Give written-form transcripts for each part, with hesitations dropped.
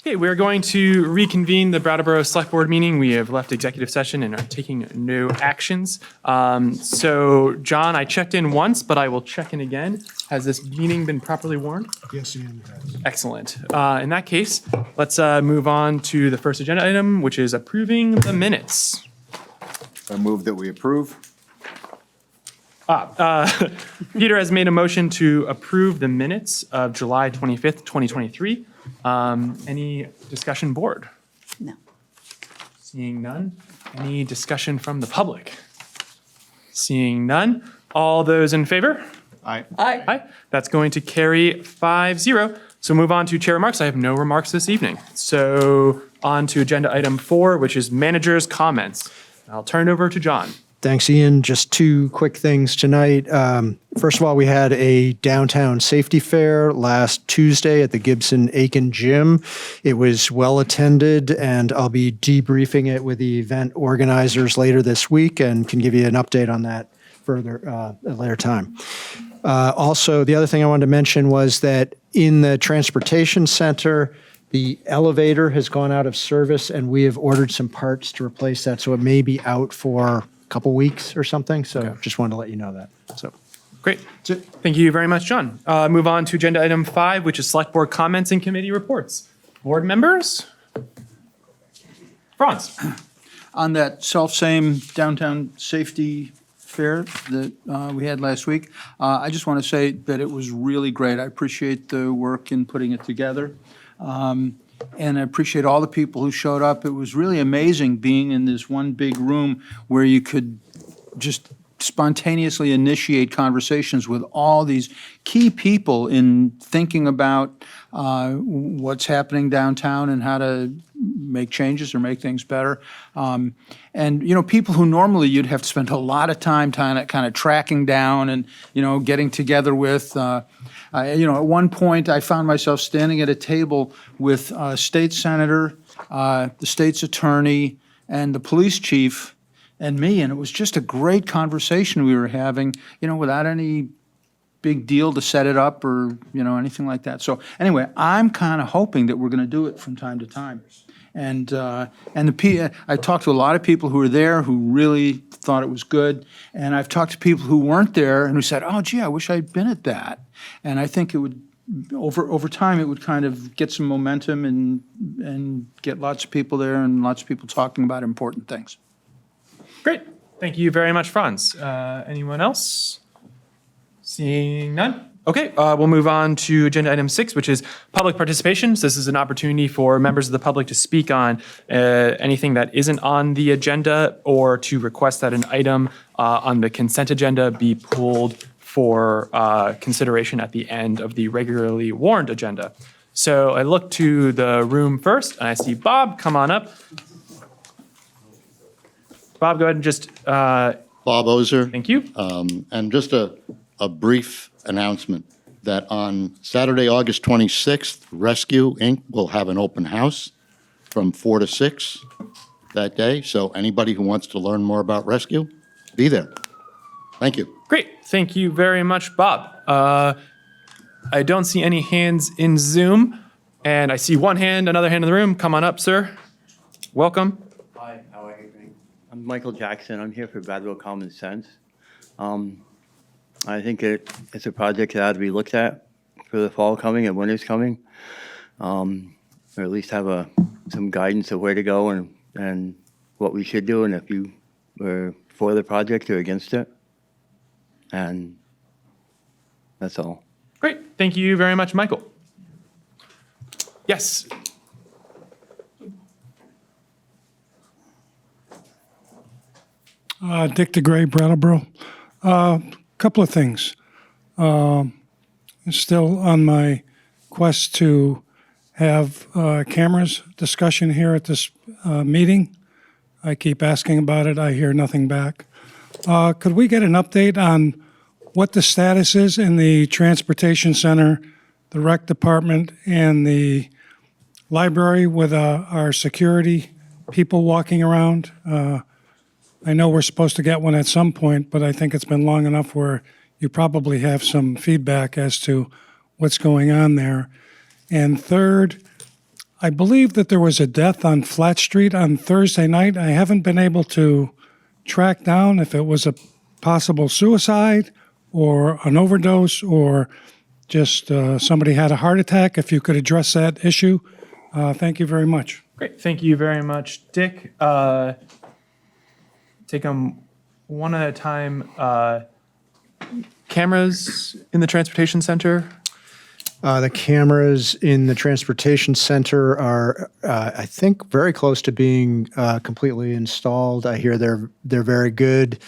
Okay, we're going to reconvene the Brattleboro Select Board meeting. We have left executive session and are taking no actions. So, John, I checked in once, but I will check in again. Has this meeting been properly warned? Yes, Ian has. Excellent. In that case, let's move on to the first agenda item, which is approving the minutes. I move that we approve. Peter has made a motion to approve the minutes of July 25th, 2023. Any discussion, board? No. Seeing none. Any discussion from the public? Seeing none. All those in favor? Aye. Aye. That's going to carry 5-0. So move on to chair remarks. I have no remarks this evening. So on to agenda item 4, which is manager's comments. I'll turn it over to John. Thanks, Ian. Just two quick things tonight. First of all, we had a downtown safety fair last Tuesday at the Gibson-Aiken Gym. It was well attended, and I'll be debriefing it with the event organizers later this week and can give you an update on that further at a later time. Also, the other thing I wanted to mention was that in the transportation center, the elevator has gone out of service, and we have ordered some parts to replace that, so it may be out for couple weeks or something. So just wanted to let you know that. So Great. Thank you very much, John. Move on to agenda item 5, which is select board comments and committee reports. Board members? Franz? On that self-same downtown safety fair that we had last week, I just want to say that it was really great. I appreciate the work in putting it together. And I appreciate all the people who showed up. It was really amazing being in this one big room where you could just spontaneously initiate conversations with all these key people in thinking about what's happening downtown and how to make changes or make things better. And, you know, people who normally you'd have to spend a lot of time kind of tracking down and, you know, getting together with. You know, at one point I found myself standing at a table with a state senator, the state's attorney, and the police chief and me, and it was just a great conversation we were having, you know, without any big deal to set it up or, you know, anything like that. So anyway, I'm kind of hoping that we're going to do it from time to time. And I talked to a lot of people who were there who really thought it was good, and I've talked to people who weren't there and who said, "Oh, gee, I wish I'd been at that." And I think it would, over time, it would kind of get some momentum and get lots of people there and lots of people talking about important things. Great. Thank you very much, Franz. Anyone else? Seeing none? Okay, we'll move on to agenda item 6, which is public participation. So this is an opportunity for members of the public to speak on anything that isn't on the agenda or to request that an item on the consent agenda be pulled for consideration at the end of the regularly warned agenda. So I look to the room first, and I see Bob. Come on up. Bob, go ahead and just... Bob Ozer. Thank you. And just a brief announcement that on Saturday, August 26th, Rescue, Inc. will have an open house from 4 to 6 that day. So anybody who wants to learn more about Rescue, be there. Thank you. Great. Thank you very much, Bob. I don't see any hands in Zoom, and I see one hand, another hand in the room. Come on up, sir. Welcome. Hi, how are you doing? I'm Michael Jackson. I'm here for Brattleboro Common Sense. I think it's a project that ought to be looked at for the fall coming and winter's coming, or at least have some guidance of where to go and what we should do, and if you were for the project or against it. And that's all. Great. Thank you very much, Michael. Yes. Dick DeGray, Brattleboro. Couple of things. Still on my quest to have cameras discussion here at this meeting. I keep asking about it. I hear nothing back. Could we get an update on what the status is in the transportation center, the rec department, and the library with our security people walking around? I know we're supposed to get one at some point, but I think it's been long enough where you probably have some feedback as to what's going on there. And third, I believe that there was a death on Flat Street on Thursday night. I haven't been able to track down if it was a possible suicide or an overdose or just somebody had a heart attack. If you could address that issue, thank you very much. Great. Thank you very much, Dick. Take them one at a time. Cameras in the transportation center. The cameras in the transportation center are, I think, very close to being completely installed. I hear they're very good,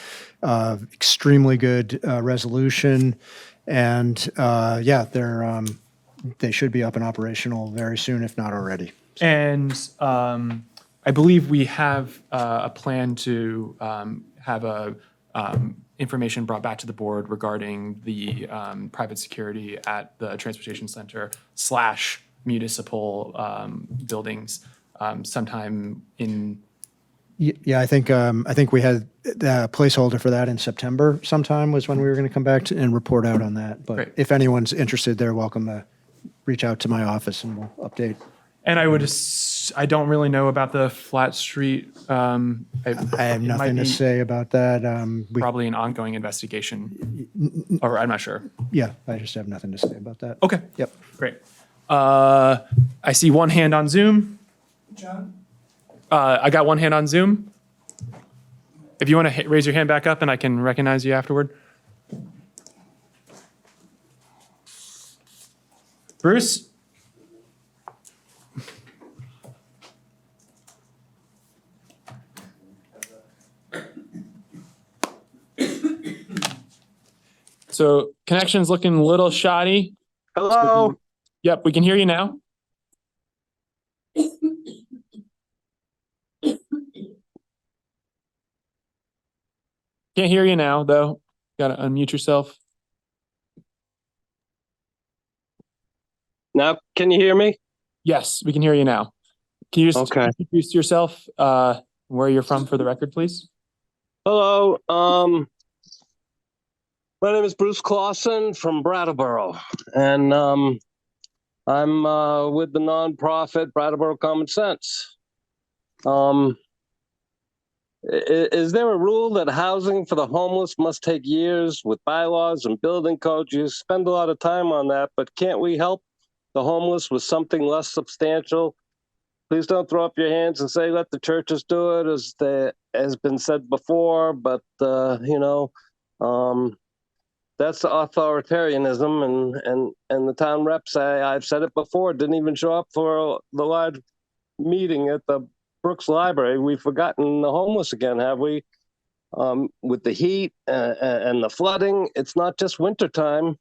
extremely good resolution, and yeah, they should be up and operational very soon, if not already. And I believe we have a plan to have a information brought back to the board regarding the private security at the transportation center / municipal buildings sometime in. Yeah, I think we had the placeholder for that in September sometime was when we were going to come back and report out on that. But Great. if anyone's interested, they're welcome to reach out to my office and we'll update. And I don't really know about the Flat Street. I have nothing to say about that. Probably an ongoing investigation, or I'm not sure. Yeah, I just have nothing to say about that. Okay. Yep. Great. I see one hand on Zoom. John? I got one hand on Zoom. If you want to raise your hand back up and I can recognize you afterward. Bruce? So connection's looking a little shoddy. Hello. Yep, we can hear you now. Can't hear you now, though. Got to unmute yourself. Now, can you hear me? Yes, we can hear you now. Can you just Okay. introduce yourself, where you're from for the record, please? Hello. My name is Bruce Clausen from Brattleboro, and I'm with the nonprofit Brattleboro Common Sense. Is there a rule that housing for the homeless must take years with bylaws and building codes? You spend a lot of time on that, but can't we help the homeless with something less substantial? Please don't throw up your hands and say, let the churches do it, as has been said before, but, that's authoritarianism, and the town reps, I've said it before, didn't even show up for the large meeting at the Brooks Library. We've forgotten the homeless again, have we? With the heat and the flooding, it's not just wintertime.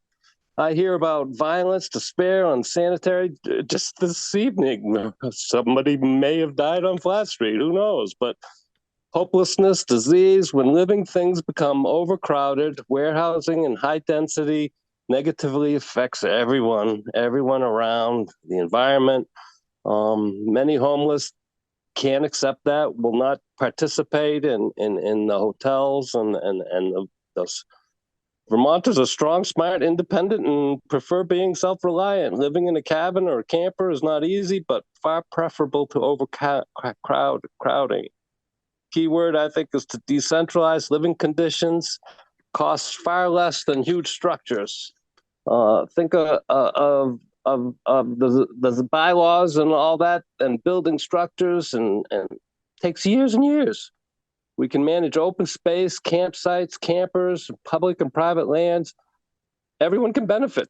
I hear about violence, despair, unsanitary. Just this evening, somebody may have died on Flat Street. Who knows? But hopelessness, disease, when living things become overcrowded, warehousing and high density negatively affects everyone around the environment. Many homeless can't accept that, will not participate in the hotels and those. Vermonters are strong, smart, independent, and prefer being self-reliant. Living in a cabin or a camper is not easy, but far preferable to overcrowding. Keyword, I think, is to decentralize living conditions, costs far less than huge structures. Think of the bylaws and all that, and building structures, and takes years and years. We can manage open space, campsites, campers, public and private lands. Everyone can benefit.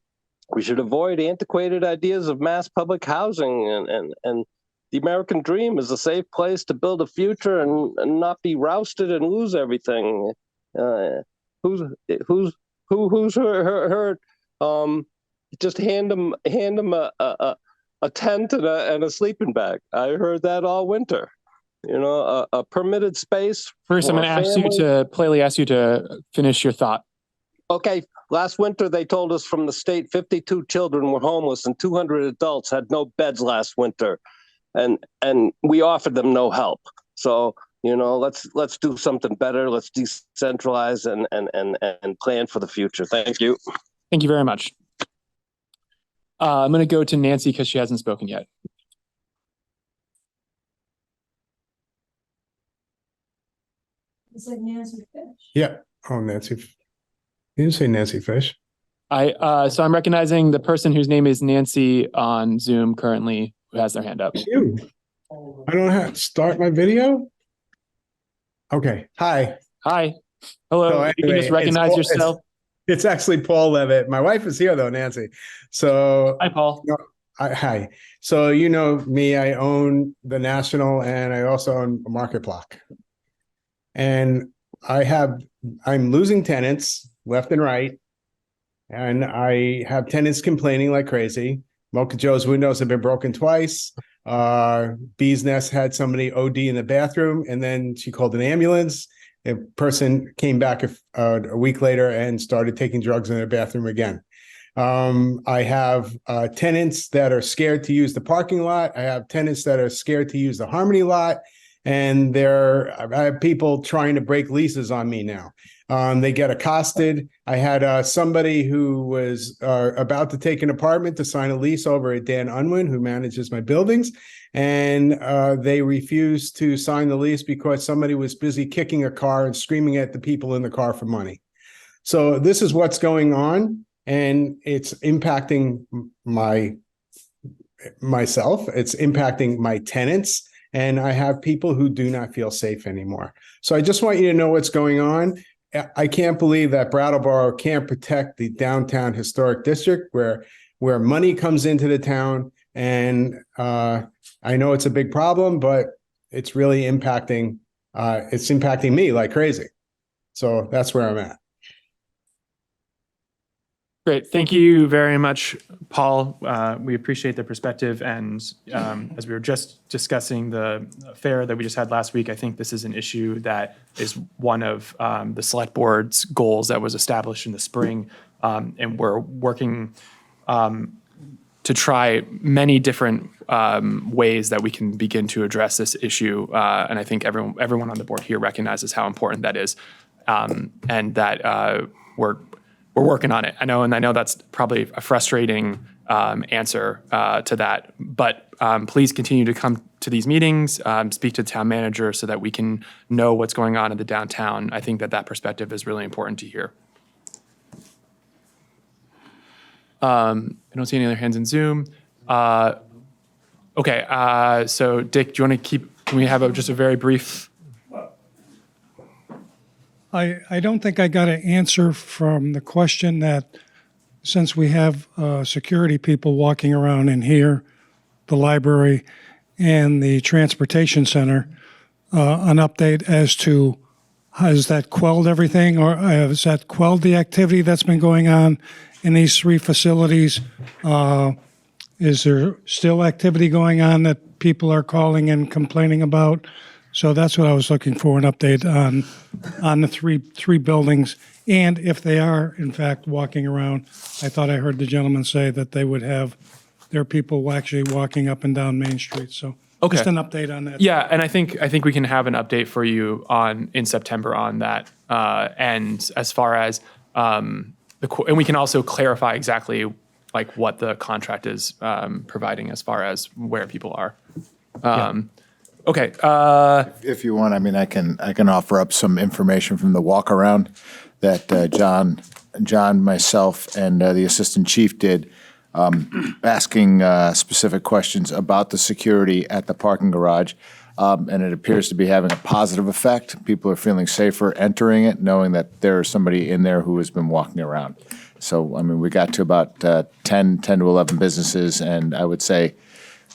We should avoid antiquated ideas of mass public housing, and the American dream is a safe place to build a future and not be rousted and lose everything. Who's heard? Just hand them a tent and a sleeping bag. I heard that all winter. A permitted space. Bruce, I'm going to politely ask you to finish your thought. Okay. Last winter, they told us from the state 52 children were homeless and 200 adults had no beds last winter. And we offered them no help. So, let's do something better. Let's decentralize and plan for the future. Thank you. Thank you very much. I'm going to go to Nancy because she hasn't spoken yet. It's like Nancy Fish. Yeah. Oh, Nancy. You didn't say Nancy Fish. So I'm recognizing the person whose name is Nancy on Zoom currently who has their hand up. You. I don't have to start my video. Okay. Hi. Hi. Hello. So You can anyway, just recognize yourself. It's actually Paul Levitt. My wife is here though, Nancy. So Hi, Paul. hi. So you know me, I own the National and I also own Market Block. And I'm losing tenants left and right. And I have tenants complaining like crazy. Mocha Joe's windows have been broken twice. Bee's Nest had somebody OD in the bathroom and then she called an ambulance. A person came back a week later and started taking drugs in their bathroom again. I have tenants that are scared to use the parking lot. I have tenants that are scared to use the Harmony lot. And I have people trying to break leases on me now. They get accosted. I had somebody who was about to take an apartment to sign a lease over at Dan Unwin, who manages my buildings. And they refused to sign the lease because somebody was busy kicking a car and screaming at the people in the car for money. So this is what's going on. And it's impacting myself. It's impacting my tenants. And I have people who do not feel safe anymore. So I just want you to know what's going on. I can't believe that Brattleboro can't protect the downtown historic district where money comes into the town. And I know it's a big problem, but it's really impacting me like crazy. So that's where I'm at. Great. Thank you very much, Paul. We appreciate the perspective. And as we were just discussing the fair that we just had last week, I think this is an issue that is one of the select board's goals that was established in the spring. And we're working to try many different ways that we can begin to address this issue. And I think everyone on the board here recognizes how important that is, and that we're working on it. I know that's probably a frustrating answer to that, but please continue to come to these meetings, speak to the town manager so that we can know what's going on in the downtown. I think that perspective is really important to hear. I don't see any other hands in Zoom. Okay, so Dick, do you want to can we have just a very brief? I don't think I got an answer from the question that since we have security people walking around in here, the library, and the transportation center, an update as to has that quelled everything, or has that quelled the activity that's been going on in these three facilities? Is there still activity going on that people are calling and complaining about? So that's what I was looking for, an update on the three buildings. And if they are, in fact, walking around, I thought I heard the gentleman say that they would have their people actually walking up and down Main Street. So just an update on that. Yeah, and I think we can have an update for you in September on that. And as far as and we can also clarify exactly like what the contract is providing as far as where people are. Okay. If you want, I mean, I can offer up some information from the walk around that John, myself, and the assistant chief did, asking specific questions about the security at the parking garage. And it appears to be having a positive effect. People are feeling safer entering it, knowing that there's somebody in there who has been walking around. So, I mean, we got to about 10 to 11 businesses, and I would say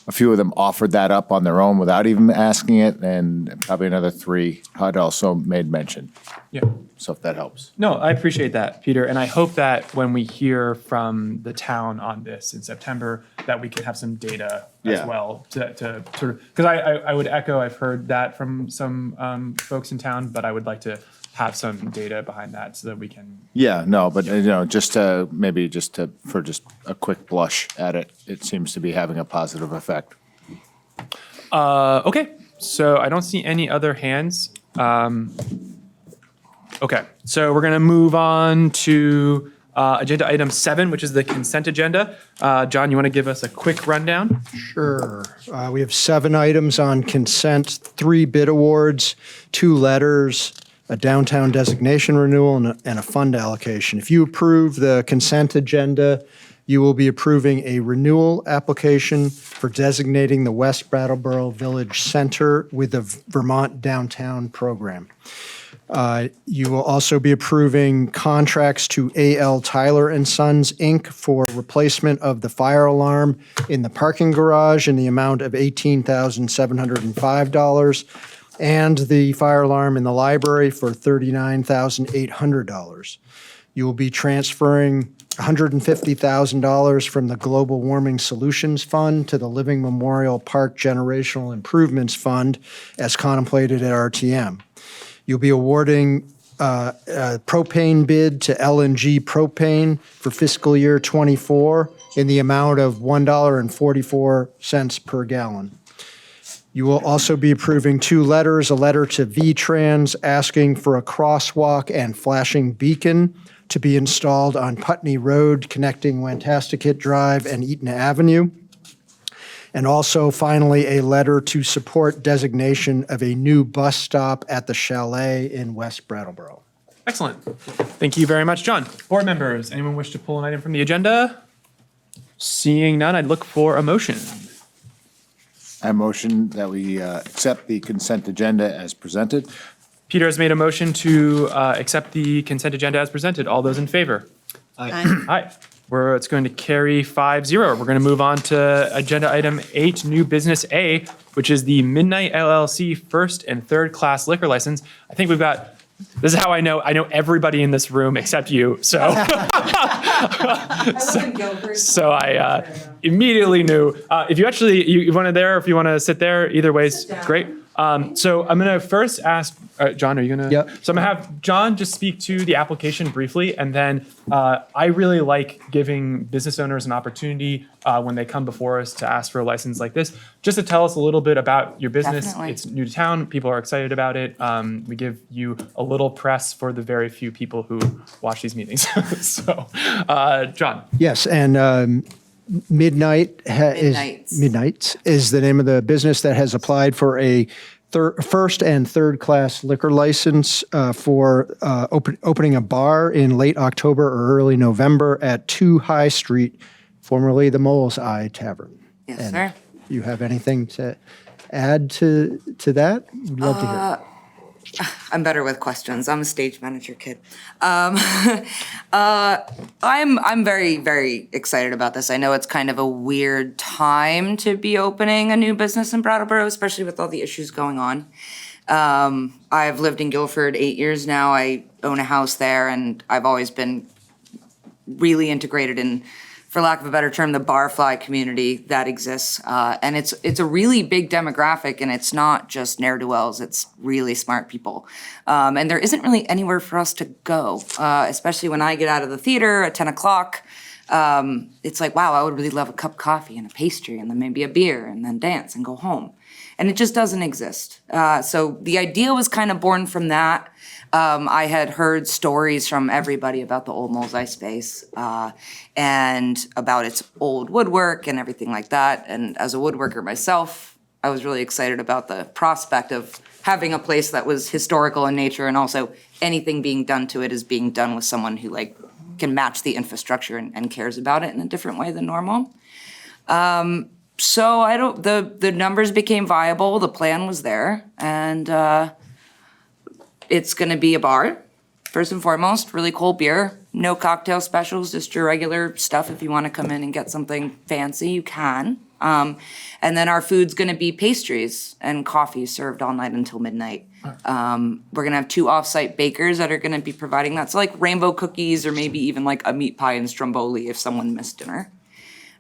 a few of them offered that up on their own without even asking it, and probably another 3 had also made mention. Yeah. So if that helps. No, I appreciate that, Peter. And I hope that when we hear from the town on this in September, that we can have some data as well to sort of, because I would echo, I've heard that from some folks in town, but I would like to have some data behind that so that we can. Yeah, no, but just for just a quick blush at it, it seems to be having a positive effect. Okay, so I don't see any other hands. Okay, so we're gonna move on to agenda item 7, which is the consent agenda. John, you wanna give us a quick rundown? Sure. We have 7 items on consent, 3 bid awards, 2 letters, a downtown designation renewal, and a fund allocation. If you approve the consent agenda, you will be approving a renewal application for designating the West Brattleboro Village Center with the Vermont Downtown Program. You will also be approving contracts to A.L. Tyler and Sons, Inc. for replacement of the fire alarm in the parking garage in the amount of $18,705, and the fire alarm in the library for $39,800. You will be transferring $150,000 from the Global Warming Solutions Fund to the Living Memorial Park Generational Improvements Fund as contemplated at RTM. You'll be awarding a propane bid to LNG Propane for fiscal year '24 in the amount of $1.44 per gallon. You will also be approving two letters, a letter to VTrans asking for a crosswalk and flashing beacon to be installed on Putney Road connecting Wantastiquet Drive and Eaton Avenue. And also, finally, a letter to support designation of a new bus stop at the Chalet in West Brattleboro. Excellent. Thank you very much, John. Board members, anyone wish to pull an item from the agenda? Seeing none, I'd look for a motion. I motion that we accept the consent agenda as presented. Peter has made a motion to accept the consent agenda as presented. All those in favor? Aye. It's going to carry 5-0. We're going to move on to agenda item 8, new business A, which is the Midnight LLC first and third class liquor license. I think this is how I know everybody in this room except you. So, so I immediately knew. If you actually, you want to there, or if you want to sit there, either way's great. So I'm going to first ask, John, are you going to? Yep. So I'm going to have John just speak to the application briefly, and then I really like giving business owners an opportunity when they come before us to ask for a license like this, just to tell us a little bit about your business. Definitely. It's new to town. People are excited about it. We give you a little press for the very few people who watch these meetings. So, John. Yes, and Midnights is the name of the business that has applied for a first and third class liquor license for opening a bar in late October or early November at 2 High Street, formerly the Mole's Eye Tavern. Yes, And sir. you have anything to add to that? We'd love to hear. I'm better with questions. I'm a stage manager kid. I'm very, very excited about this. I know it's kind of a weird time to be opening a new business in Brattleboro, especially with all the issues going on. I've lived in Guilford 8 years now. I own a house there, and I've always been really integrated in, for lack of a better term, the barfly community that exists. And it's a really big demographic, and it's not just ne'er-do-wells, it's really smart people. And there isn't really anywhere for us to go, especially when I get out of the theater at 10 o'clock. It's like, wow, I would really love a cup of coffee and a pastry and then maybe a beer and then dance and go home. And it just doesn't exist. So the idea was kind of born from that. I had heard stories from everybody about the old Mole's Eye space and about its old woodwork and everything like that. And as a woodworker myself, I was really excited about the prospect of having a place that was historical in nature, and also anything being done to it is being done with someone who can match the infrastructure and cares about it in a different way than normal. So the numbers became viable, the plan was there, and it's gonna be a bar, first and foremost, really cold beer, no cocktail specials, just your regular stuff. If you wanna come in and get something fancy, you can. And then our food's gonna be pastries and coffee served all night until midnight. We're gonna have 2 off-site bakers that are gonna be providing that. So like rainbow cookies, or maybe even like a meat pie and stromboli if someone missed dinner.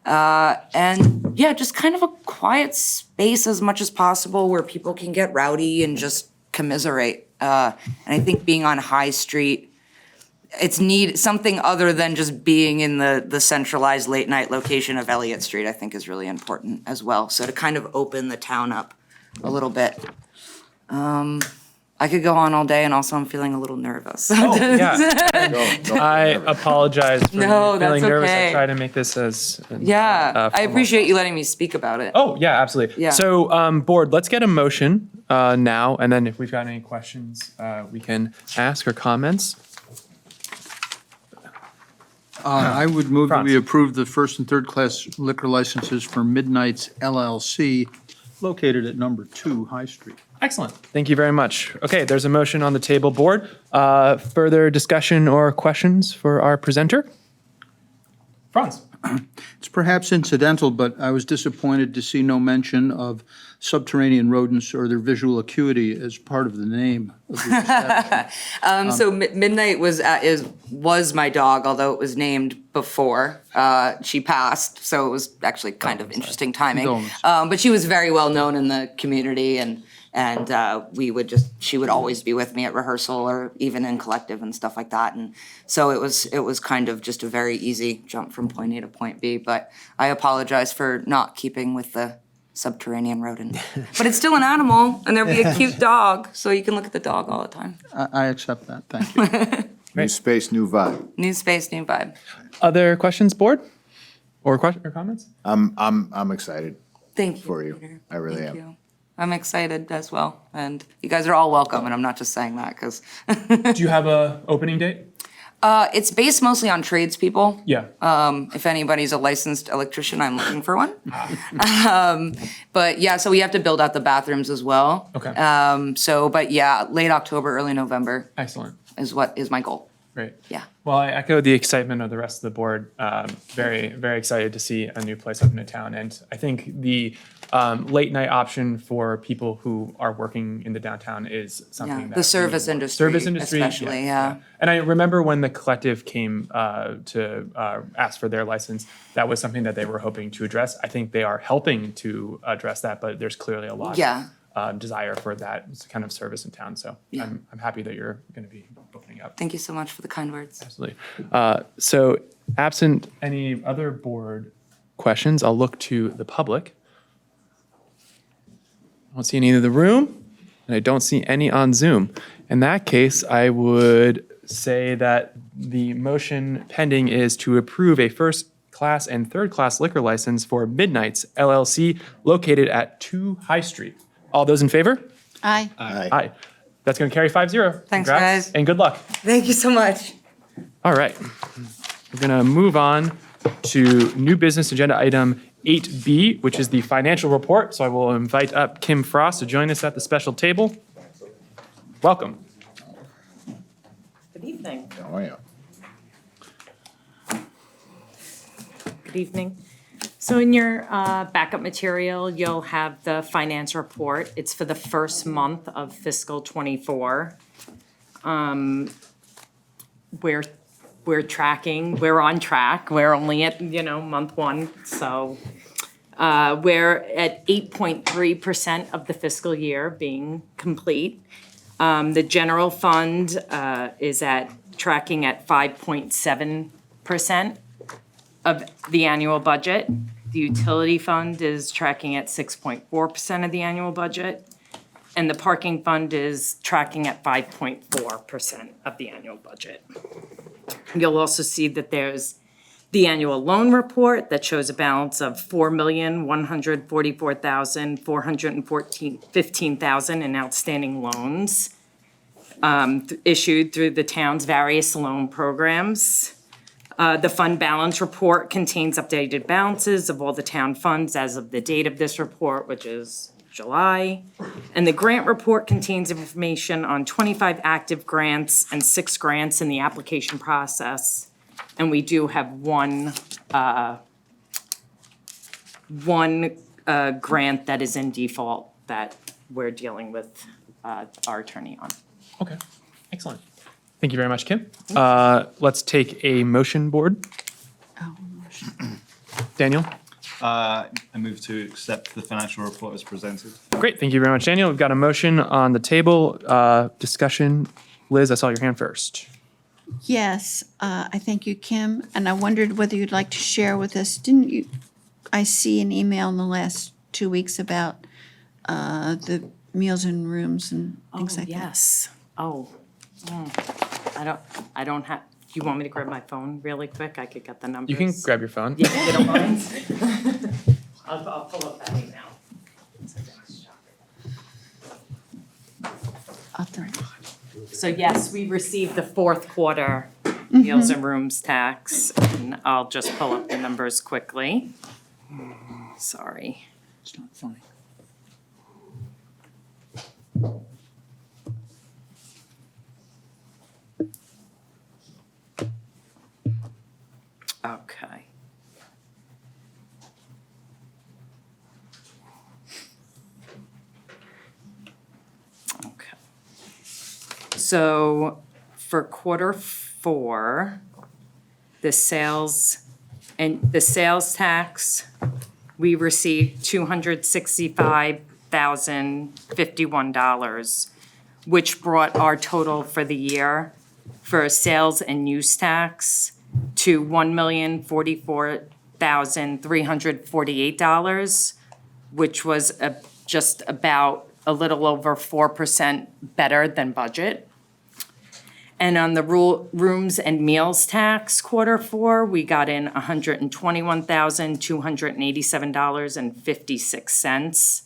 And yeah, just kind of a quiet space as much as possible where people can get rowdy and just commiserate. And I think being on High Street, it's something other than just being in the centralized late night location of Elliott Street, I think is really important as well. So to kind of open the town up a little bit. I could go on all day, and also I'm feeling a little nervous. Oh, yeah. I apologize for No, feeling that's nervous. I okay. try to make this as Yeah, I formal. appreciate you letting me speak about it. Oh, yeah, absolutely. Yeah. So, board, let's get a motion now, and then if we've got any questions, we can ask or comments. I would move that we Franz. approve the first and third class liquor licenses for Midnight's LLC located at number 2 High Street. Excellent. Thank you very much. Okay, there's a motion on the table, board. Further discussion or questions for our presenter? Franz? It's perhaps incidental, but I was disappointed to see no mention of subterranean rodents or their visual acuity as part of the name of the establishment. So Midnight was my dog, although it was named before she passed. So it was actually kind of interesting timing. Condolences. But she was very well known in the community, and she would always be with me at rehearsal or even in collective and stuff like that. And so it was kind of just a very easy jump from point A to point B. But I apologize for not keeping with the subterranean rodent. But it's still an animal, and there'll be a cute dog, so you can look at the dog all the time. I accept that, thank you. New space, new vibe. New space, new vibe. Other questions, board? Or comments? I'm excited Thank you. for you. Peter. I really Thank am. you. I'm excited as well, and you guys are all welcome, and I'm not just saying that because Do you have a opening date? it's based mostly on tradespeople. Yeah. If anybody's a licensed electrician, I'm looking for one. But yeah, so we have to build out the bathrooms as well. Okay. But yeah, late October, early November Excellent. is my goal. Great. Yeah. Well, I echo the excitement of the rest of the board. Very, very excited to see a new place open in town. And I think the late night option for people who are working in the downtown is something Yeah, that the service we- industry, Service industry, especially, yeah. And I remember when the collective came to ask for their license, that was something that they were hoping to address. I think they are helping to address that, but there's clearly a lot Yeah. of desire for that kind of service in town. So Yeah. I'm happy that you're going to be opening up. Thank you so much for the kind words. Absolutely. So absent any other board questions, I'll look to the public. I don't see any in the room, and I don't see any on Zoom. In that case, I would say that the motion pending is to approve a first class and third class liquor license for Midnight's LLC located at 2 High Street. All those in favor? Aye. Aye. That's going to carry 5-0. Thanks, Congrats, guys. and good luck. Thank you so much. All right. We're going to move on to new business agenda item 8B, which is the financial report. So I will invite up Kim Frost to join us at the special table. Welcome. Good evening. Oh, yeah. Good evening. So in your backup material, you'll have the finance report. It's for the first month of fiscal '24. We're tracking, we're on track. We're only at, month 1. So we're at 8.3% of the fiscal year being complete. The general fund is tracking at 5.7% of the annual budget. The utility fund is tracking at 6.4% of the annual budget. And the parking fund is tracking at 5.4% of the annual budget. You'll also see that there's the annual loan report that shows a balance of $4,144,415 in outstanding loans issued through the town's various loan programs. The fund balance report contains updated balances of all the town funds as of the date of this report, which is July. And the grant report contains information on 25 active grants and 6 grants in the application process. And we do have one grant that is in default that we're dealing with our attorney on. Okay, excellent. Thank you very much, Kim. Let's take a motion board. Daniel? I move to accept the financial report as presented. Great, thank you very much, Daniel. We've got a motion on the table. Discussion. Liz, I saw your hand first. Yes, I thank you, Kim, and I wondered whether you'd like to share with us, didn't you, I see an email in the last 2 weeks about the meals and rooms and things like that? Yes. I don't have, do you want me to grab my phone really quick? I could get the numbers. You can grab your phone. Yeah, you don't mind? I'll pull up that email. Authorize. So yes, we received the fourth quarter meals and rooms tax, and I'll just pull up the numbers quickly. Sorry. It's not funny. Okay. Okay. So for quarter four, the sales tax, we received $265,051, which brought our total for the year for sales and use tax to $1,044,348, which was just about a little over 4% better than budget. And on the rooms and meals tax, quarter four, we got in $121,287.56,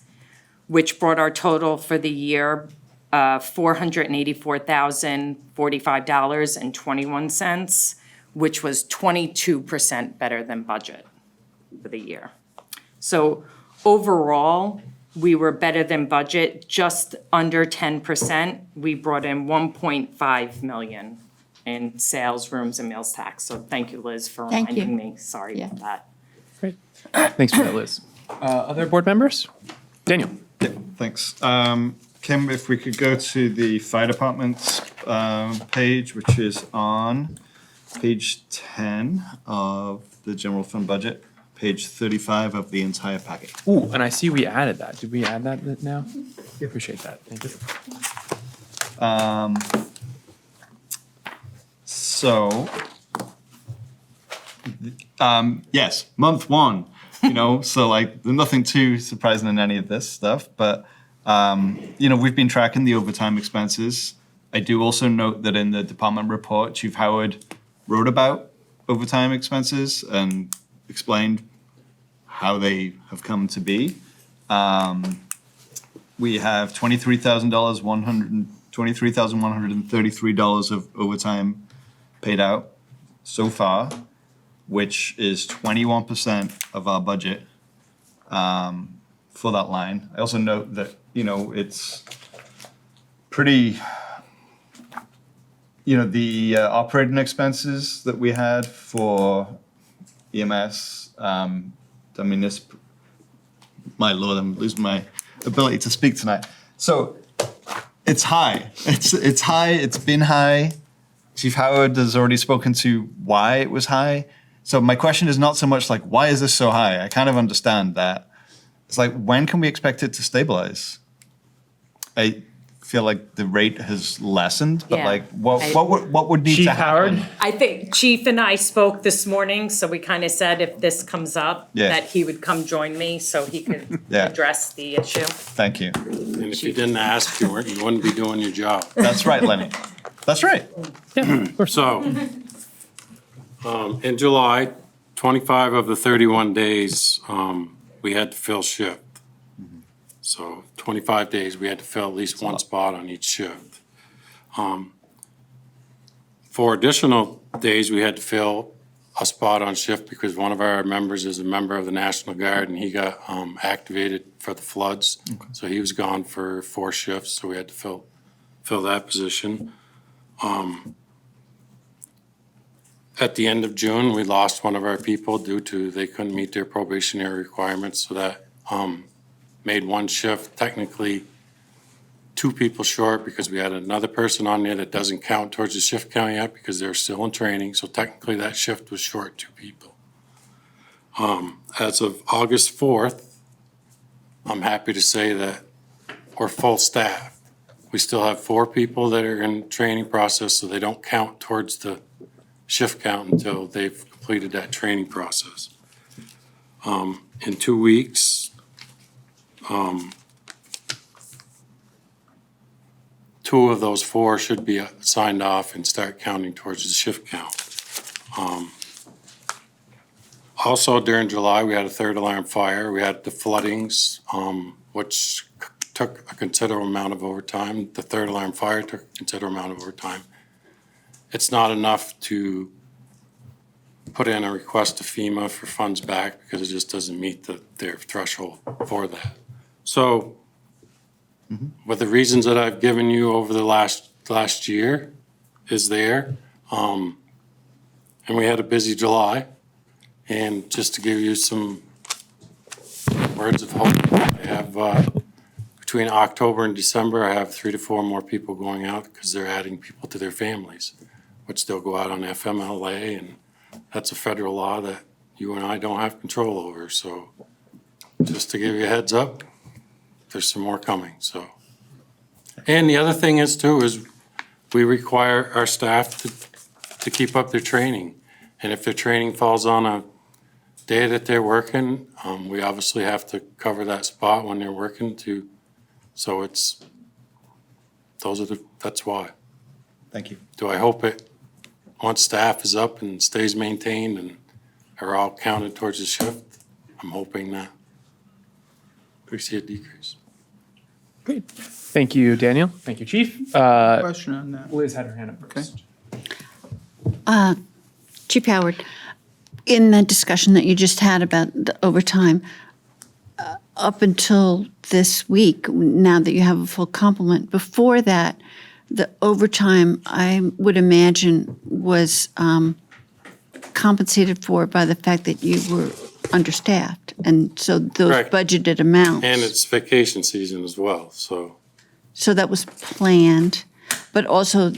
which brought our total for the year $484,045.21, which was 22% better than budget for the year. So overall, we were better than budget, just under 10%. We brought in 1.5 million in sales, rooms, and meals tax. So thank you, Liz, for Thank you. reminding me. Sorry about that. Great. Thanks for that, Liz. Other board members? Daniel? Yeah, thanks. Kim, if we could go to the fire department's page, which is on page 10 of the general fund budget, page 35 of the entire packet. Ooh, and I see we added that. Did we add that now? We appreciate that. Thank you. Yes, month one, so like there's nothing too surprising in any of this stuff, but we've been tracking the overtime expenses. I do also note that in the department report, Chief Howard wrote about overtime expenses and explained how they have come to be. We have $23,133 of overtime paid out so far, which is 21% of our budget for that line. I also note that, it's pretty, the operating expenses that we had for EMS, my Lord, I'm losing my ability to speak tonight. So it's high. It's high. It's been high. Chief Howard has already spoken to why it was high. So my question is not so much like, why is this so high? I kind of understand that. It's like, when can we expect it to stabilize? I feel like the rate has lessened, but Yeah. like, what would need Chief to happen? Howard? I think Chief and I spoke this morning, so we kind of said if this comes up, Yeah. that he would come join me so he could Yeah. address the issue. Thank you. And if you didn't ask, you wouldn't be doing your job. That's right, Lenny. That's right. So, in July, 25 of the 31 days, we had to fill shift. So 25 days, we had to fill at least one spot on each shift. For additional days, we had to fill a spot on shift because one of our members is a member of the National Guard and he got activated for the floods. So he was gone for 4 shifts, so we had to fill that position. At the end of June, we lost one of our people due to they couldn't meet their probationary requirements, so that made one shift technically 2 people short because we had another person on there that doesn't count towards the shift count yet because they're still in training, so technically that shift was short 2 people. As of August 4th, I'm happy to say that we're full staff. We still have 4 people that are in training process, so they don't count towards the shift count until they've completed that training process. In 2 weeks, 2 of those 4 should be signed off and start counting towards the shift count. Also during July, we had a 3rd alarm fire. We had the floodings, which took a considerable amount of overtime. The 3rd alarm fire took a considerable amount of overtime. It's not enough to put in a request to FEMA for funds back because it just doesn't meet their threshold for that. So with the reasons that I've given you over the last year is there. And we had a busy July. And just to give you some words of hope, I have between October and December, I have 3 to 4 more people going out because they're adding people to their families, which they'll go out on FMLA, and that's a federal law that you and I don't have control over. So just to give you a heads up, there's some more coming. So, and the other thing is too, is we require our staff to keep up their training. And if their training falls on a day that they're working, we obviously have to cover that spot when they're working too. So that's why. Thank you. Do I hope it, once staff is up and stays maintained and are all counted towards the shift, I'm hoping that we see a decrease. Great. Thank you, Daniel. Thank you, Chief. Question on that. Liz had her hand up first. Chief Howard, in the discussion that you just had about the overtime, up until this week, now that you have a full complement, before that, the overtime, I would imagine, was compensated for by the fact that you were understaffed, and so those Correct. budgeted amounts. And it's vacation season as well, so. So that was planned, but also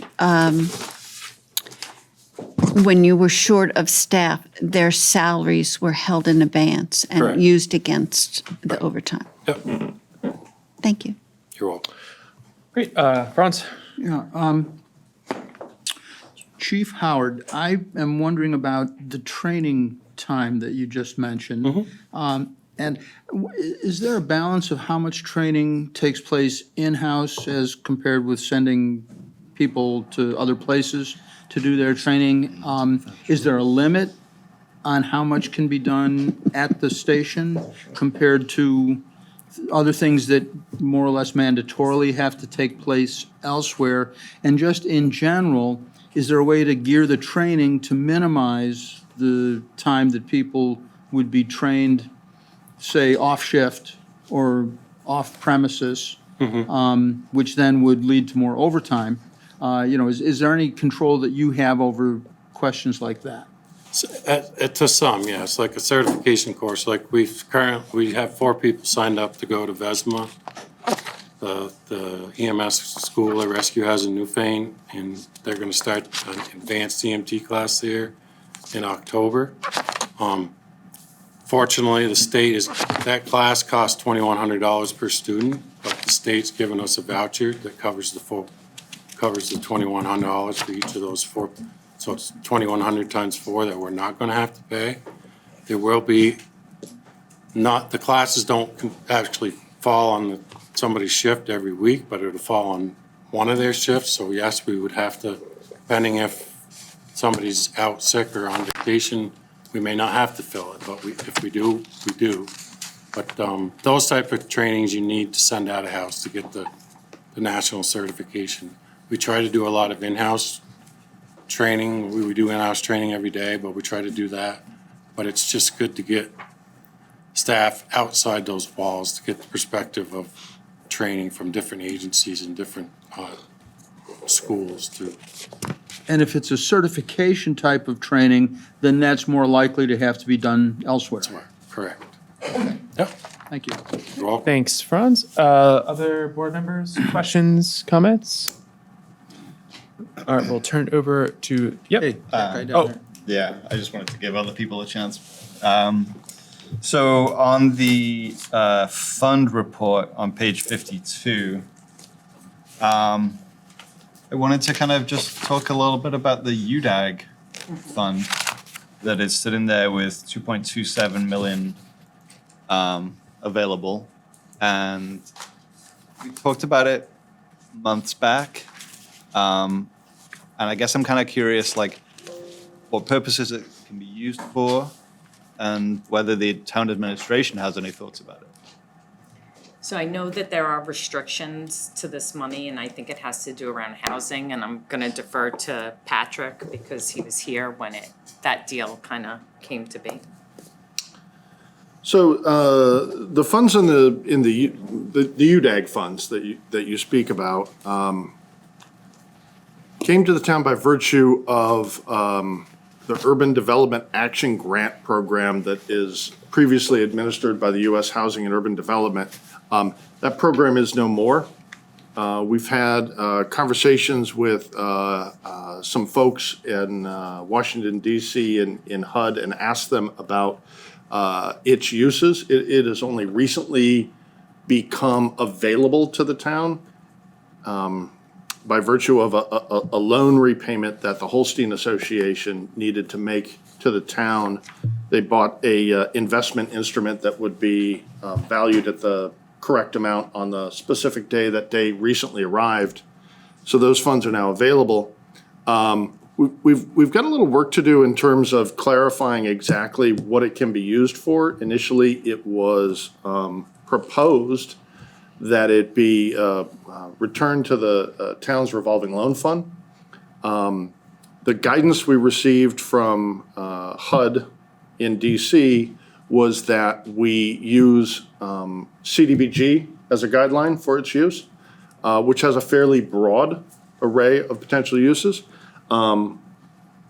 when you were short of staff, their salaries were held in abeyance and Correct. used against the overtime. Yep, Thank you. you're welcome. Great. Franz? Yeah, Chief Howard, I am wondering about the training time that you just mentioned. And is there a balance of how much training takes place in-house as compared with sending people to other places to do their training? Is there a limit on how much can be done at the station compared to other things that more or less mandatorily have to take place elsewhere? And just in general, is there a way to gear the training to minimize the time that people would be trained, say, off shift or off premises, which then would lead to more overtime? Is there any control that you have over questions like that? To some, yes, like a certification course, like we have 4 people signed up to go to VESMA. The EMS school at Rescue has in Newfane, and they're gonna start an advanced EMT class there in October. Fortunately, that class costs $2,100 per student, but the state's given us a voucher that covers the $2,100 for each of those 4. So it's 2,100 times 4 that we're not gonna have to pay. There will be the classes don't actually fall on somebody's shift every week, but it'll fall on one of their shifts. So yes, we would have to, depending if somebody's out sick or on vacation, we may not have to fill it, but if we do, we do. But those type of trainings you need to send out of house to get the national certification. We try to do a lot of in-house training. We do in-house training every day, but we try to do that. But it's just good to get staff outside those walls to get the perspective of training from different agencies and different schools too. And if it's a certification type of training, then that's more likely to have to be done elsewhere. Correct. Yep. Thank you. You're welcome. Thanks, Franz. Other board members, questions, comments? All right, we'll turn it over to, yep. Hey, that guy down there. Yeah, I just wanted to give other people a chance. So on the fund report on page 52, I wanted to kind of just talk a little bit about the UDAG fund that is sitting there with 2.27 million available. And we talked about it months back. And I guess I'm kind of curious, like, what purposes it can be used for and whether the town administration has any thoughts about it. So I know that there are restrictions to this money, and I think it has to do around housing, and I'm gonna defer to Patrick because he was here when that deal kind of came to be. So the funds in the UDAG funds that you speak about came to the town by virtue of the Urban Development Action Grant Program that is previously administered by the U.S. Housing and Urban Development. That program is no more. We've had conversations with some folks in Washington, D.C. and in HUD and asked them about its uses. It has only recently become available to the town by virtue of a loan repayment that the Holstein Association needed to make to the town. They bought a investment instrument that would be valued at the correct amount on the specific day that day recently arrived. So those funds are now available. We've got a little work to do in terms of clarifying exactly what it can be used for. Initially, it was proposed that it be returned to the town's revolving loan fund. The guidance we received from HUD in DC was that we use CDBG as a guideline for its use, which has a fairly broad array of potential uses.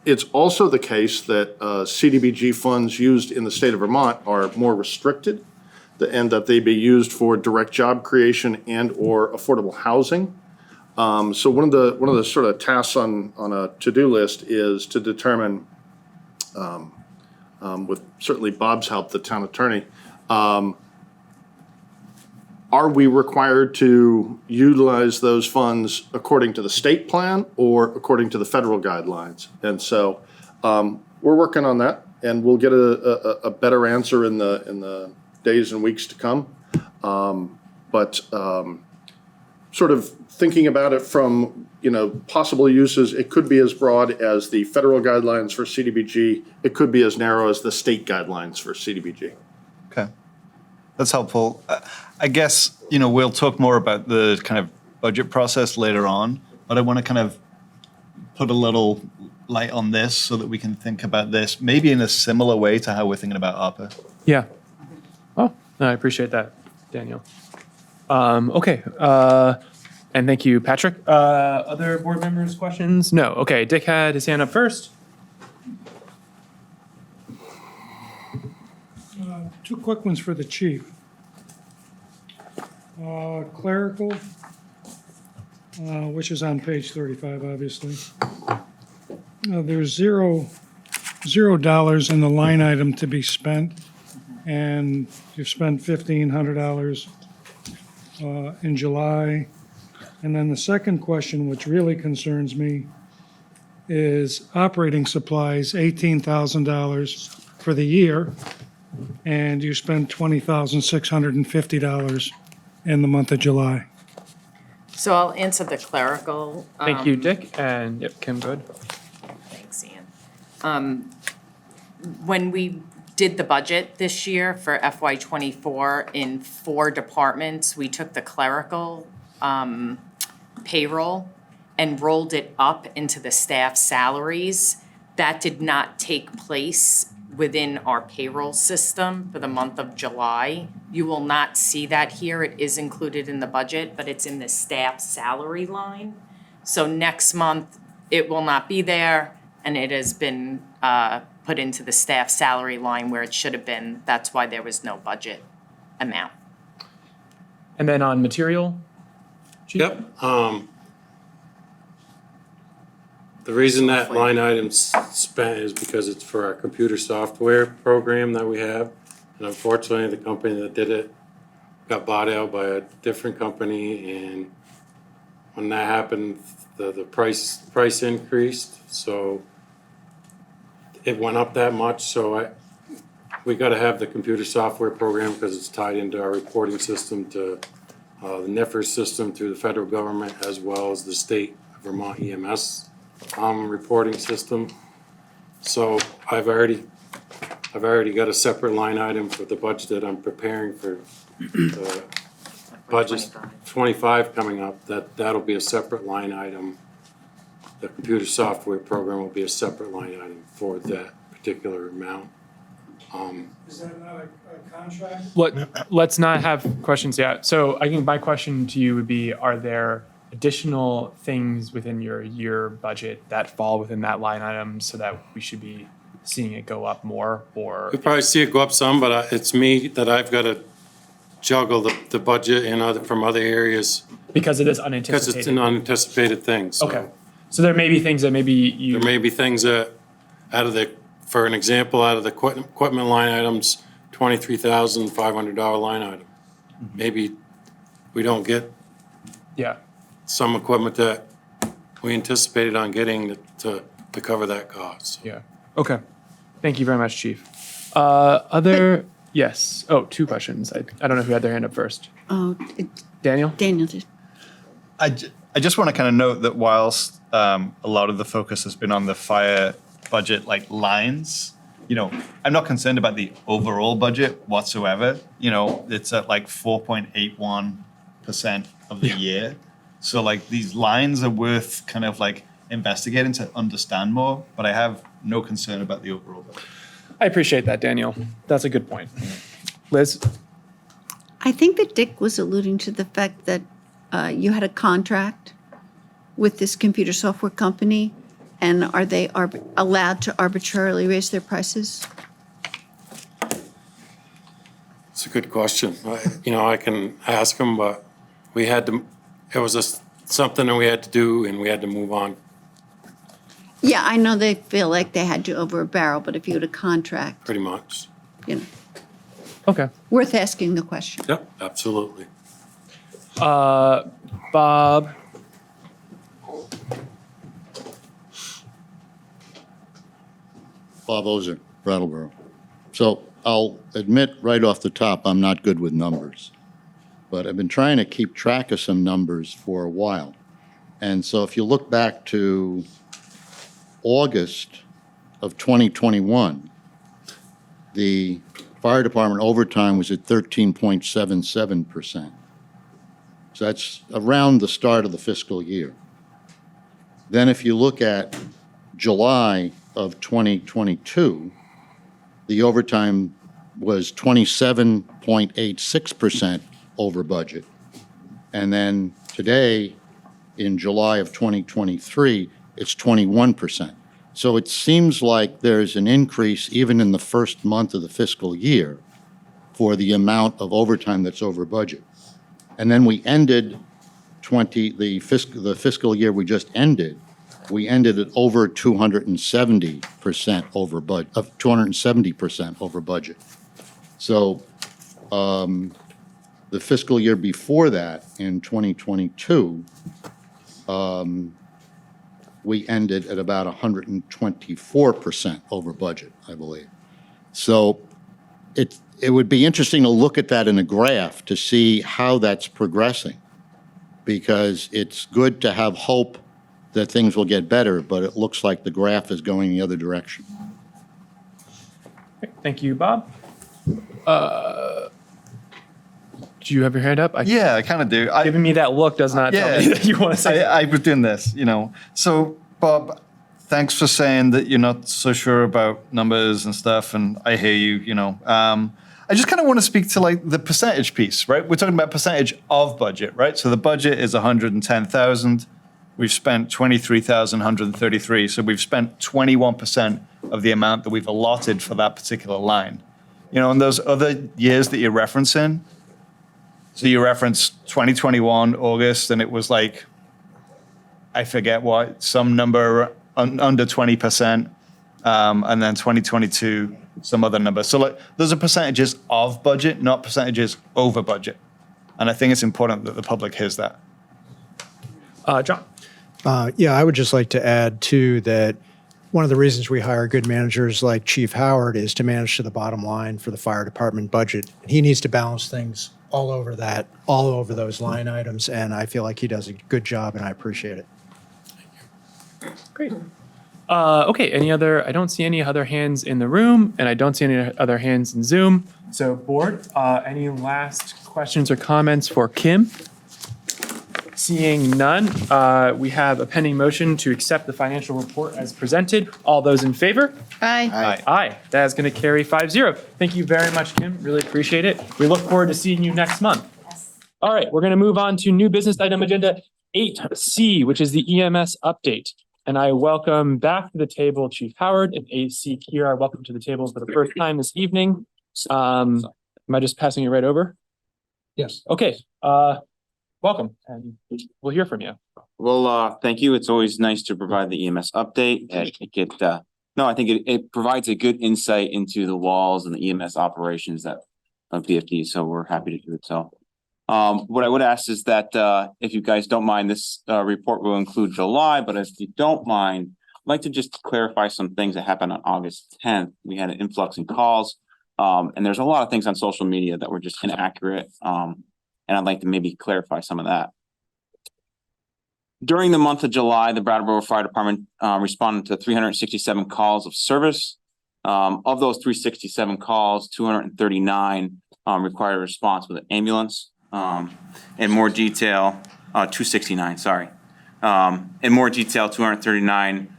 It's also the case that CDBG funds used in the state of Vermont are more restricted, and that they be used for direct job creation and or affordable housing. So one of the sort of tasks on a to-do list is to determine, with certainly Bob's help, the town attorney, are we required to utilize those funds according to the state plan or according to the federal guidelines? And so we're working on that, and we'll get a better answer in the days and weeks to come. But sort of thinking about it from, possible uses, it could be as broad as the federal guidelines for CDBG. It could be as narrow as the state guidelines for CDBG. Okay, that's helpful. I guess, we'll talk more about the kind of budget process later on, but I want to kind of put a little light on this so that we can think about this maybe in a similar way to how we're thinking about ARPA. Yeah. Oh, no, I appreciate that, Daniel. Okay. And thank you, Patrick. Other board members, questions? No. Okay, Dick had his hand up first. Two quick ones for the chief. Clerical, which is on page 35, obviously. There's $0 in the line item to be spent, and you've spent $1,500 in July. And then the second question, which really concerns me, is operating supplies, $18,000 for the year, and you spent $20,650 in the month of July. So I'll answer the clerical. Thank you, Dick. And yep, Kim, good. Thanks, Ian. When we did the budget this year for FY '24 in 4 departments, we took the clerical payroll and rolled it up into the staff salaries. That did not take place within our payroll system for the month of July. You will not see that here. It is included in the budget, but it's in the staff salary line. So next month, it will not be there, and it has been put into the staff salary line where it should have been. That's why there was no budget amount. And then on material? Chief? Yep. The reason that line item's spent is because it's for our computer software program that we have. And unfortunately, the company that did it got bought out by a different company. And when that happened, the price increased. So it went up that much. So we got to have the computer software program because it's tied into our reporting system to the NIFR system through the federal government, as well as the state Vermont EMS reporting system. So I've already got a separate line item for the budget that I'm preparing for the budget 25 coming up. That'll be a separate line item. The computer software program will be a separate line item for that particular amount. Is that not a contract? Let's not have questions yet. So I think my question to you would be, are there additional things within your year budget that fall within that line item so that we should be seeing it go up more, or? You'll probably see it go up some, but it's me that I've got to juggle the budget from other areas. Because it is Because unanticipated? it's an unanticipated thing, so. Okay. So there may be things that maybe There may be things that, for an example, out of the equipment line items, $23,500 line item. Maybe we don't get Yeah. some equipment that we anticipated on getting to cover that cost. Yeah. Okay. Thank you very much, Chief. Yes. Oh, two questions. I don't know who had their hand up first. Oh, Daniel? Daniel did. I just want to kind of note that whilst a lot of the focus has been on the fire budget lines, I'm not concerned about the overall budget whatsoever. It's at 4.81% of the year. So these lines are worth kind of investigating to understand more, but I have no concern about the overall budget. I appreciate that, Daniel. That's a good point. Liz? I think that Dick was alluding to the fact that you had a contract with this computer software company, and are they allowed to arbitrarily raise their prices? It's a good question. I can ask them, but it was something that we had to do and we had to move on. Yeah, I know they feel like they had you over a barrel, but if you had a contract, Pretty much. Okay. worth asking the question. Yep, absolutely. Bob? Bob Ozer, Brattleboro. So I'll admit right off the top, I'm not good with numbers. But I've been trying to keep track of some numbers for a while. And so if you look back to August of 2021, the fire department overtime was at 13.77%. So that's around the start of the fiscal year. Then if you look at July of 2022, the overtime was 27.86% over budget. And then today, in July of 2023, it's 21%. So it seems like there's an increase even in the first month of the fiscal year for the amount of overtime that's over budget. And then we ended the fiscal year we just ended, we ended at over 270% over budget, of 270% over budget. So the fiscal year before that, in 2022, we ended at about 124% over budget, I believe. So it would be interesting to look at that in a graph to see how that's progressing, because it's good to have hope that things will get better, but it looks like the graph is going the other direction. Thank you, Bob. Do you have your hand up? Yeah, I kind of do. Giving me that look does not tell me that you want to say I was doing this, So, Bob, thanks for saying that you're not so sure about numbers and stuff, and I hear you, I just kind of want to speak to the percentage piece, right? We're talking about percentage of budget, right? So the budget is 110,000. We've spent 23,133. So we've spent 21% of the amount that we've allotted for that particular line. In those other years that you're referencing, so you referenced 2021, August, and it was I forget what, some number under 20%, and then 2022, some other number. So those are percentages of budget, not percentages over budget. And I think it's important that the public hears that. John? Yeah, I would just like to add, too, that one of the reasons we hire good managers like Chief Howard is to manage to the bottom line for the fire department budget. He needs to balance things all over that, all over those line items, and I feel like he does a good job, and I appreciate it. Great. Okay, I don't see any other hands in the room, and I don't see any other hands in Zoom. So board, any last questions or comments for Kim? Seeing none, we have a pending motion to accept the financial report as presented. All those in favor? Aye. Aye. That is going to carry 5-0. Thank you very much, Kim. Really appreciate it. We look forward to seeing you next month. All right, we're going to move on to new business item agenda 8C, which is the EMS update. And I welcome back to the table Chief Howard and AC Kira. Welcome to the table for the first time this evening. Am I just passing you right over? Yes. Okay. Welcome, and we'll hear from you. Well, thank you. It's always nice to provide the EMS update. I think it provides a good insight into the walls and the EMS operations of BFD. So we're happy to do it. So, what I would ask is that if you guys don't mind, this report will include July. But if you don't mind, I'd like to just clarify some things that happened on August 10th. We had an influx in calls, and there's a lot of things on social media that were just inaccurate. And I'd like to maybe clarify some of that. During the month of July, the Brattleboro Fire Department responded to 367 calls of service. Of those 367 calls, 239 required a response with an ambulance. In more detail, 269, sorry. In more detail, 239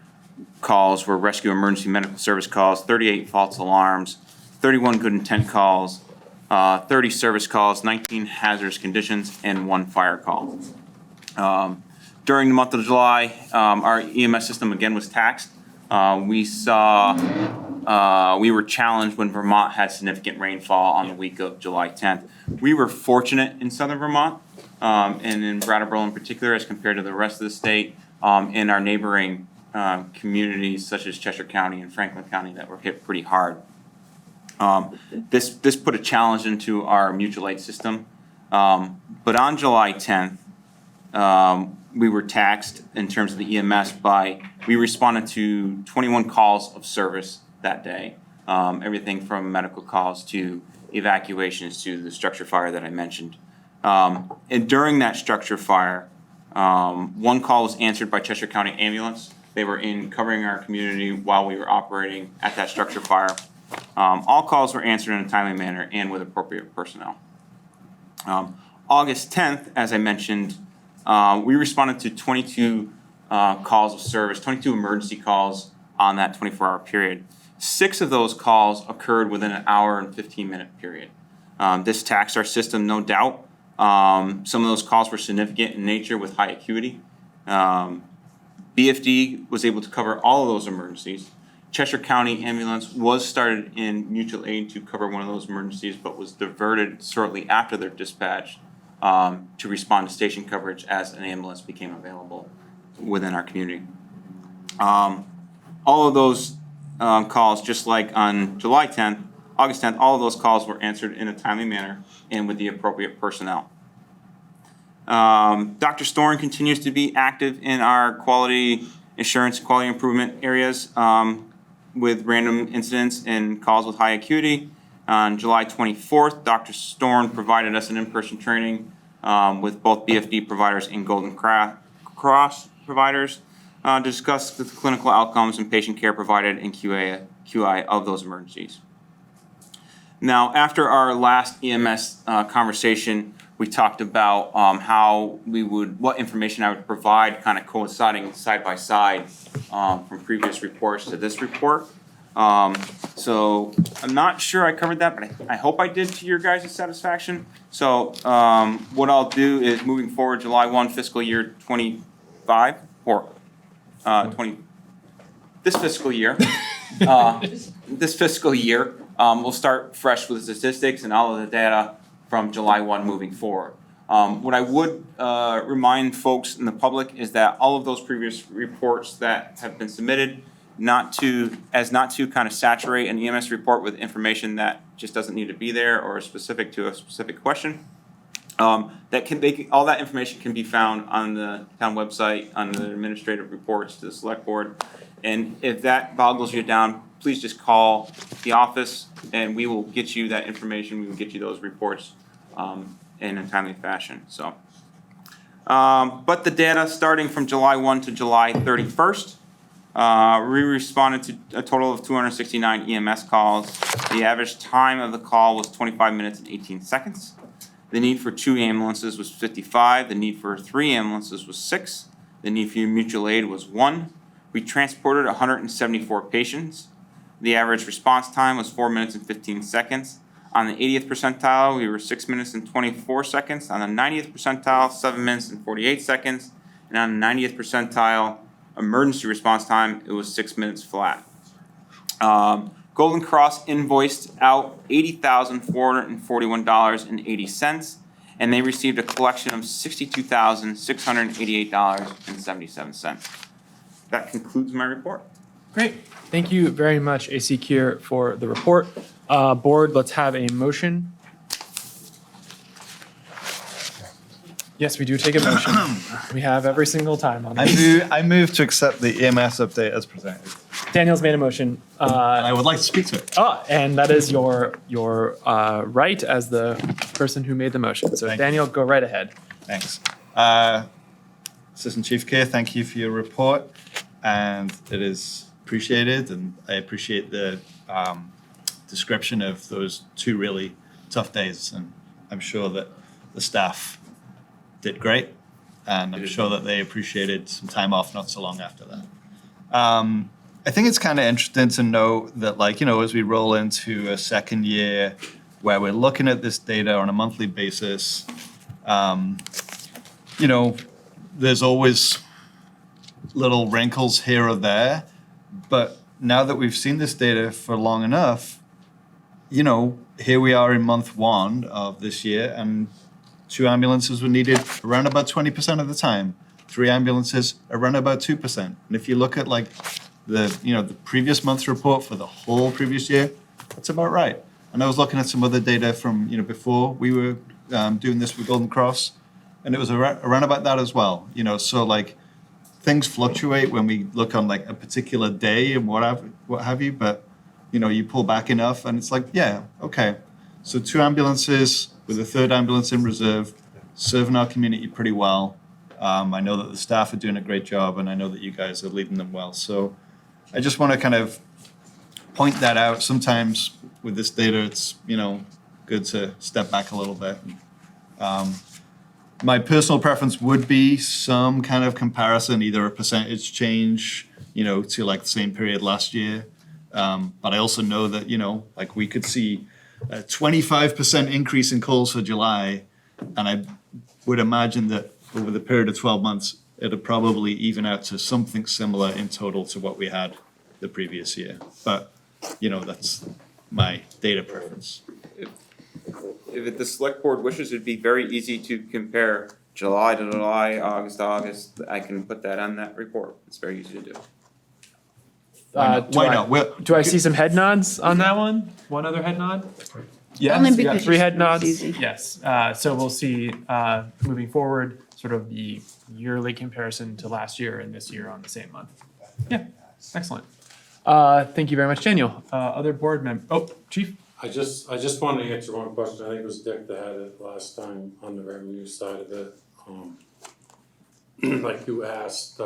calls were rescue emergency medical service calls, 38 false alarms, 31 good intent calls, 30 service calls, 19 hazardous conditions, and 1 fire call. During the month of July, our EMS system again was taxed. We were challenged when Vermont had significant rainfall on the week of July 10th. We were fortunate in southern Vermont, and in Brattleboro in particular, as compared to the rest of the state, in our neighboring communities such as Cheshire County and Franklin County that were hit pretty hard. This put a challenge into our mutual aid system. But on July 10th, we were taxed in terms of the EMS we responded to 21 calls of service that day. Everything from medical calls to evacuations to the structure fire that I mentioned. And during that structure fire, 1 call was answered by Cheshire County Ambulance. They were covering our community while we were operating at that structure fire. All calls were answered in a timely manner and with appropriate personnel. August 10th, as I mentioned, we responded to 22 calls of service, 22 emergency calls on that 24-hour period. 6 of those calls occurred within an hour and 15-minute period. This taxed our system, no doubt. Some of those calls were significant in nature with high acuity. BFD was able to cover all of those emergencies. Cheshire County Ambulance was started in mutual aid to cover one of those emergencies, but was diverted shortly after their dispatch to respond to station coverage as an ambulance became available within our community. All of those calls, just like on July 10th, August 10th, all of those calls were answered in a timely manner and with the appropriate personnel. Dr. Storen continues to be active in our quality assurance, quality improvement areas with random incidents and calls with high acuity. On July 24th, Dr. Storen provided us an in-person training with both BFD providers and Golden Cross providers to discuss the clinical outcomes and patient care provided in QI of those emergencies. Now, after our last EMS conversation, we talked about what information I would provide, kind of coinciding side by side from previous reports to this report. So I'm not sure I covered that, but I hope I did to your guys' satisfaction. So what I'll do is moving forward, July 1 fiscal year 25 or 20 this fiscal year. We'll start fresh with the statistics and all of the data from July 1 moving forward. What I would remind folks in the public is that all of those previous reports that have been submitted, not to kind of saturate an EMS report with information that just doesn't need to be there or specific to a specific question. All that information can be found on the town website, on the administrative reports to the select board. And if that boggles you down, please just call the office and we will get you that information. We will get you those reports in a timely fashion, so. But the data starting from July 1 to July 31st, we responded to a total of 269 EMS calls. The average time of the call was 25 minutes and 18 seconds. The need for 2 ambulances was 55. The need for 3 ambulances was 6. The need for mutual aid was 1. We transported 174 patients. The average response time was 4 minutes and 15 seconds. On the 80th percentile, we were 6 minutes and 24 seconds. On the 90th percentile, 7 minutes and 48 seconds. And on the 90th percentile, emergency response time, it was 6 minutes flat. Golden Cross invoiced out $80,441.80, and they received a collection of $62,688.77. That concludes my report. Great. Thank you very much, AC Kier, for the report. Board, let's have a motion. Yes, we do take a motion. We have every single time on this. I move to accept the EMS update as presented. Daniel's made a motion. And I would like to speak to it. And that is your right as the person who made the motion. So Daniel, go right ahead. Thanks. Assistant Chief Kier, thank you for your report. And it is appreciated, and I appreciate the description of those 2 really tough days. And I'm sure that the staff did great, and I'm sure that they appreciated some time off not so long after that. I think it's kind of interesting to know that, like, as we roll into a second year where we're looking at this data on a monthly basis, there's always little wrinkles here or there, but now that we've seen this data for long enough, here we are in month 1 of this year, and 2 ambulances were needed around about 20% of the time. 3 ambulances around about 2%. And if you look at the previous month's report for the whole previous year, that's about right. And I was looking at some other data from before we were doing this with Golden Cross, and it was around about that as well. So things fluctuate when we look on a particular day and what have you, but you pull back enough and it's okay. So 2 ambulances with a 3rd ambulance in reserve, serving our community pretty well. I know that the staff are doing a great job, and I know that you guys are leading them well. So I just want to kind of point that out. Sometimes with this data, it's good to step back a little bit. My personal preference would be some kind of comparison, either a percentage change, to the same period last year. But I also know that, we could see a 25% increase in calls for July. And I would imagine that over the period of 12 months, it'll probably even out to something similar in total to what we had the previous year. But, that's my data preference. If the select board wishes, it'd be very easy to compare July to July, August to August. I can put that on that report. It's very easy to do. Why not? Do I see some head nods on that one? One other head nod? Yes, Only we got because 3 it's head nods. easy. Yes. So we'll see moving forward sort of the yearly comparison to last year and this year on the same month. Yeah, excellent. Thank you very much, Daniel. Other board members? Oh, Chief? I just wanted to answer one question. I think it was Dick that had it last time on the revenue side of it. Like you asked,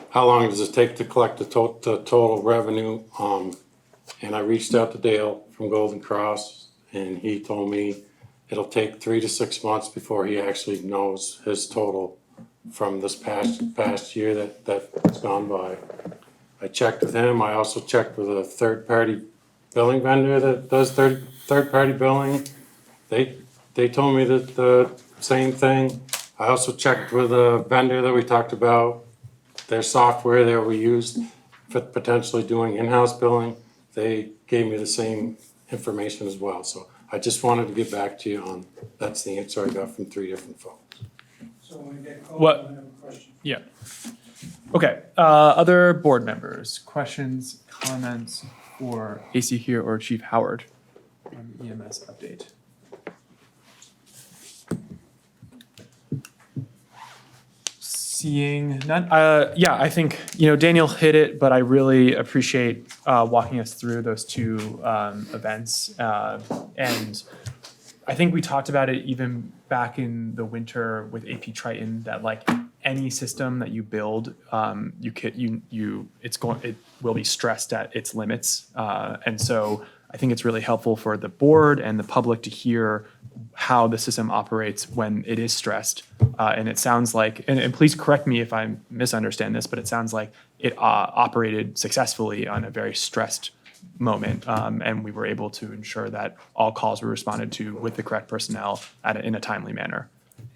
how long does it take to collect the total revenue? And I reached out to Dale from Golden Cross, and he told me it'll take 3 to 6 months before he actually knows his total from this past year that's gone by. I checked with him. I also checked with a third-party billing vendor that does third-party billing. They told me that the same thing. I also checked with a vendor that we talked about, their software that we used for potentially doing in-house billing. They gave me the same information as well. So I just wanted to get back to you on, that's the answer I got from 3 different folks. So when we get called, What? I have a question. Yeah. Okay. Other board members, questions, comments for AC here or Chief Howard on the EMS update? Seeing none. Yeah, I think, Daniel hit it, but I really appreciate walking us through those two events. And I think we talked about it even back in the winter with AP Triton, that like any system that you build, it will be stressed at its limits. And so I think it's really helpful for the board and the public to hear how the system operates when it is stressed. And it sounds like, and please correct me if I misunderstand this, but it sounds like it operated successfully on a very stressed moment. And we were able to ensure that all calls were responded to with the correct personnel in a timely manner.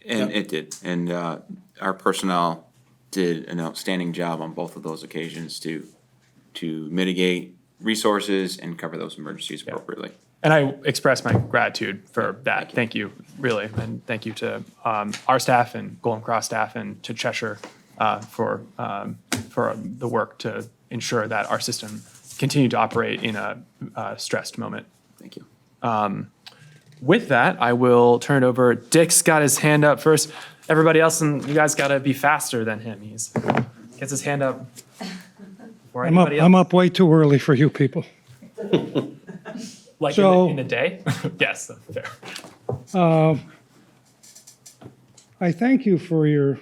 And it did. And our personnel did an outstanding job on both of those occasions to mitigate resources and cover those emergencies appropriately. And I express my gratitude for that. Thank you, really. And thank you to our staff and Golden Cross staff and to Cheshire for the work to ensure that our system continued to operate in a stressed moment. Thank you. With that, I will turn it over. Dick's got his hand up first. Everybody else, and you guys got to be faster than him. He gets his hand up before anybody else. I'm up way too early for you people. Like So- in the day? Yes, fair. I thank you for your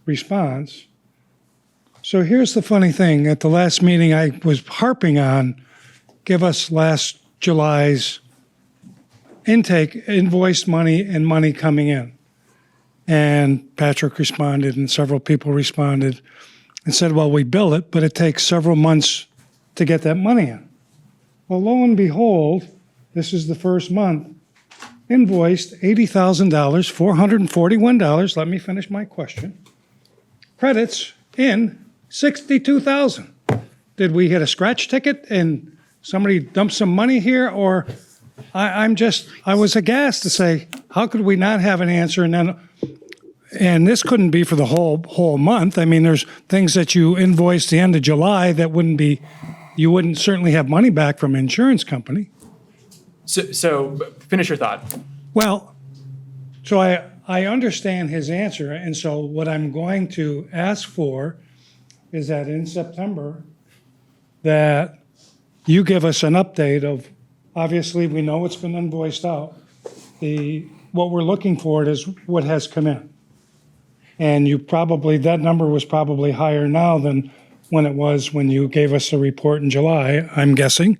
response. So here's the funny thing. At the last meeting, I was harping on, give us last July's intake, invoiced money and money coming in. And Patrick responded and several people responded and said, well, we bill it, but it takes several months to get that money in. Well, lo and behold, this is the first month, invoiced $80,000, $441. Let me finish my question. Credits in $62,000. Did we hit a scratch ticket and somebody dumped some money here? Or I was aghast to say, how could we not have an answer? And this couldn't be for the whole month. I mean, there's things that you invoice the end of July that you wouldn't certainly have money back from an insurance company. So finish your thought. Well, so I understand his answer, and so what I'm going to ask for is that in September, that you give us an update of, obviously, we know it's been invoiced out. What we're looking for is what has come in. And that number was probably higher now than when it was when you gave us a report in July, I'm guessing.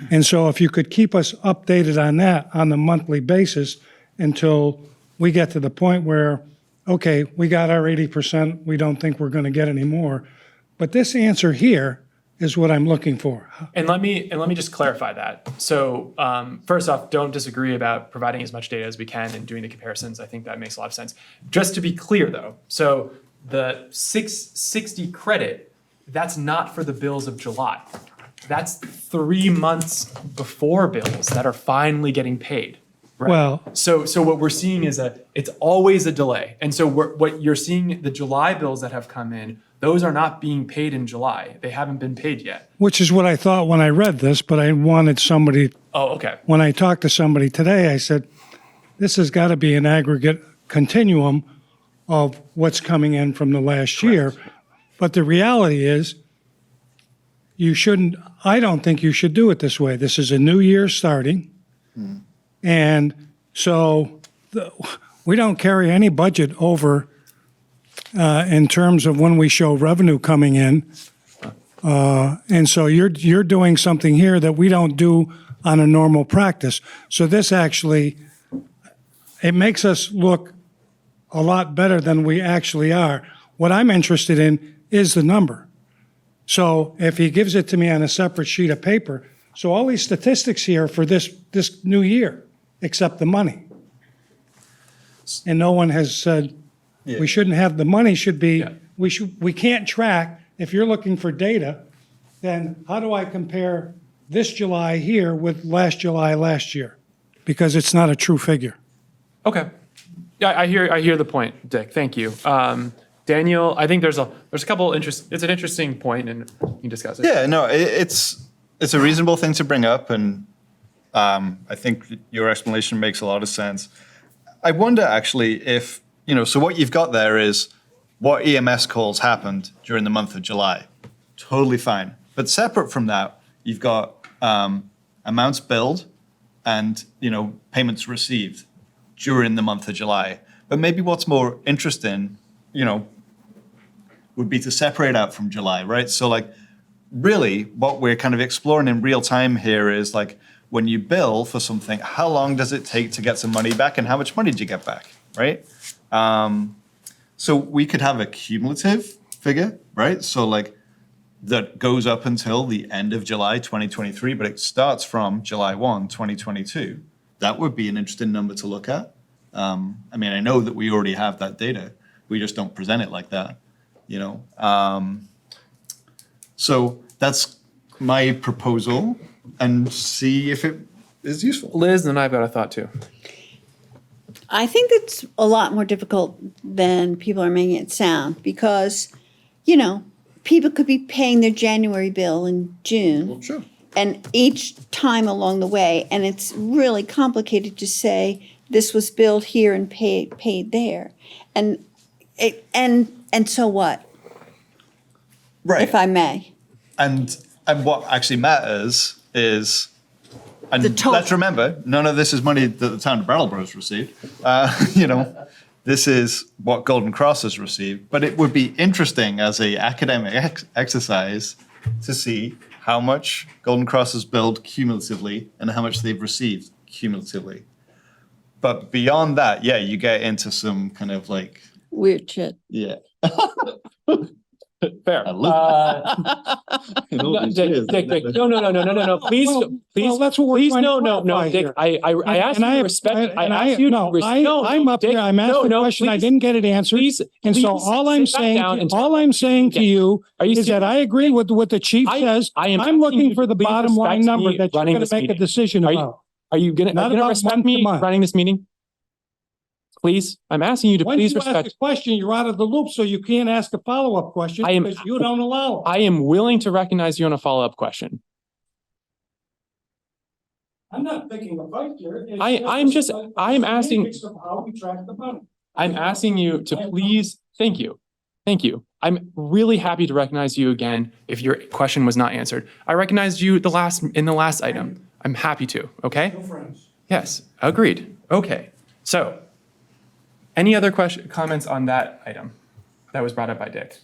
And so if you could keep us updated on that on a monthly basis until we get to the point where, okay, we got our 80%, we don't think we're going to get any more. But this answer here is what I'm looking for. And let me just clarify that. So first off, don't disagree about providing as much data as we can and doing the comparisons. I think that makes a lot of sense. Just to be clear though, so the 660 credit, that's not for the bills of July. That's 3 months before bills that are finally getting paid. Right? Well, so what we're seeing is it's always a delay. And so what you're seeing, the July bills that have come in, those are not being paid in July. They haven't been paid yet. which is what I thought when I read this, but I wanted somebody, Oh, okay. when I talked to somebody today, I said, this has got to be an aggregate continuum of what's coming in from the last year. But the reality is, I don't think you should do it this way. This is a new year starting. And so we don't carry any budget over in terms of when we show revenue coming in. And so you're doing something here that we don't do on a normal practice. So this actually, it makes us look a lot better than we actually are. What I'm interested in is the number. So if he gives it to me on a separate sheet of paper, so all these statistics here for this new year, except the money. And no one has said, we shouldn't have, the money should be, we can't track, if you're looking for data, then how do I compare this July here with last July last year? Because it's not a true figure. Okay. Yeah, I hear the point, Dick. Thank you. Daniel, I think there's a couple it's an interesting point, and you can discuss it. Yeah, no, it's a reasonable thing to bring up, and I think your explanation makes a lot of sense. I wonder actually if, so what you've got there is what EMS calls happened during the month of July. Totally fine. But separate from that, you've got amounts billed and, payments received during the month of July. But maybe what's more interesting, would be to separate out from July, right? So like, really what we're kind of exploring in real time here is like, when you bill for something, how long does it take to get some money back and how much money did you get back, right? So we could have a cumulative figure, right? So like that goes up until the end of July 2023, but it starts from July 1, 2022. That would be an interesting number to look at. I know that we already have that data. We just don't present it like that, So that's my proposal and see if it is useful. Liz, and I've got a thought too. I think it's a lot more difficult than people are making it sound because, people could be paying their January bill in June. Well, sure. And each time along the way, and it's really complicated to say this was billed here and paid there. And so what? Right. If I may. And what actually matters is, and The total. let's remember, none of this is money that the town of Brattleboro has received. This is what Golden Cross has received. But it would be interesting as a academic exercise to see how much Golden Cross has billed cumulatively and how much they've received cumulatively. But beyond that, yeah, you get into some kind of like Weird shit. yeah. Fair. I No, Dick, no. Please. Well, that's what we're please, trying to no, clarify Dick. here. I asked you to respect. I asked you to respect. I'm up here. I'm asked a question. I didn't get it answered. And so all I'm saying to you is that I agree with what the chief says. I'm looking for the bottom line number that you're going to make a decision about. Are you going to respect me running this meeting? Please, I'm asking you to Once please you ask respect. a question, you're out of the loop, so you can't ask a follow-up question because you don't allow it. I am willing to recognize you on a follow-up question. I'm not picking a fight here. I'm asking. Of how we track the money. I'm asking you to please, thank you. I'm really happy to recognize you again if your question was not answered. I recognized you in the last item. I'm happy to, okay? No friends. Yes, agreed. Okay, so any other comments on that item that was brought up by Dick?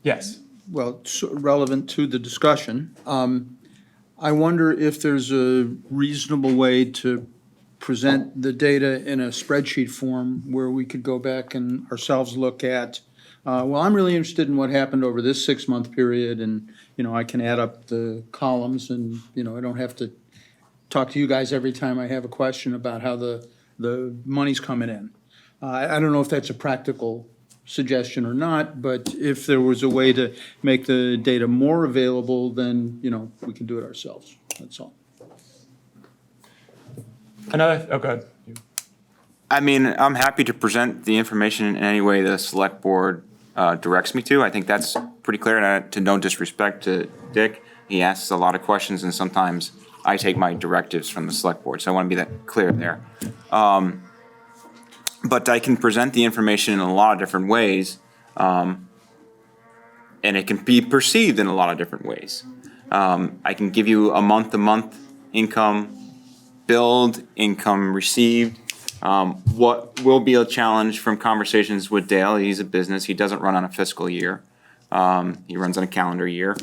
Yes. Well, it's relevant to the discussion. I wonder if there's a reasonable way to present the data in a spreadsheet form where we could go back and ourselves look at, I'm really interested in what happened over this 6-month period, and, I can add up the columns and, I don't have to talk to you guys every time I have a question about how the money's coming in. I don't know if that's a practical suggestion or not, but if there was a way to make the data more available, then, we can do it ourselves. That's all. Go ahead. I'm happy to present the information in any way the select board directs me to. I think that's pretty clear, and to no disrespect to Dick, he asks a lot of questions, and sometimes I take my directives from the select board, so I want to be that clear there. But I can present the information in a lot of different ways, and it can be perceived in a lot of different ways. I can give you a month-to-month income billed, income received. What will be a challenge from conversations with Dale, he's a business, he doesn't run on a fiscal year. He runs on a calendar year.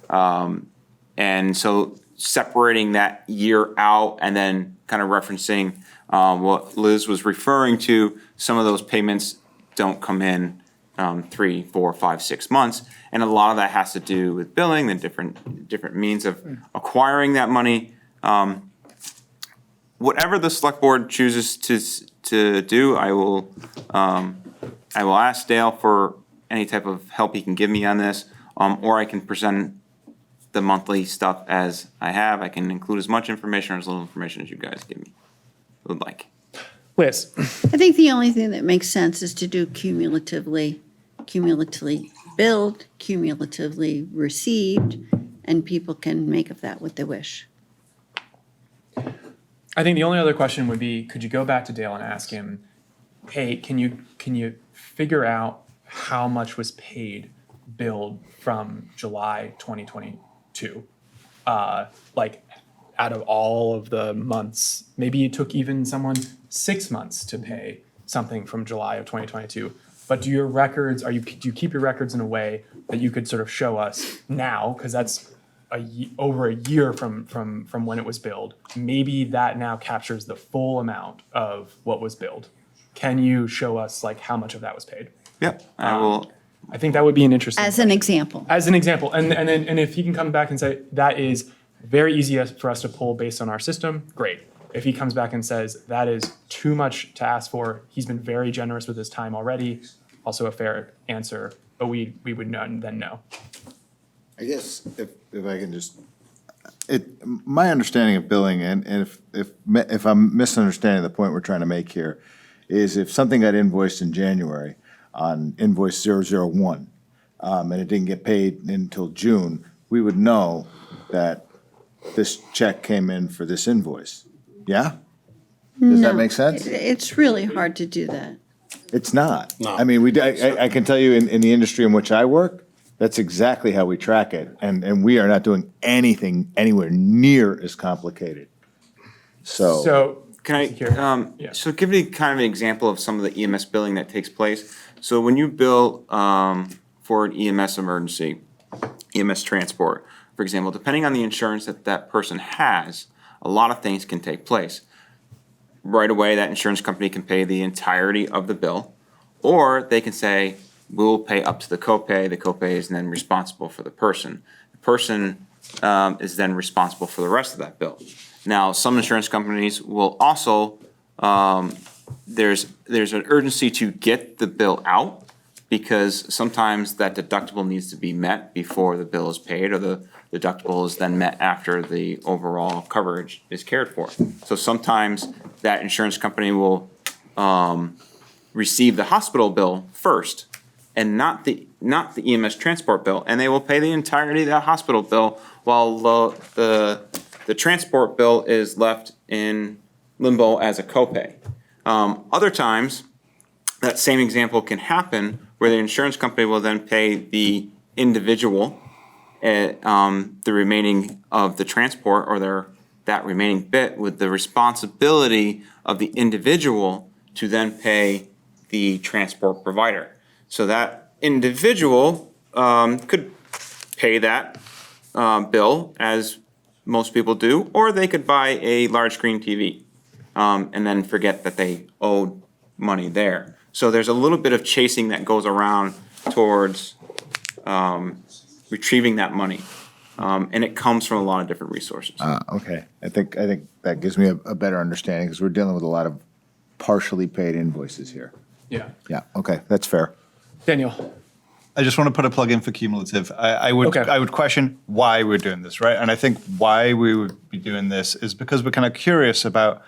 And so separating that year out and then kind of referencing what Liz was referring to, some of those payments don't come in 3, 4, 5, 6 months. And a lot of that has to do with billing, the different means of acquiring that money. Whatever the select board chooses to do, I will ask Dale for any type of help he can give me on this, or I can present the monthly stuff as I have. I can include as much information or as little information as you guys give me would like. Liz. I think the only thing that makes sense is to do cumulatively billed, cumulatively received, and people can make of that what they wish. I think the only other question would be, could you go back to Dale and ask him, hey, can you figure out how much was paid, billed from July 2022? Like out of all of the months, maybe it took even someone 6 months to pay something from July of 2022. But do your records, do you keep your records in a way that you could sort of show us now, because that's over a year from when it was billed, maybe that now captures the full amount of what was billed. Can you show us like how much of that was paid? Yep, I will. I think that would be an interesting. As an example. As an example, and if he can come back and say that is very easy for us to pull based on our system, great. If he comes back and says that is too much to ask for, he's been very generous with his time already. Also a fair answer, but we would then know. I guess if I can just, my understanding of billing, and if I'm misunderstanding the point we're trying to make here, is if something got invoiced in January on invoice 001, and it didn't get paid until June, we would know that this check came in for this invoice. Yeah? Does that make sense? It's really hard to do that. It's not. No. I mean, I can tell you in the industry in which I work, that's exactly how we track it. And we are not doing anything anywhere near as complicated. So Can I, so give me kind of an example of some of the EMS billing that takes place. So when you bill for an EMS emergency, EMS transport, for example, depending on the insurance that that person has, a lot of things can take place. Right away, that insurance company can pay the entirety of the bill, or they can say, we'll pay up to the copay. The copay is then responsible for the person. The person is then responsible for the rest of that bill. Now, some insurance companies will also, there's an urgency to get the bill out, because sometimes that deductible needs to be met before the bill is paid, or the deductible is then met after the overall coverage is cared for. So sometimes that insurance company will receive the hospital bill first, and not the EMS transport bill, and they will pay the entirety of that hospital bill, while the transport bill is left in limbo as a copay. Other times, that same example can happen where the insurance company will then pay the individual the remaining of the transport, or that remaining bit, with the responsibility of the individual to then pay the transport provider. So that individual could pay that bill, as most people do, or they could buy a large screen TV and then forget that they owed money there. So there's a little bit of chasing that goes around towards retrieving that money, and it comes from a lot of different resources. okay, I think that gives me a better understanding, because we're dealing with a lot of partially paid invoices here. Yeah. Yeah, okay, that's fair. Daniel. I just want to put a plug in for cumulative. I would question why we're doing this, right? And I think why we would be doing this is because we're kind of curious about,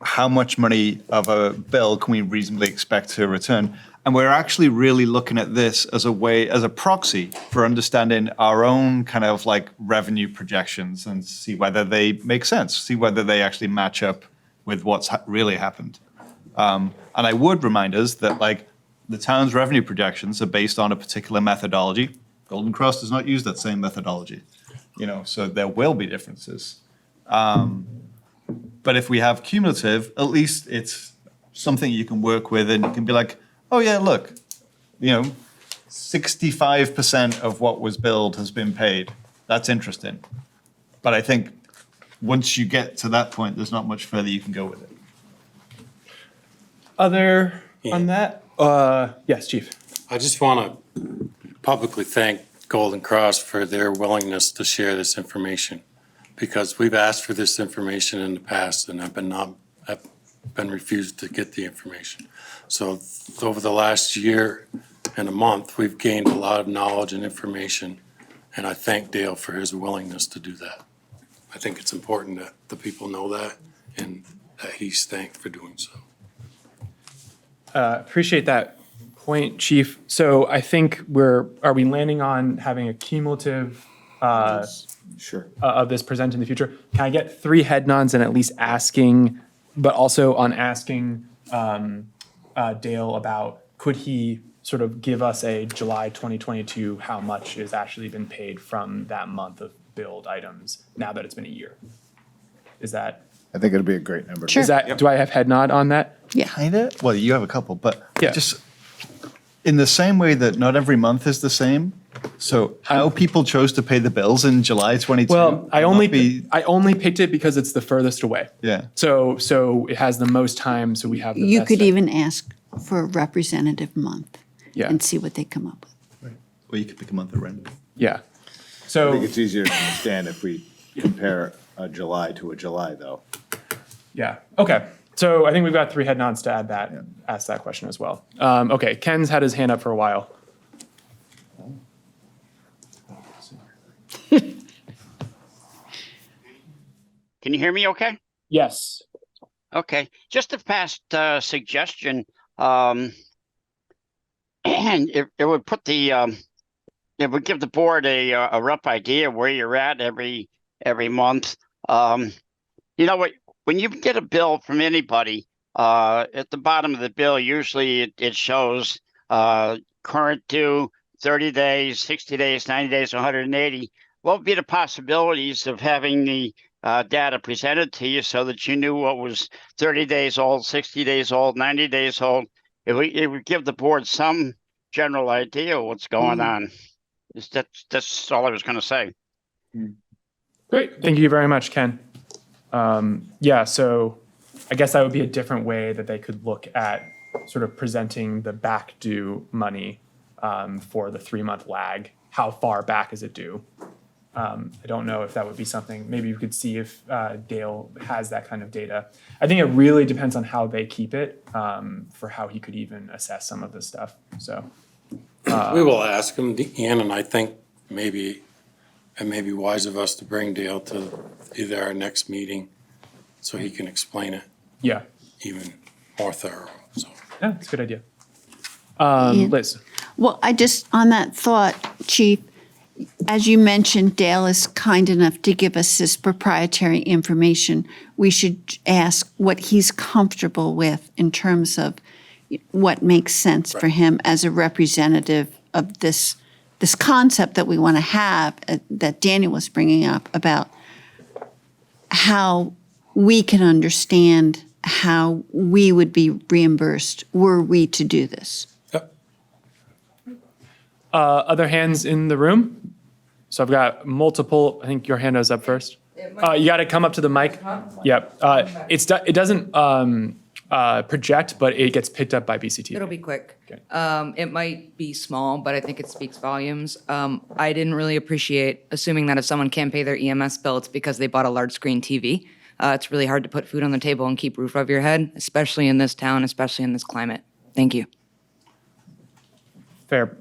how much money of a bill can we reasonably expect to return? And we're actually really looking at this as a proxy for understanding our own kind of like revenue projections, and see whether they make sense, see whether they actually match up with what's really happened. And I would remind us that like the town's revenue projections are based on a particular methodology. Golden Cross does not use that same methodology, so there will be differences. But if we have cumulative, at least it's something you can work with, and you can be like, oh yeah, look, 65% of what was billed has been paid. That's interesting. But I think once you get to that point, there's not much further you can go with it. Other on that? Yes, Chief. I just want to publicly thank Golden Cross for their willingness to share this information, because we've asked for this information in the past and have been refused to get the information. So over the last year and a month, we've gained a lot of knowledge and information, and I thank Dale for his willingness to do that. I think it's important that the people know that, and that he's thanked for doing so. Appreciate that point, Chief. So I think are we landing on having a cumulative Sure. Of this present in the future? Can I get 3 head nods and at least asking, but also on asking Dale about could he sort of give us a July 2022, how much has actually been paid from that month of billed items now that it's been a year? Is that? I think it'd be a great number. Is that, do I have head nod on that? Yeah. Kinda. Well, you have a couple, but Yeah. just in the same way that not every month is the same. So how people chose to pay the bills in July 22. Well, I will only not be, picked it because it's the furthest away. yeah. So it has the most time, so we have the You best could time. even ask for a representative month Yeah. and see what they come up with. Or you could pick a month at random. Yeah. I So, think it's easier to understand if we compare a July to a July, though. yeah, okay. So I think we've got 3 head nods to add that, ask that question as well. Okay, Ken's had his hand up for a while. Can you hear me okay? Yes. Okay, just a past suggestion. And it would put the, it would give the board a rough idea where you're at every month. You know what, when you get a bill from anybody, at the bottom of the bill, usually it shows current due, 30 days, 60 days, 90 days, 180. What would be the possibilities of having the data presented to you so that you knew what was 30 days old, 60 days old, 90 days old? It would give the board some general idea of what's going on. That's all I was going to say. Great, thank you very much, Ken. Yeah, so I guess that would be a different way that they could look at sort of presenting the back due money for the 3-month lag. How far back is it due? I don't know if that would be something, maybe you could see if Dale has that kind of data. I think it really depends on how they keep it for how he could even assess some of this stuff, so. We will ask him, Ian, and I think maybe it may be wise of us to bring Dale to either our next meeting so he can explain it Yeah, even more thorough, so. yeah, it's a good idea. Ian? Liz, Well, I just, on that thought, Chief, as you mentioned, Dale is kind enough to give us this proprietary information. We should ask what he's comfortable with in terms of what makes sense for him as a representative of this concept that we want to have, that Daniel was bringing up about how we can understand how we would be reimbursed were we to do this. other hands in the room? So I've got multiple, I think your hand is up first. You got to come up to the mic. Yep. It doesn't project, but it gets picked up by BCT. It'll be quick. Okay. It might be small, but I think it speaks volumes. I didn't really appreciate assuming that if someone can't pay their EMS bill, it's because they bought a large screen TV. It's really hard to put food on the table and keep a roof over your head, especially in this town, especially in this climate. Thank you. Fair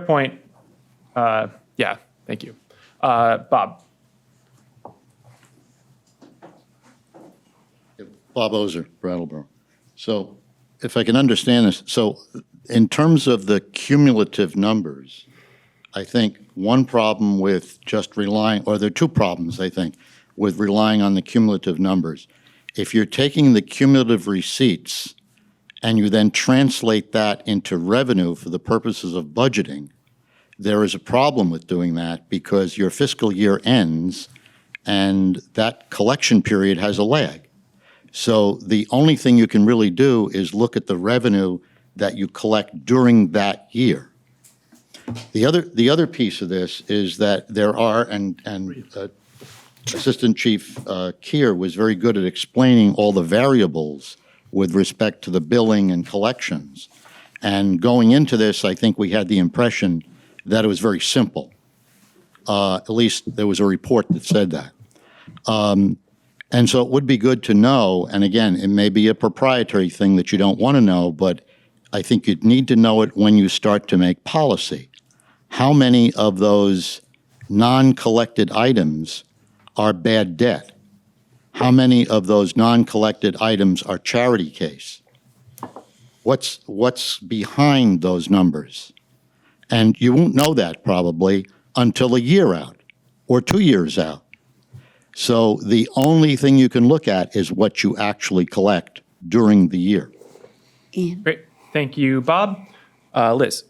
point. Yeah, thank you. Bob. Bob Ozer, Brattleboro. So if I can understand this, so in terms of the cumulative numbers, I think one problem with just relying, or there are two problems, I think, with relying on the cumulative numbers. If you're taking the cumulative receipts and you then translate that into revenue for the purposes of budgeting, there is a problem with doing that because your fiscal year ends and that collection period has a lag. So the only thing you can really do is look at the revenue that you collect during that year. The other piece of this is that there are, and Assistant Chief Keir was very good at explaining all the variables with respect to the billing and collections. And going into this, I think we had the impression that it was very simple. At least there was a report that said that. And so it would be good to know, and again, it may be a proprietary thing that you don't want to know, but I think you'd need to know it when you start to make policy. How many of those non-collected items are bad debt? How many of those non-collected items are charity case? What's behind those numbers? And you won't know that probably until a year out or 2 years out. So the only thing you can look at is what you actually collect during the year. Ian. Great. Thank you, Bob. Liz.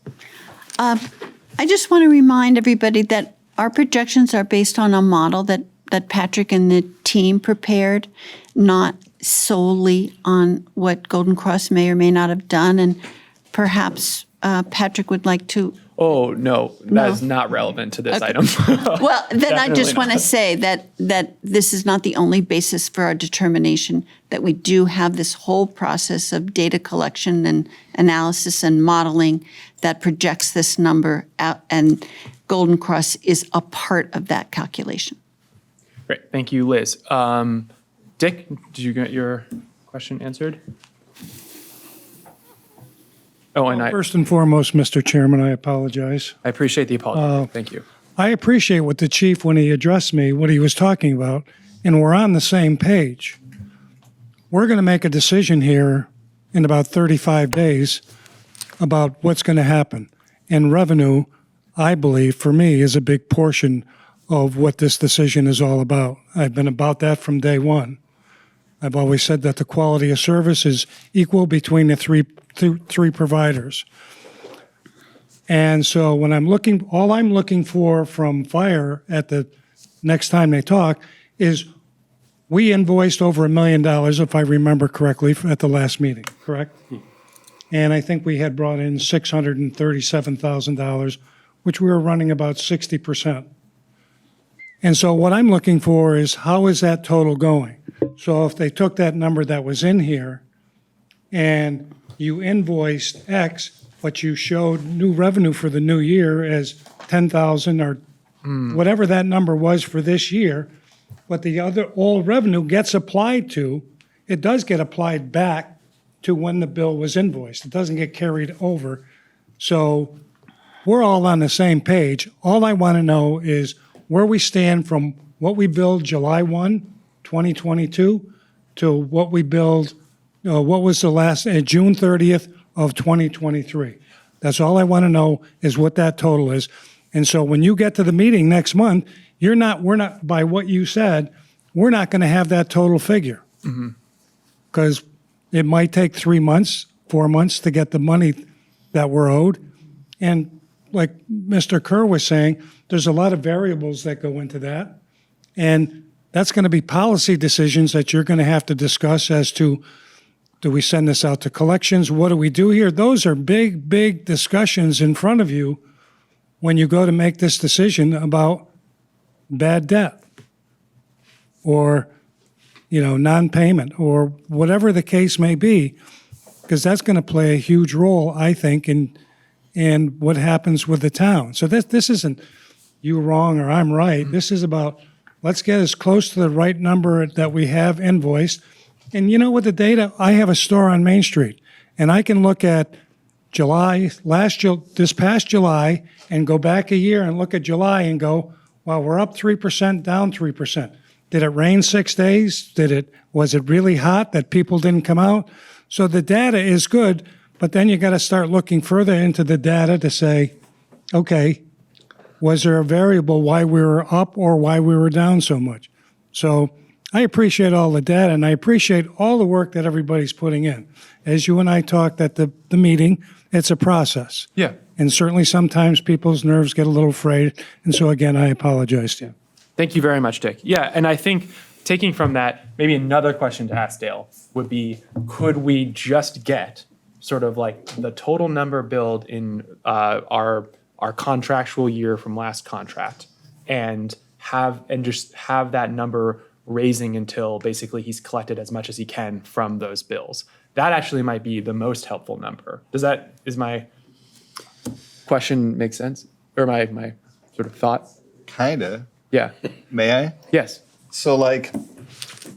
I just want to remind everybody that our projections are based on a model that Patrick and the team prepared, not solely on what Golden Cross may or may not have done. And perhaps Patrick would like to. Oh, no, that is not relevant to this item. Well, then I just Definitely want to not. say that this is not the only basis for our determination, that we do have this whole process of data collection and analysis and modeling that projects this number out, and Golden Cross is a part of that calculation. Great. Thank you, Liz. Dick, did you get your question answered? Oh, and First and foremost, Mr. Chairman, I apologize. I appreciate the apology. Thank you. I appreciate what the chief, when he addressed me, what he was talking about, and we're on the same page. We're going to make a decision here in about 35 days about what's going to happen. And revenue, I believe, for me, is a big portion of what this decision is all about. I've been about that from day one. I've always said that the quality of service is equal between the three providers. And so when all I'm looking for from Fire at the next time they talk is we invoiced over $1 million, if I remember correctly, at the last meeting, correct? And I think we had brought in $637,000, which we were running about 60%. And so what I'm looking for is how is that total going? So if they took that number that was in here and you invoiced X, but you showed new revenue for the new year as 10,000 or whatever that number was for this year, but the other old revenue gets applied to, it does get applied back to when the bill was invoiced. It doesn't get carried over. So we're all on the same page. All I want to know is where we stand from what we billed July 1, 2022 to what we billed, what was the last, June 30th of 2023. That's all I want to know is what that total is. And so when you get to the meeting next month, we're not, by what you said, we're not going to have that total figure. Because it might take 3 months, 4 months to get the money that we're owed. And like Mr. Kerr was saying, there's a lot of variables that go into that. And that's going to be policy decisions that you're going to have to discuss as to, do we send this out to collections? What do we do here? Those are big, big discussions in front of you when you go to make this decision about bad debt or, non-payment or whatever the case may be, because that's going to play a huge role, I think, in what happens with the town. So this isn't you wrong or I'm right. This is about, let's get as close to the right number that we have invoiced. And with the data, I have a store on Main Street, and I can look at this past July, and go back a year and look at July and go, well, we're up 3%, down 3%. Did it rain 6 days? Was it really hot that people didn't come out? So the data is good, but then you got to start looking further into the data to say, okay, was there a variable why we were up or why we were down so much? So I appreciate all the data, and I appreciate all the work that everybody's putting in. As you and I talked at the meeting, it's a process. Yeah. And certainly sometimes people's nerves get a little frayed. And so again, I apologize to you. Thank you very much, Dick. Yeah, and I think taking from that, maybe another question to ask Dale would be, could we just get sort of like the total number billed in our contractual year from last contract and just have that number raising until basically he's collected as much as he can from those bills? That actually might be the most helpful number. Is my question make sense? Or my sort of thought? Kinda. Yeah. May I? Yes. So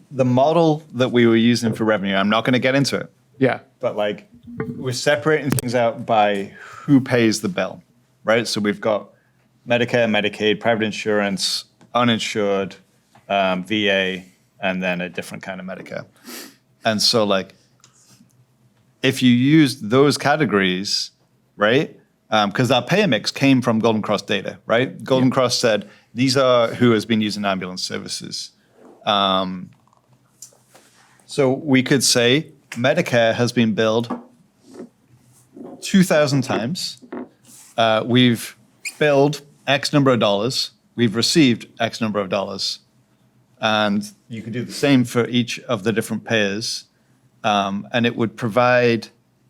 the model that we were using for revenue, I'm not going to get into it. Yeah. But we're separating things out by who pays the bill, right? So we've got Medicare, Medicaid, private insurance, uninsured, VA, and then a different kind of Medicare. And so if you use those categories, right? Because our payer mix came from Golden Cross data, right? Golden Cross said, these are who has been using ambulance services. So we could say Medicare has been billed 2,000 times. We've billed X number of dollars. We've received X number of dollars. And you could do the same for each of the different payers. And it would provide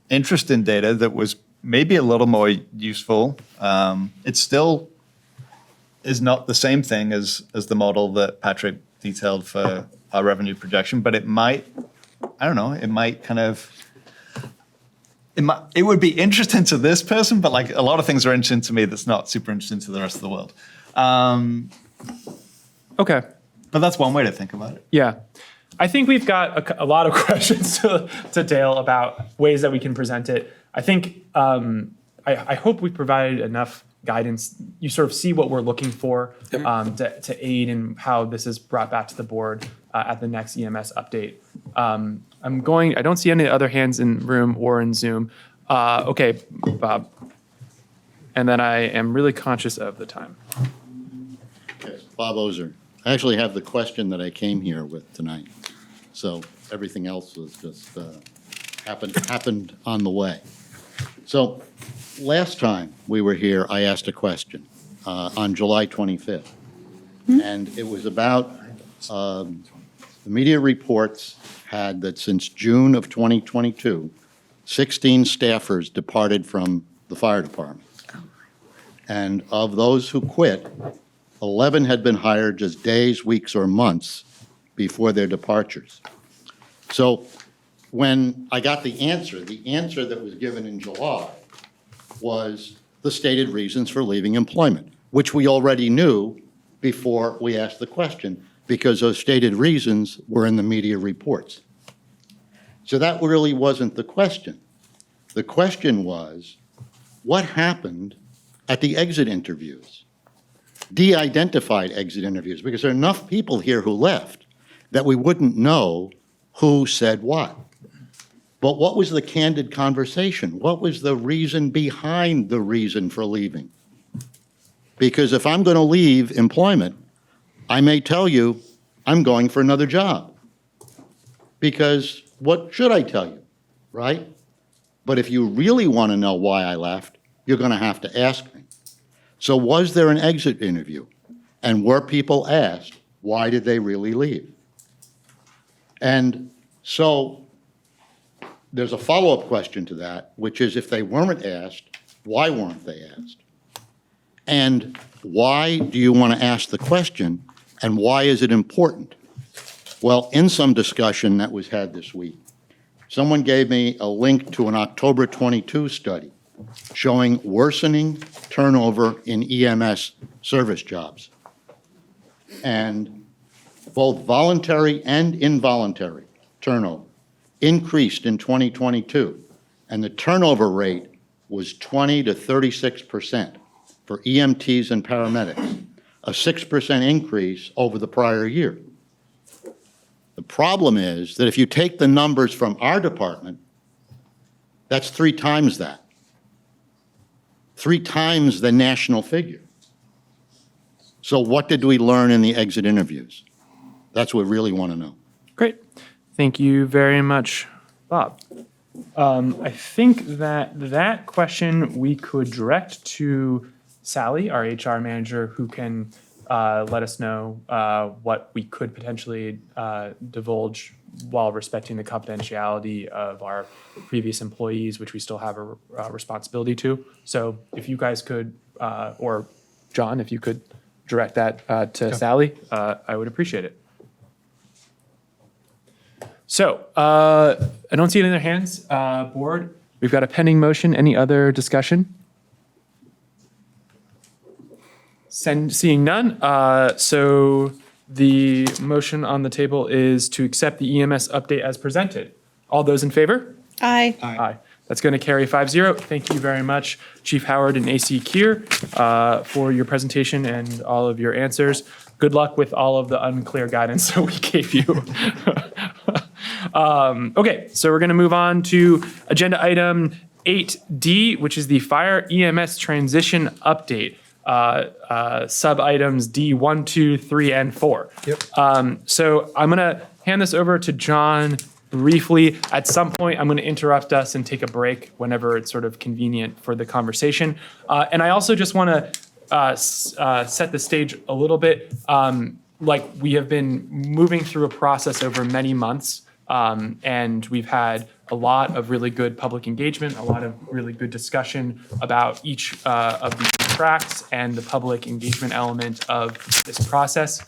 interesting data that was maybe a little more useful. It still is not the same thing as the model that Patrick detailed for our revenue projection, but it might, I don't know, it might kind of, it would be interesting to this person, but like a lot of things are interesting to me that's not super interesting to the rest of the world. Okay. But that's one way to think about it. Yeah. I think we've got a lot of questions to Dale about ways that we can present it. I think, I hope we provided enough guidance. You sort of see what we're looking for to aid in how this is brought back to the board at the next EMS update. I don't see any other hands in room or in Zoom. Okay, Bob. And then I am really conscious of the time. Okay, Bob Ozer. I actually have the question that I came here with tonight. So everything else was just happened on the way. So last time we were here, I asked a question on July 25th. And it was about the media reports had that since June of 2022, 16 staffers departed from the fire department. And of those who quit, 11 had been hired just days, weeks, or months before their departures. So when I got the answer that was given in July was the stated reasons for leaving employment, which we already knew before we asked the question, because those stated reasons were in the media reports. So that really wasn't the question. The question was, what happened at the exit interviews? De-identified exit interviews, because there are enough people here who left that we wouldn't know who said what. But what was the candid conversation? What was the reason behind the reason for leaving? Because if I'm going to leave employment, I may tell you I'm going for another job. Because what should I tell you, right? But if you really want to know why I left, you're going to have to ask me. So was there an exit interview? And were people asked, why did they really leave? And so there's a follow-up question to that, which is if they weren't asked, why weren't they asked? And why do you want to ask the question, and why is it important? Well, in some discussion that was had this week, someone gave me a link to an October 22 study showing worsening turnover in EMS service jobs. And both voluntary and involuntary turnover increased in 2022, and the turnover rate was 20 to 36% for EMTs and paramedics, a 6% increase over the prior year. The problem is that if you take the numbers from our department, that's 3 times that. 3 times the national figure. So what did we learn in the exit interviews? That's what we really want to know. Great. Thank you very much, Bob. I think that question we could direct to Sally, our HR manager, who can let us know what we could potentially divulge while respecting the confidentiality of our previous employees, which we still have a responsibility to. So if you guys could, or John, if you could direct that to Sally, I would appreciate it. So I don't see any other hands. Board, we've got a pending motion. Any other discussion? Seeing none. So the motion on the table is to accept the EMS update as presented. All those in favor? Aye. Aye. That's going to carry 5-0. Thank you very much, Chief Howard and AC Kier, for your presentation and all of your answers. Good luck with all of the unclear guidance that we gave you. Okay, so we're going to move on to agenda item 8D, which is the Fire-EMS transition update. Sub items D1, 2, 3, and 4. Yep. So I'm going to hand this over to John briefly. At some point, I'm going to interrupt us and take a break whenever it's sort of convenient for the conversation. And I also just want to set the stage a little bit. Like we have been moving through a process over many months, and we've had a lot of really good public engagement, a lot of really good discussion about each of these tracks and the public engagement element of this process.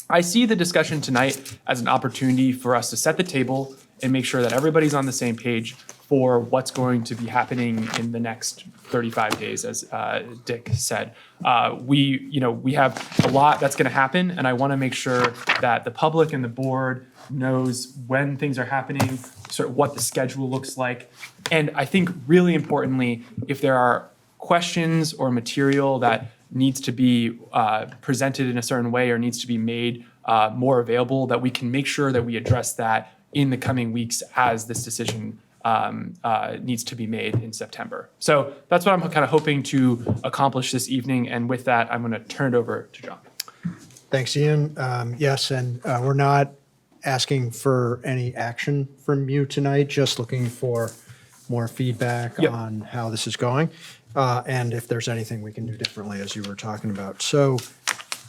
I see the discussion tonight as an opportunity for us to set the table and make sure that everybody's on the same page for what's going to be happening in the next 35 days, as Dick said. We have a lot that's going to happen, and I want to make sure that the public and the board knows when things are happening, sort of what the schedule looks like. And I think really importantly, if there are questions or material that needs to be presented in a certain way or needs to be made more available, that we can make sure that we address that in the coming weeks as this decision needs to be made in September. So that's what I'm kind of hoping to accomplish this evening. And with that, I'm going to turn it over to John. Thanks, Ian. Yes, and we're not asking for any action from you tonight, just looking for more feedback on how this is going. And if there's anything we can do differently, as you were talking about. So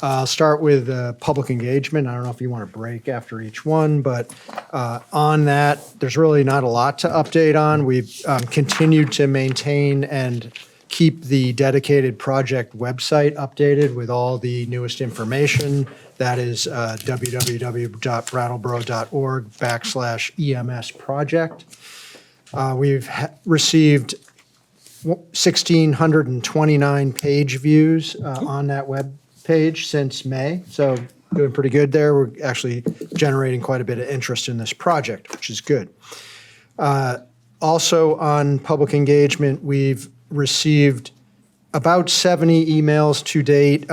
I'll start with public engagement. I don't know if you want to break after each one, but on that, there's really not a lot to update on. We've continued to maintain and keep the dedicated project website updated with all the newest information. That is www.brattleboro.org/EMS project. We've received 1,629 page views on that web page since May, so doing pretty good there. We're actually generating quite a bit of interest in this project, which is good. Also on public engagement, we've received about 70 emails to date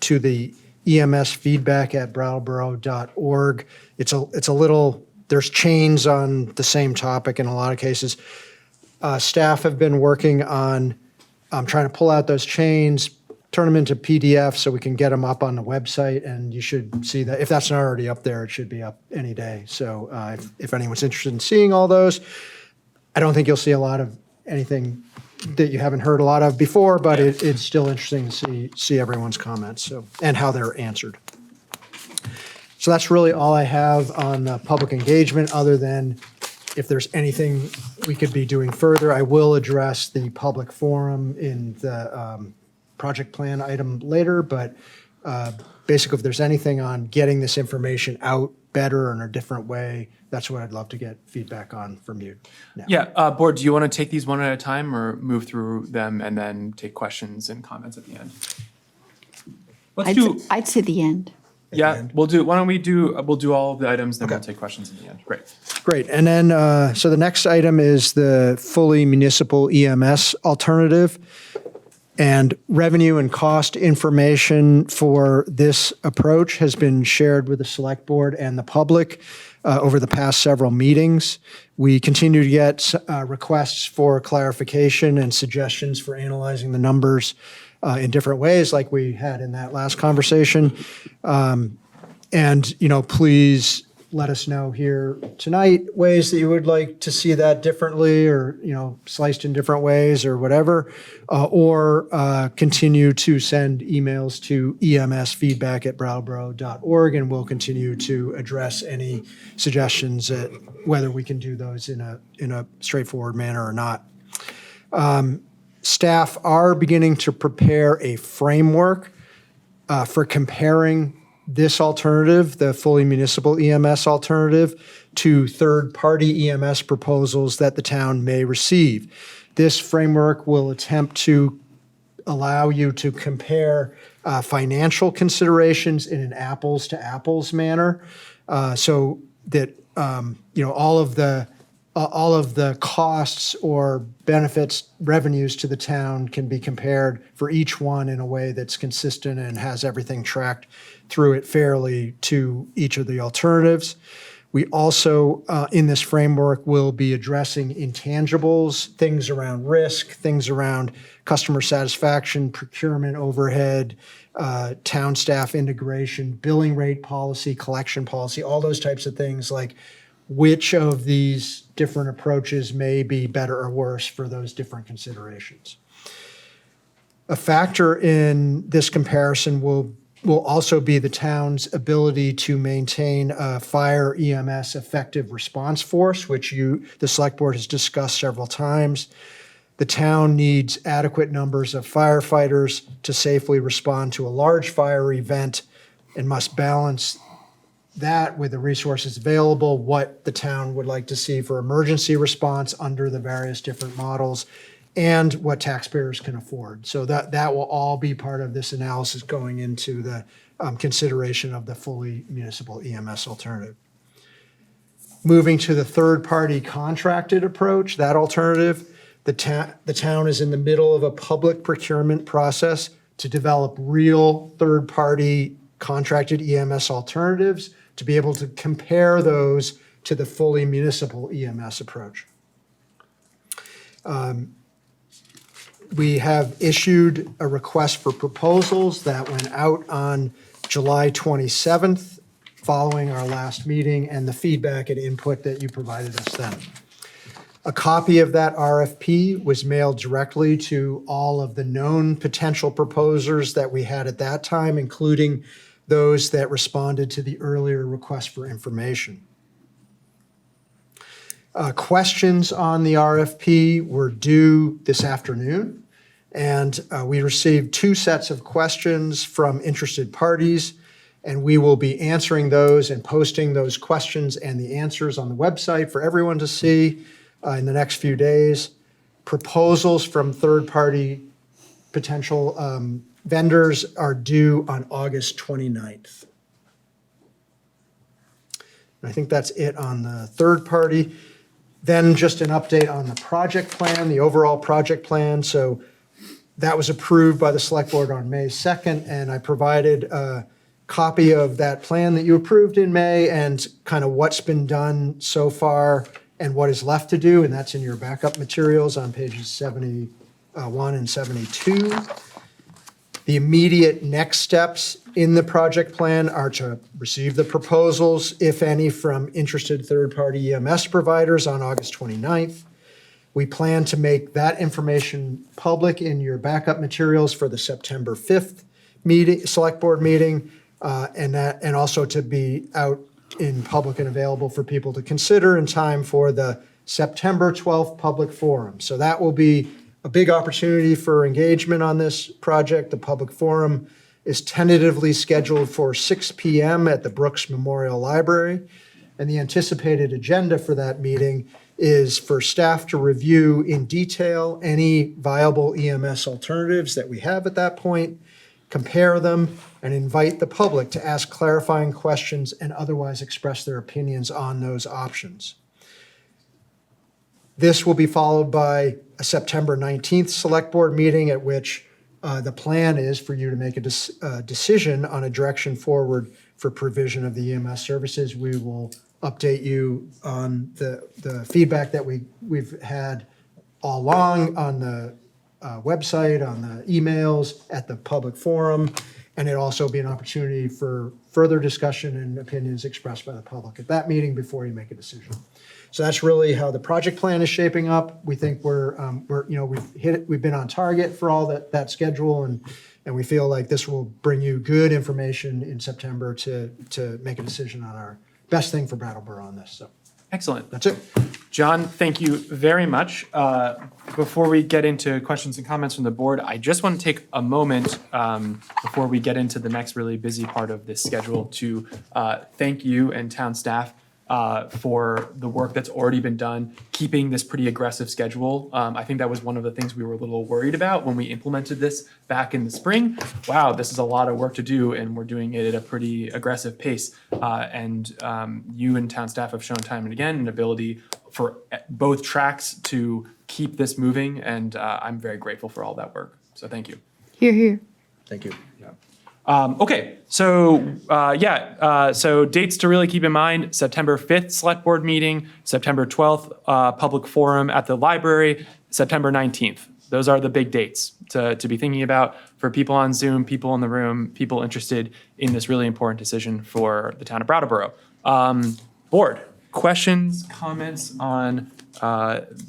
to the EMS feedback at brattleboro.org. It's a little, there's chains on the same topic in a lot of cases. Staff have been working on trying to pull out those chains, turn them into PDFs so we can get them up on the website, and you should see that. If that's not already up there, it should be up any day. So if anyone's interested in seeing all those, I don't think you'll see a lot of anything that you haven't heard a lot of before, but it's still interesting to see everyone's comments and how they're answered. So that's really all I have on public engagement, other than if there's anything we could be doing further. I will address the public forum in the project plan item later, but basically if there's anything on getting this information out better in a different way, that's what I'd love to get feedback on from you now. Yeah, board, do you want to take these one at a time or move through them and then take questions and comments at the end? I'd say the end. Yeah, we'll do all of the items, then we'll take questions in the end. Great. And then, so the next item is the fully municipal EMS alternative. And revenue and cost information for this approach has been shared with the select board and the public over the past several meetings. We continue to get requests for clarification and suggestions for analyzing the numbers in different ways, like we had in that last conversation. And, please let us know here tonight ways that you would like to see that differently, or, sliced in different ways or whatever, or continue to send emails to emsfeedback@brattleboro.org, and we'll continue to address any suggestions that whether we can do those in a straightforward manner or not. Staff are beginning to prepare a framework for comparing this alternative, the fully municipal EMS alternative, to third-party EMS proposals that the town may receive. This framework will attempt to allow you to compare financial considerations in an apples-to-apples manner, so that all of the costs or benefits, revenues to the town can be compared for each one in a way that's consistent and has everything tracked through it fairly to each of the alternatives. We also, in this framework, will be addressing intangibles, things around risk, things around customer satisfaction, procurement overhead, town staff integration, billing rate policy, collection policy, all those types of things, like which of these different approaches may be better or worse for those different considerations. A factor in this comparison will also be the town's ability to maintain a Fire-EMS effective response force, which the Select Board has discussed several times. The town needs adequate numbers of firefighters to safely respond to a large fire event and must balance that with the resources available, what the town would like to see for emergency response under the various different models, and what taxpayers can afford. So that will all be part of this analysis going into the consideration of the fully municipal EMS alternative. Moving to the third-party contracted approach, that alternative, the town is in the middle of a public procurement process to develop real third-party contracted EMS alternatives to be able to compare those to the fully municipal EMS approach. We have issued a request for proposals that went out on July 27th, following our last meeting and the feedback and input that you provided us then. A copy of that RFP was mailed directly to all of the known potential proposers that we had at that time, including those that responded to the earlier request for information. Questions on the RFP were due this afternoon, and we received 2 sets of questions from interested parties, and we will be answering those and posting those questions and the answers on the website for everyone to see in the next few days. Proposals from third-party potential vendors are due on August 29th. And I think that's it on the third party. Then just an update on the project plan, the overall project plan. So that was approved by the Select Board on May 2nd, and I provided a copy of that plan that you approved in May and kind of what's been done so far and what is left to do, and that's in your backup materials on pages 71 and 72. The immediate next steps in the project plan are to receive the proposals, if any, from interested third-party EMS providers on August 29th. We plan to make that information public in your backup materials for the September 5th meeting, Select Board meeting, and also to be out in public and available for people to consider in time for the September 12th public forum. So that will be a big opportunity for engagement on this project. The public forum is tentatively scheduled for 6 p.m. at the Brooks Memorial Library. And the anticipated agenda for that meeting is for staff to review in detail any viable EMS alternatives that we have at that point, compare them, and invite the public to ask clarifying questions and otherwise express their opinions on those options. This will be followed by a September 19th Select Board meeting at which the plan is for you to make a decision on a direction forward for provision of the EMS services. We will update you on the feedback that we've had all along on the website, on the emails, at the public forum, and it'll also be an opportunity for further discussion and opinions expressed by the public at that meeting before you make a decision. So that's really how the project plan is shaping up. We think we've been on target for all that schedule, and we feel like this will bring you good information in September to make a decision on our best thing for Brattleboro on this. So Excellent. that's it. John, thank you very much. Before we get into questions and comments from the board, I just want to take a moment before we get into the next really busy part of this schedule to thank you and town staff for the work that's already been done, keeping this pretty aggressive schedule. I think that was one of the things we were a little worried about when we implemented this back in the spring. Wow, this is a lot of work to do, and we're doing it at a pretty aggressive pace. And you and town staff have shown time and again an ability for both tracks to keep this moving, and I'm very grateful for all that work. So thank you. Hear, hear. Thank you. Okay, so so dates to really keep in mind: September 5th Select Board meeting, September 12th public forum at the library, September 19th. Those are the big dates to be thinking about for people on Zoom, people in the room, people interested in this really important decision for the town of Brattleboro. Board, questions, comments on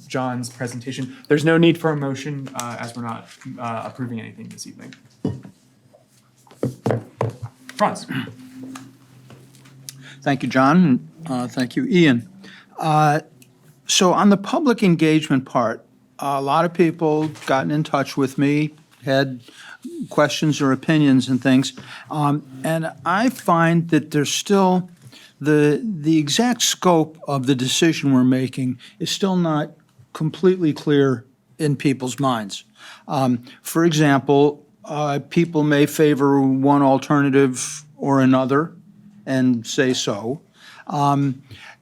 John's presentation? There's no need for a motion as we're not approving anything this evening. Franz. Thank you, John. Thank you, Ian. So on the public engagement part, a lot of people gotten in touch with me, had questions or opinions and things. And I find that there's still the exact scope of the decision we're making is still not completely clear in people's minds. For example, people may favor one alternative or another and say so,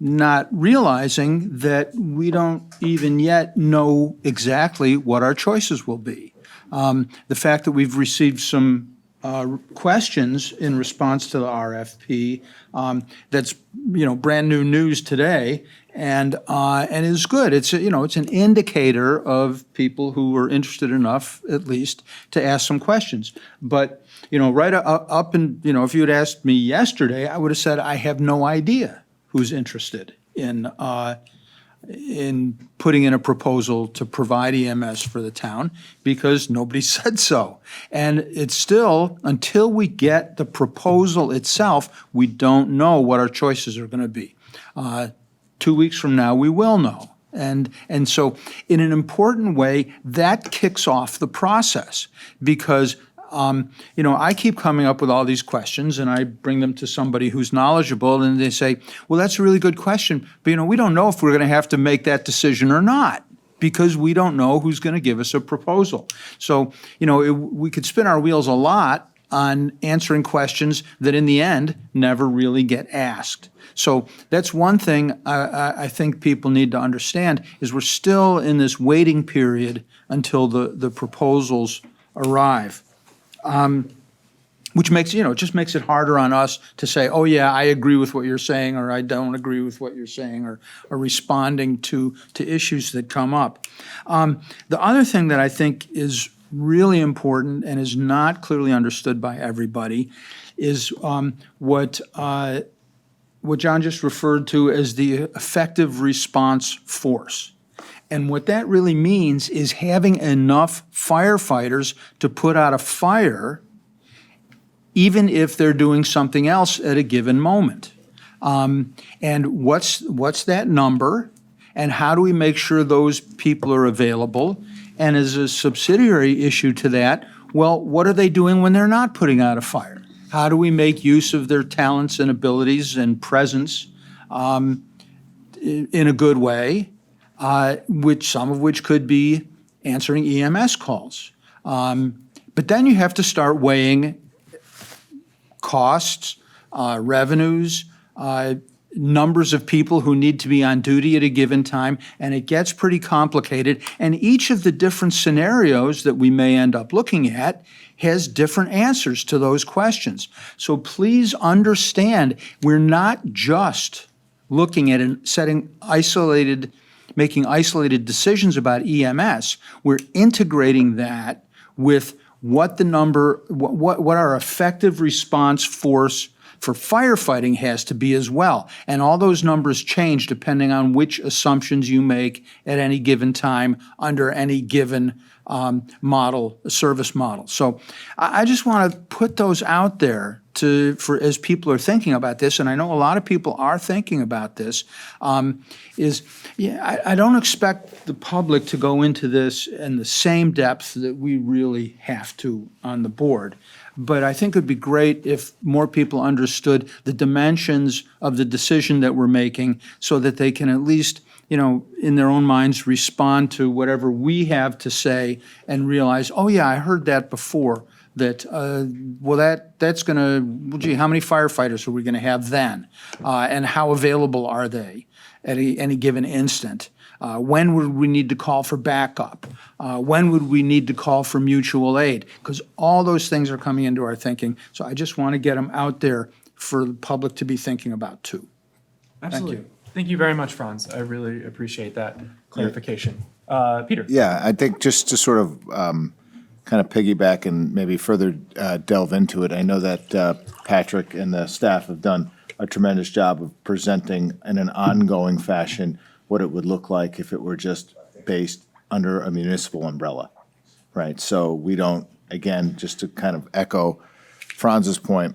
not realizing that we don't even yet know exactly what our choices will be. The fact that we've received some questions in response to the RFP, that's, brand new news today, and is good. It's, it's an indicator of people who are interested enough, at least, to ask some questions. But, right up and, if you had asked me yesterday, I would have said I have no idea who's interested in putting in a proposal to provide EMS for the town, because nobody said so. And it's still, until we get the proposal itself, we don't know what our choices are going to be. 2 weeks from now, we will know. And so in an important way, that kicks off the process, because I keep coming up with all these questions and I bring them to somebody who's knowledgeable and they say, well, that's a really good question, but we don't know if we're going to have to make that decision or not, because we don't know who's going to give us a proposal. So, we could spin our wheels a lot on answering questions that in the end never really get asked. So that's one thing I think people need to understand, is we're still in this waiting period until the proposals arrive. Which makes, just makes it harder on us to say, oh yeah, I agree with what you're saying, or I don't agree with what you're saying, or responding to issues that come up. The other thing that I think is really important and is not clearly understood by everybody is what John just referred to as the effective response force. And what that really means is having enough firefighters to put out a fire, even if they're doing something else at a given moment. And what's that number? And how do we make sure those people are available? And as a subsidiary issue to that, well, what are they doing when they're not putting out a fire? How do we make use of their talents and abilities and presence in a good way? Some of which could be answering EMS calls. But then you have to start weighing costs, revenues, numbers of people who need to be on duty at a given time, and it gets pretty complicated. And each of the different scenarios that we may end up looking at has different answers to those questions. So please understand, we're not just looking at making isolated decisions about EMS. We're integrating that with what our effective response force for firefighting has to be as well. And all those numbers change depending on which assumptions you make at any given time under any given service model. So I just want to put those out there as people are thinking about this, and I know a lot of people are thinking about this, I don't expect the public to go into this in the same depth that we really have to on the board. But I think it would be great if more people understood the dimensions of the decision that we're making, so that they can at least, in their own minds, respond to whatever we have to say and realize, oh yeah, I heard that before. That's going to, gee, how many firefighters are we going to have then? And how available are they at any given instant? When would we need to call for backup? When would we need to call for mutual aid? Because all those things are coming into our thinking. So I just want to get them out there for the public to be thinking about too. Absolutely. Thank you very much, Franz. I really appreciate that clarification. Peter? Yeah, I think just to sort of kind of piggyback and maybe further delve into it, I know that Patrick and the staff have done a tremendous job of presenting in an ongoing fashion what it would look like if it were just based under a municipal umbrella, right? So we don't, again, just to kind of echo Franz's point,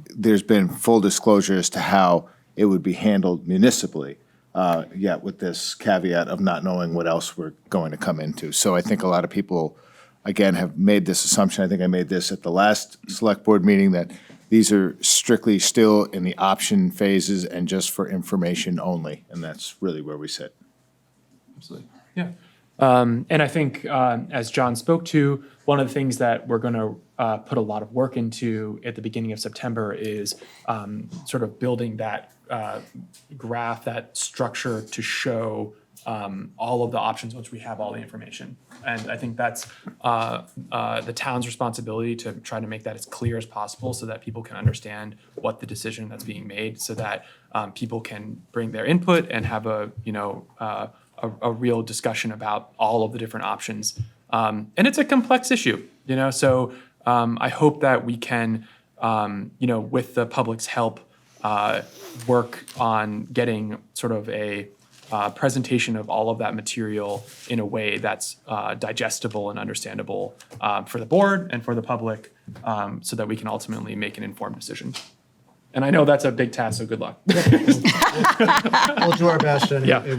there's been full disclosure as to how it would be handled municipally, yet with this caveat of not knowing what else we're going to come into. So I think a lot of people, again, have made this assumption. I think I made this at the last select board meeting, that these are strictly still in the option phases and just for information only. And that's really where we sit. Absolutely. Yeah. And I think, as John spoke to, one of the things that we're going to put a lot of work into at the beginning of September is sort of building that graph, that structure to show all of the options once we have all the information. And I think that's the town's responsibility to try to make that as clear as possible so that people can understand what the decision that's being made, so that people can bring their input and have a real discussion about all of the different options. And it's a complex issue, so I hope that we can, with the public's help, work on getting sort of a presentation of all of that material in a way that's digestible and understandable for the board and for the public, so that we can ultimately make an informed decision. And I know that's a big task, so good luck. We'll do our best, and Yeah. it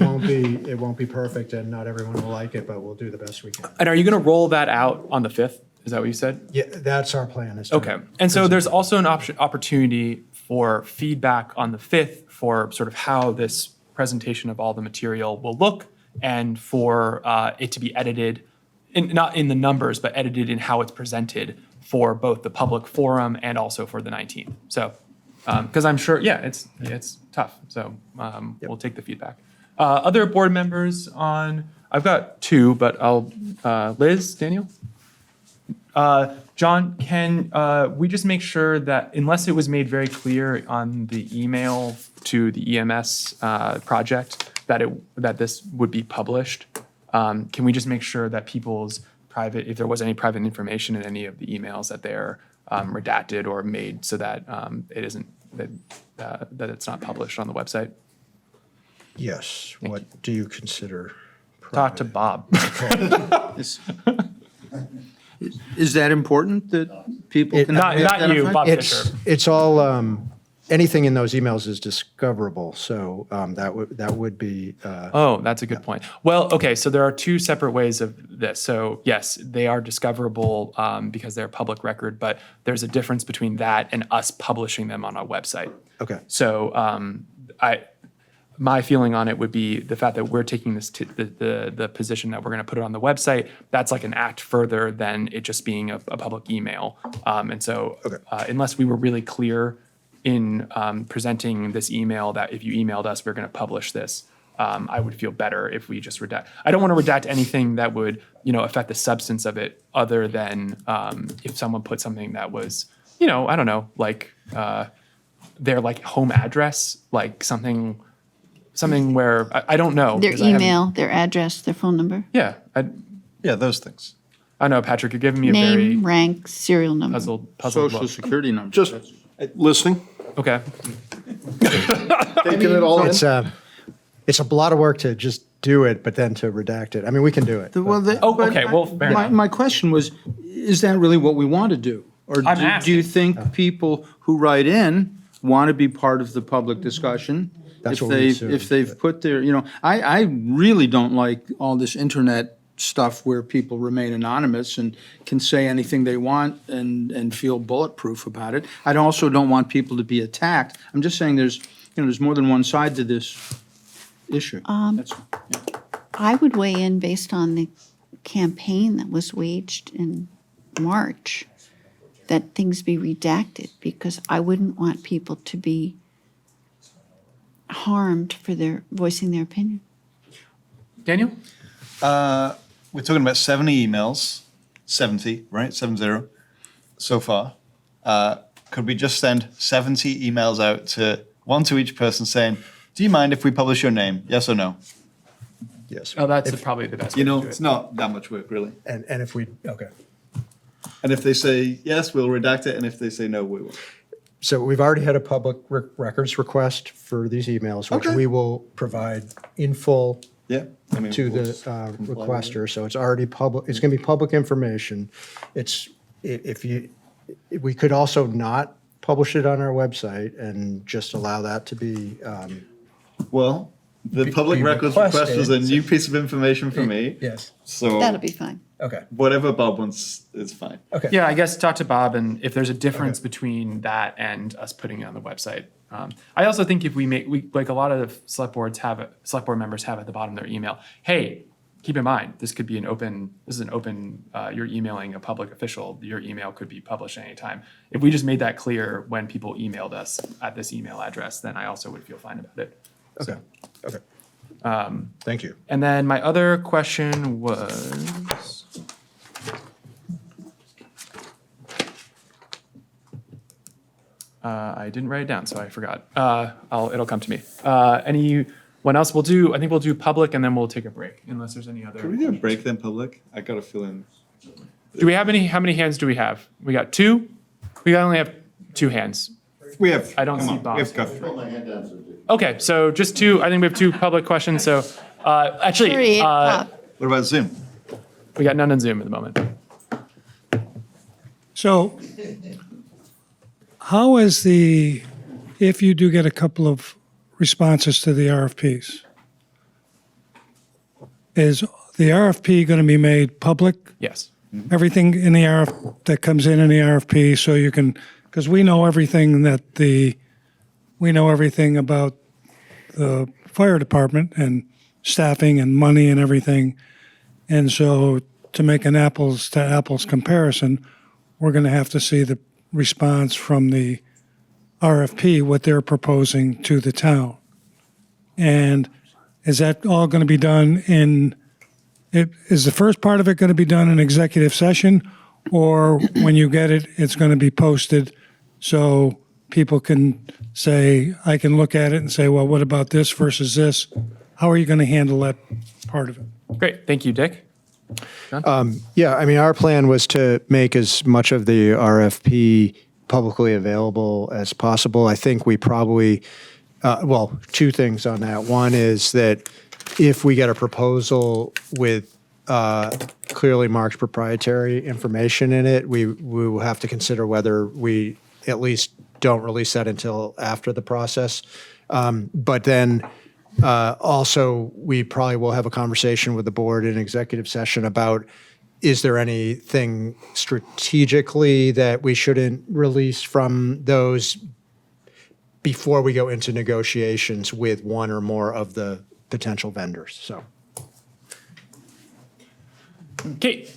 won't be perfect, and not everyone will like it, but we'll do the best we can. And are you going to roll that out on the 5th? Is that what you said? Yeah, that's our plan. Is to Okay. And so there's also an opportunity for feedback on the 5th for sort of how this presentation of all the material will look, and for it to be edited, not in the numbers, but edited in how it's presented for both the public forum and also for the 19th. So, because I'm sure, it's tough. So we'll take the feedback. Other board members on, I've got two, but I'll, Liz, Daniel? John, can we just make sure that, unless it was made very clear on the email to the EMS project that this would be published, can we just make sure that people's private, if there was any private information in any of the emails, that they're redacted or made so that it isn't, that it's not published on the website? Yes. What do you consider? Talk to Bob. Is that important that people can? Not you, Bob Fisher. It's all, anything in those emails is discoverable, so that would be. Oh, that's a good point. Well, okay, so there are two separate ways of this. So yes, they are discoverable because they're public record, but there's a difference between that and us publishing them on our website. Okay. So my feeling on it would be the fact that we're taking this to the position that we're going to put it on the website. That's like an act further than it just being a public email. And so unless we were really clear in presenting this email that if you emailed us, we're going to publish this, I would feel better if we just redact. I don't want to redact anything that would, affect the substance of it, other than if someone put something that was, I don't know, like their like home address, like something where I don't know. Their 'cause I haven't- email, their address, their phone number, Yeah, Yeah, those things. I know, Patrick, you're giving me a very name, rank, serial number. puzzled Social look. security number. Just listening, Okay. taking it all in. It's a lot of work to just do it, but then to redact it. I mean, we can do it. Okay, well, fair enough. My question was, is that really what we want to do? Or I'm do you think people who write in want to be part of the public discussion? That's If what we they, assume, if they've put their, I really don't like all this internet stuff where people remain anonymous and can say anything they want and feel bulletproof about it. I also don't want people to be attacked. I'm just saying there's more than one side to this issue. That's- I would weigh in based on the campaign that was waged in March, that things be redacted, because I wouldn't want people to be harmed for their voicing their opinion. Daniel? We're talking about 70 emails, 70, right? 70 so far. Could we just send 70 emails out to one to each person saying, do you mind if we publish your name? Yes or no? Yes. Oh, that's probably the best way to do it. It's not that much work, really. And if we, okay. And if they say yes, we'll redact it. And if they say no, we will. So we've already had a public records request for these emails, which Okay. we will provide in full Yeah. I mean, to we'll the just comply with it. requester. So it's already public, it's going to be public information. We could also not publish it on our website and just allow that to be, Well, the Be- public be records request was a requested. new piece of information for me. yes. So That'll be fine. Okay. whatever Bob wants is fine. Okay. Yeah, I guess talk to Bob, and if there's a difference between that and us putting it on the website. I also think if we like a lot of select board members have at the bottom of their email, hey, keep in mind, this is an open, you're emailing a public official, your email could be published at any time. If we just made that clear when people emailed us at this email address, then I also would feel fine about it. Okay. Okay. Thank you. And then my other question was, I didn't write it down, so I forgot. It'll come to me. Anyone else? I think we'll do public and then we'll take a break, unless there's any other. Could we do a break then public? I got a feeling. Do we have how many hands do we have? We got two? We only have two hands. We have. I don't come see on, Bob's. We've got three. Okay, so just two. I think we have two public questions. So actually, Sorry, What about Zoom? we got none on Zoom at the moment. So how is if you do get a couple of responses to the RFPs, is the RFP going to be made public? Yes. Everything in the that comes in the RFP, so you can, because we know everything we know everything about the fire department and staffing and money and everything. And so to make an apples to apples comparison, we're going to have to see the response from the RFP, what they're proposing to the town. And is that all going to be done is the first part of it going to be done in executive session? Or when you get it, it's going to be posted so people can say, I can look at it and say, well, what about this versus this? How are you going to handle that part of it? Great. Thank you, Dick. Yeah, I mean, our plan was to make as much of the RFP publicly available as possible. I think we probably, two things on that. One is that if we get a proposal with clearly marked proprietary information in it, we will have to consider whether we at least don't release that until after the process. But then also, we probably will have a conversation with the board in executive session about, is there anything strategically that we shouldn't release from those before we go into negotiations with one or more of the potential vendors? So. Kate.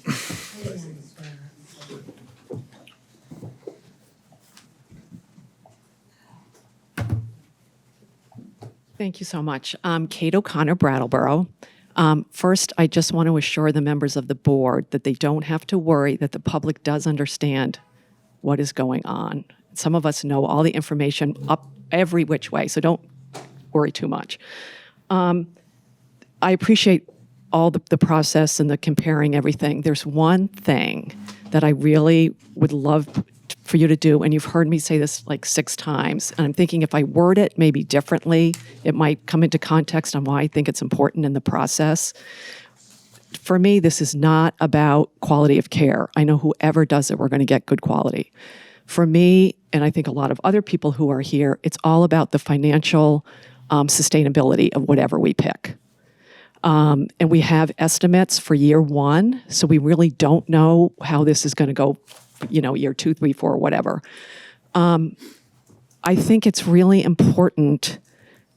Thank you so much. Kate O'Connor, Brattleboro. First, I just want to assure the members of the board that they don't have to worry, that the public does understand what is going on. Some of us know all the information up every which way, so don't worry too much. I appreciate all the process and the comparing everything. There's one thing that I really would love for you to do, and you've heard me say this like 6 times, and I'm thinking if I word it maybe differently, it might come into context on why I think it's important in the process. For me, this is not about quality of care. I know whoever does it, we're going to get good quality. For me, and I think a lot of other people who are here, it's all about the financial sustainability of whatever we pick. And we have estimates for year 1, so we really don't know how this is going to go, year 2, 3, 4, whatever. I think it's really important,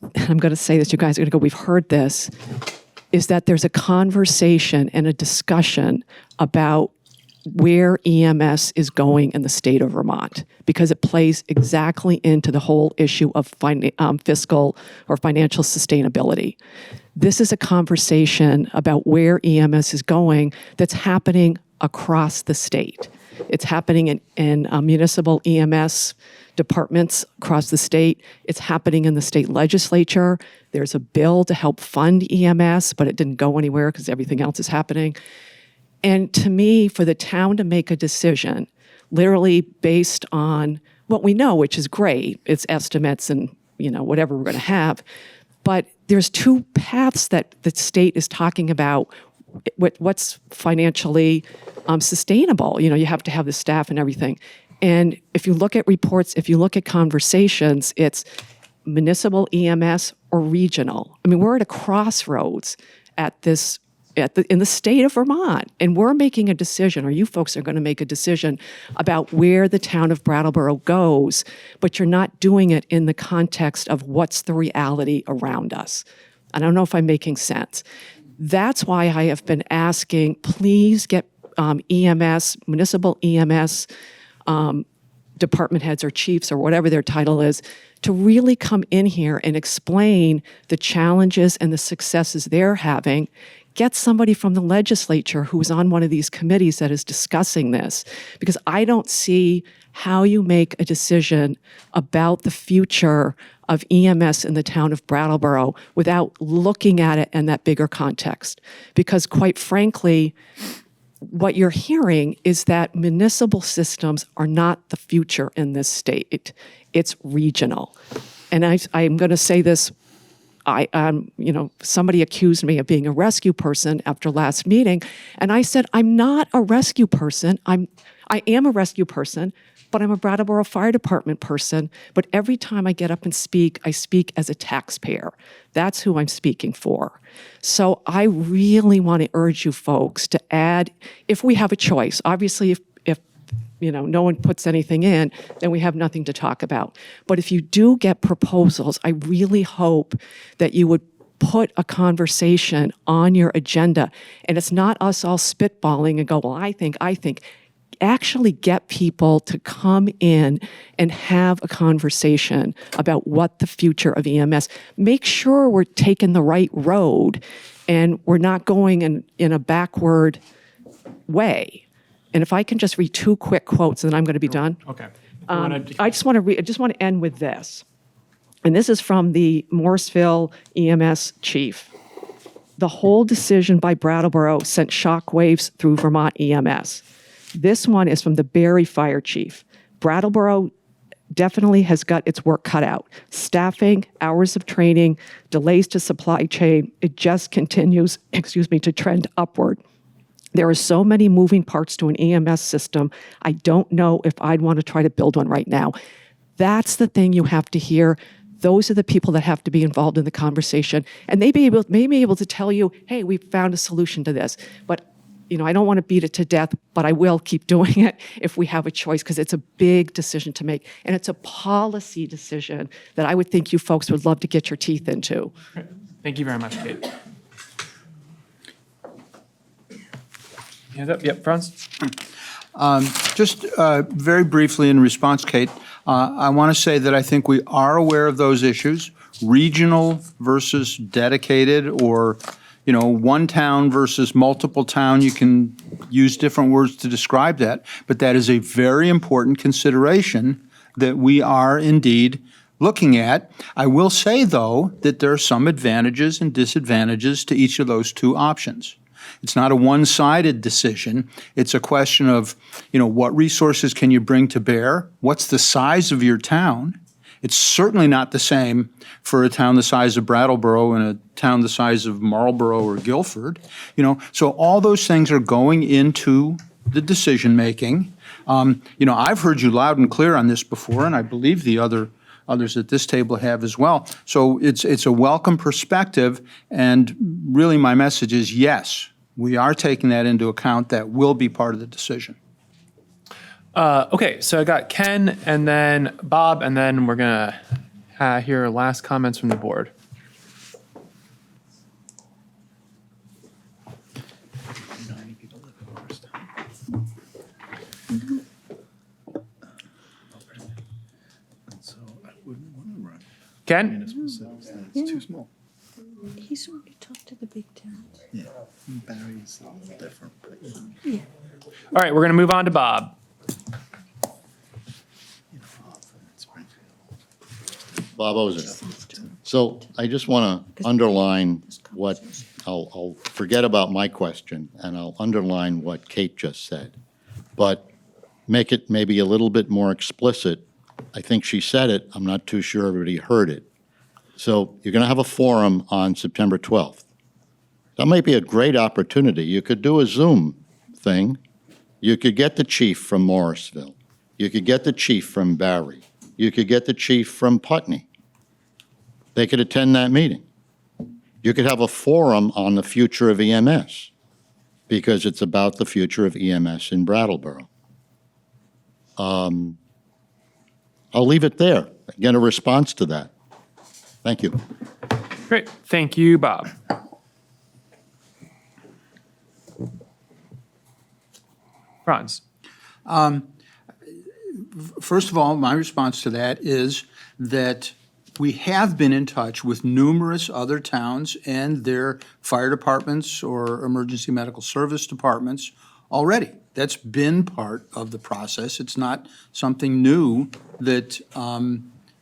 and I'm going to say this, you guys are going to go, we've heard this, is that there's a conversation and a discussion about where EMS is going in the state of Vermont, because it plays exactly into the whole issue of fiscal or financial sustainability. This is a conversation about where EMS is going that's happening across the state. It's happening in municipal EMS departments across the state. It's happening in the state legislature. There's a bill to help fund EMS, but it didn't go anywhere because everything else is happening. And to me, for the town to make a decision, literally based on what we know, which is great. It's estimates and, whatever we're going to have. But there's two paths that the state is talking about, what's financially sustainable. You have to have the staff and everything. And if you look at reports, if you look at conversations, it's municipal EMS or regional. I mean, we're at a crossroads in the state of Vermont, and we're making a decision, or you folks are going to make a decision about where the town of Brattleboro goes, but you're not doing it in the context of what's the reality around us. I don't know if I'm making sense. That's why I have been asking, please get EMS, municipal EMS, department heads or chiefs or whatever their title is, to really come in here and explain the challenges and the successes they're having. Get somebody from the legislature who's on one of these committees that is discussing this, because I don't see how you make a decision about the future of EMS in the town of Brattleboro without looking at it in that bigger context. Because quite frankly, what you're hearing is that municipal systems are not the future in this state. It's regional. And I'm going to say this, somebody accused me of being a rescue person after last meeting, and I said, I'm not a rescue person. I am a rescue person, but I'm a Brattleboro Fire Department person. But every time I get up and speak, I speak as a taxpayer. That's who I'm speaking for. So I really want to urge you folks to add, if we have a choice. Obviously, if no one puts anything in, then we have nothing to talk about. But if you do get proposals, I really hope that you would put a conversation on your agenda. And it's not us all spitballing and go, well, I think. Actually get people to come in and have a conversation about what the future of EMS. Make sure we're taking the right road and we're not going in a backward way. And if I can just read two quick quotes, and then I'm going to be done. Okay. I just want to end with this. And this is from the Morrisville EMS chief. The whole decision by Brattleboro sent shockwaves through Vermont EMS. This one is from the Barry fire chief. Brattleboro definitely has got its work cut out. Staffing, hours of training, delays to supply chain, it just continues, to trend upward. There are so many moving parts to an EMS system, I don't know if I'd want to try to build one right now. That's the thing you have to hear. Those are the people that have to be involved in the conversation. And they may be able to tell you, hey, we found a solution to this. But I don't want to beat it to death, but I will keep doing it if we have a choice, because it's a big decision to make. And it's a policy decision that I would think you folks would love to get your teeth into. Thank you very much, Kate. Hands up. Yep, Franz. Just very briefly in response, Kate, I want to say that I think we are aware of those issues, regional versus dedicated, or one town versus multiple town. You can use different words to describe that, but that is a very important consideration that we are indeed looking at. I will say, though, that there are some advantages and disadvantages to each of those two options. It's not a one-sided decision. It's a question of, what resources can you bring to bear? What's the size of your town? It's certainly not the same for a town the size of Brattleboro and a town the size of Marlborough or Guilford. So all those things are going into the decision-making. I've heard you loud and clear on this before, and I believe the others at this table have as well. So it's a welcome perspective, and really my message is yes, we are taking that into account. That will be part of the decision. Okay, so I got Ken and then Bob, and then we're going to hear last comments from the board. Ken? It's too small. He's already talked to the big towns. Yeah, Barry's a little different. Yeah. All right, we're going to move on to Bob. Bob Ozer. So I just want to underline what, I'll forget about my question, and I'll underline what Kate just said, but make it maybe a little bit more explicit I think she said it, I'm not too sure everybody heard it. So you're going to have a forum on September 12th. That might be a great opportunity. You could do a Zoom thing. You could get the chief from Morrisville. You could get the chief from Barry. You could get the chief from Putney. They could attend that meeting. You could have a forum on the future of EMS, because it's about the future of EMS in Brattleboro. I'll leave it there. Get a response to that. Thank you. Great. Thank you, Bob. Franz. First of all, my response to that is that we have been in touch with numerous other towns and their fire departments or emergency medical service departments already. That's been part of the process. It's not something new that,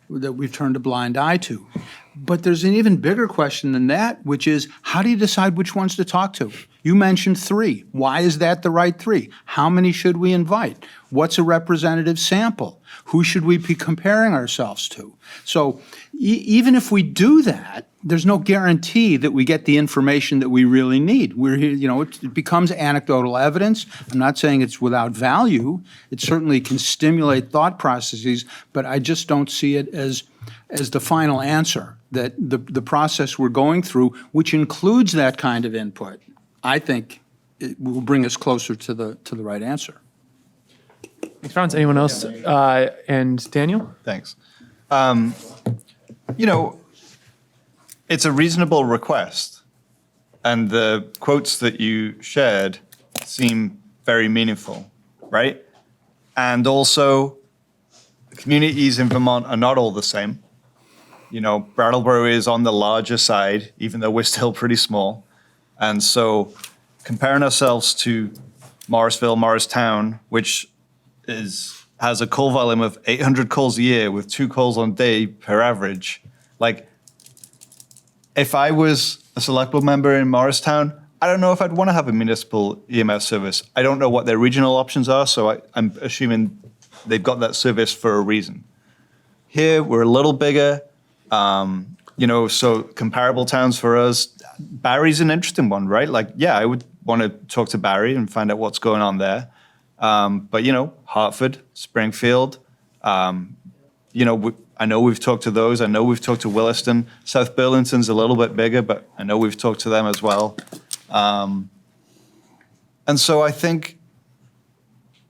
that we've turned a blind eye to. But there's an even bigger question than that, which is, how do you decide which ones to talk to? You mentioned 3. Why is that the right 3? How many should we invite? What's a representative sample? Who should we be comparing ourselves to? So even if we do that, there's no guarantee that we get the information that we really need. We're here, you know, it becomes anecdotal evidence. I'm not saying it's without value. It certainly can stimulate thought processes, but I just don't see it as the final answer, that the process we're going through, which includes that kind of input, I think it will bring us closer to the right answer. Thanks, Franz. Anyone else? And Daniel? Thanks. You know, it's a reasonable request, and the quotes that you shared seem very meaningful, right? And also, communities in Vermont are not all the same. You know, Brattleboro is on the larger side, even though we're still pretty small. And so comparing ourselves to Morristown, which has a call volume of 800 calls a year with 2 calls on day per average, like, if I was a select board member in Morristown, I don't know if I'd want to have a municipal EMS service. I don't know what their regional options are, so I'm assuming they've got that service for a reason. Here, we're a little bigger, you know, so comparable towns for us. Barry's an interesting one, right? Like, yeah, I would want to talk to Barry and find out what's going on there. But, you know, Hartford, Springfield, you know, I know we've talked to those. I know we've talked to Williston. South Burlington's a little bit bigger, but I know we've talked to them as well. And so I think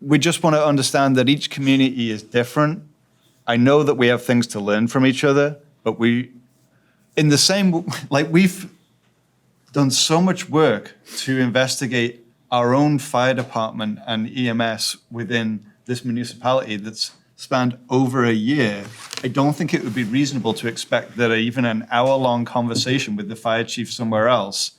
we just want to understand that each community is different. I know that we have things to learn from each other, but we've done so much work to investigate our own fire department and EMS within this municipality that's spanned over a year. I don't think it would be reasonable to expect that even an hour-long conversation with the fire chief somewhere else